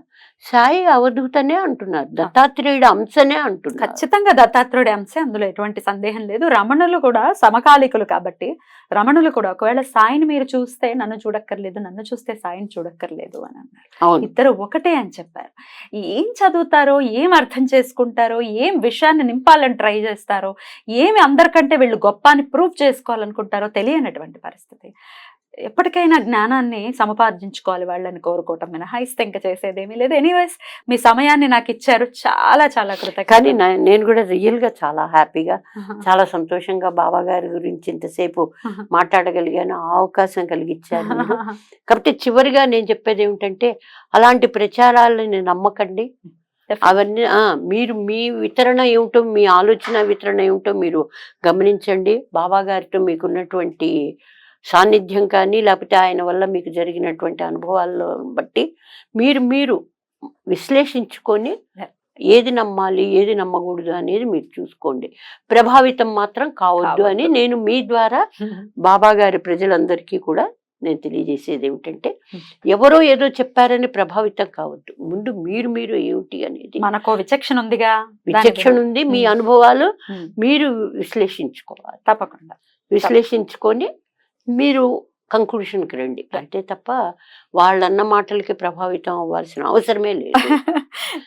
సాయి అవధూతనే అంటున్నారు, దత్తాత్రేయుడు అంశనే అంటున్నారు. ఖచ్చితంగా దత్తాత్రేయుడి అంశే, అందులో ఎటువంటి సందేహం లేదు. రమణులు కూడా సమకాలికులు కాబట్టి రమణులు కూడా ఒకవేళ సాయిని మీరు చూస్తే నన్ను చూడక్కర్లేదు, నన్ను చూస్తే సాయిని చూడక్కర్లేదు అని అన్నారు. అవును. ఇద్దరు ఒకటే అని చెప్పారు. ఏం చదువుతారో, ఏం అర్థం చేసుకుంటారో, ఏం విషయాన్ని నింపాలని ట్రై చేస్తారో, ఏమి అందరికంటే వీళ్ళు గొప్ప అని ప్రూవ్ చేసుకోవాలనుకుంటారో తెలియనటువంటి పరిస్థితి. ఎప్పటికైనా జ్ఞానాన్ని సముపార్జించుకోవాలి వాళ్ళని కోరుకోవటం మినహాయిస్తే ఇంకా చేసేదేమీ లేదు. ఎనీవేస్ మీ సమయాన్ని నాకు ఇచ్చారు, చాలా చాలా కానీ కృతజ్ఞత. నేను కూడా రియల్ గా చాలా హ్యాపీగా, చాలా సంతోషంగా బాబా గారి గురించి ఇంతసేపు మాట్లాడగలిగాను, ఆ అవకాశం కలిగించారు మీరు. కాబట్టి చివరిగా నేను చెప్పేది ఏమిటంటే, అలాంటి ప్రచారాలని నమ్మకండి. అవన్నీ మీరు మీ వితరణ ఏమిటో, మీ ఆలోచన వితరణ ఏమిటో మీరు గమనించండి. బాబా గారితో మీకున్నటువంటి సాన్నిధ్యం కానీ, లేకపోతే ఆయన వల్ల మీకు జరిగినటువంటి అనుభవాలను బట్టి మీరు విశ్లేషించుకొని ఏది నమ్మాలి, ఏది నమ్మకూడదు అనేది మీరు చూసుకోండి. ప్రభావితం మాత్రం కావద్దు అని నేను మీ ద్వారా బాబా గారి ప్రజలందరికీ కూడా నేను తెలియజేసేది ఏమిటంటే, ఎవరో ఏదో చెప్పారని ప్రభావితం కావద్దు. ముందు మీరు ఏమిటి అనేది మనకు విచక్షణ ఉందిగా, విచక్షణ ఉంది. మీ అనుభవాలు మీరు విశ్లేషించుకోవాలి. తప్పకుండా విశ్లేషించుకొని మీరు కంక్లూషన్కి రండి. అంతే తప్ప వాళ్ళన్న మాటలకి ప్రభావితం అవ్వాల్సిన అవసరమే లేదు.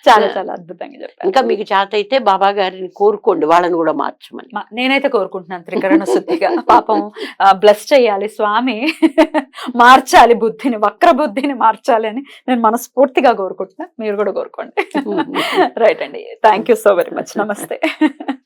చాలా చాలా అద్భుతంగా చెప్పారు. ఇంకా మీకు చేత అయితే బాబా గారిని కోరుకోండి, వాళ్ళని కూడా మార్చమని. నేనైతే కోరుకుంటున్నాను త్రికరణ శుద్ధిగా. పాపం బ్లెస్ చేయాలి స్వామి, మార్చాలి బుద్ధిని, వక్ర బుద్ధిని మార్చాలి అని నేను మనస్ఫూర్తిగా కోరుకుంటున్నా. మీరు కూడా కోరుకోండి. రైట్ అండి, thank you so very much. నమస్తే.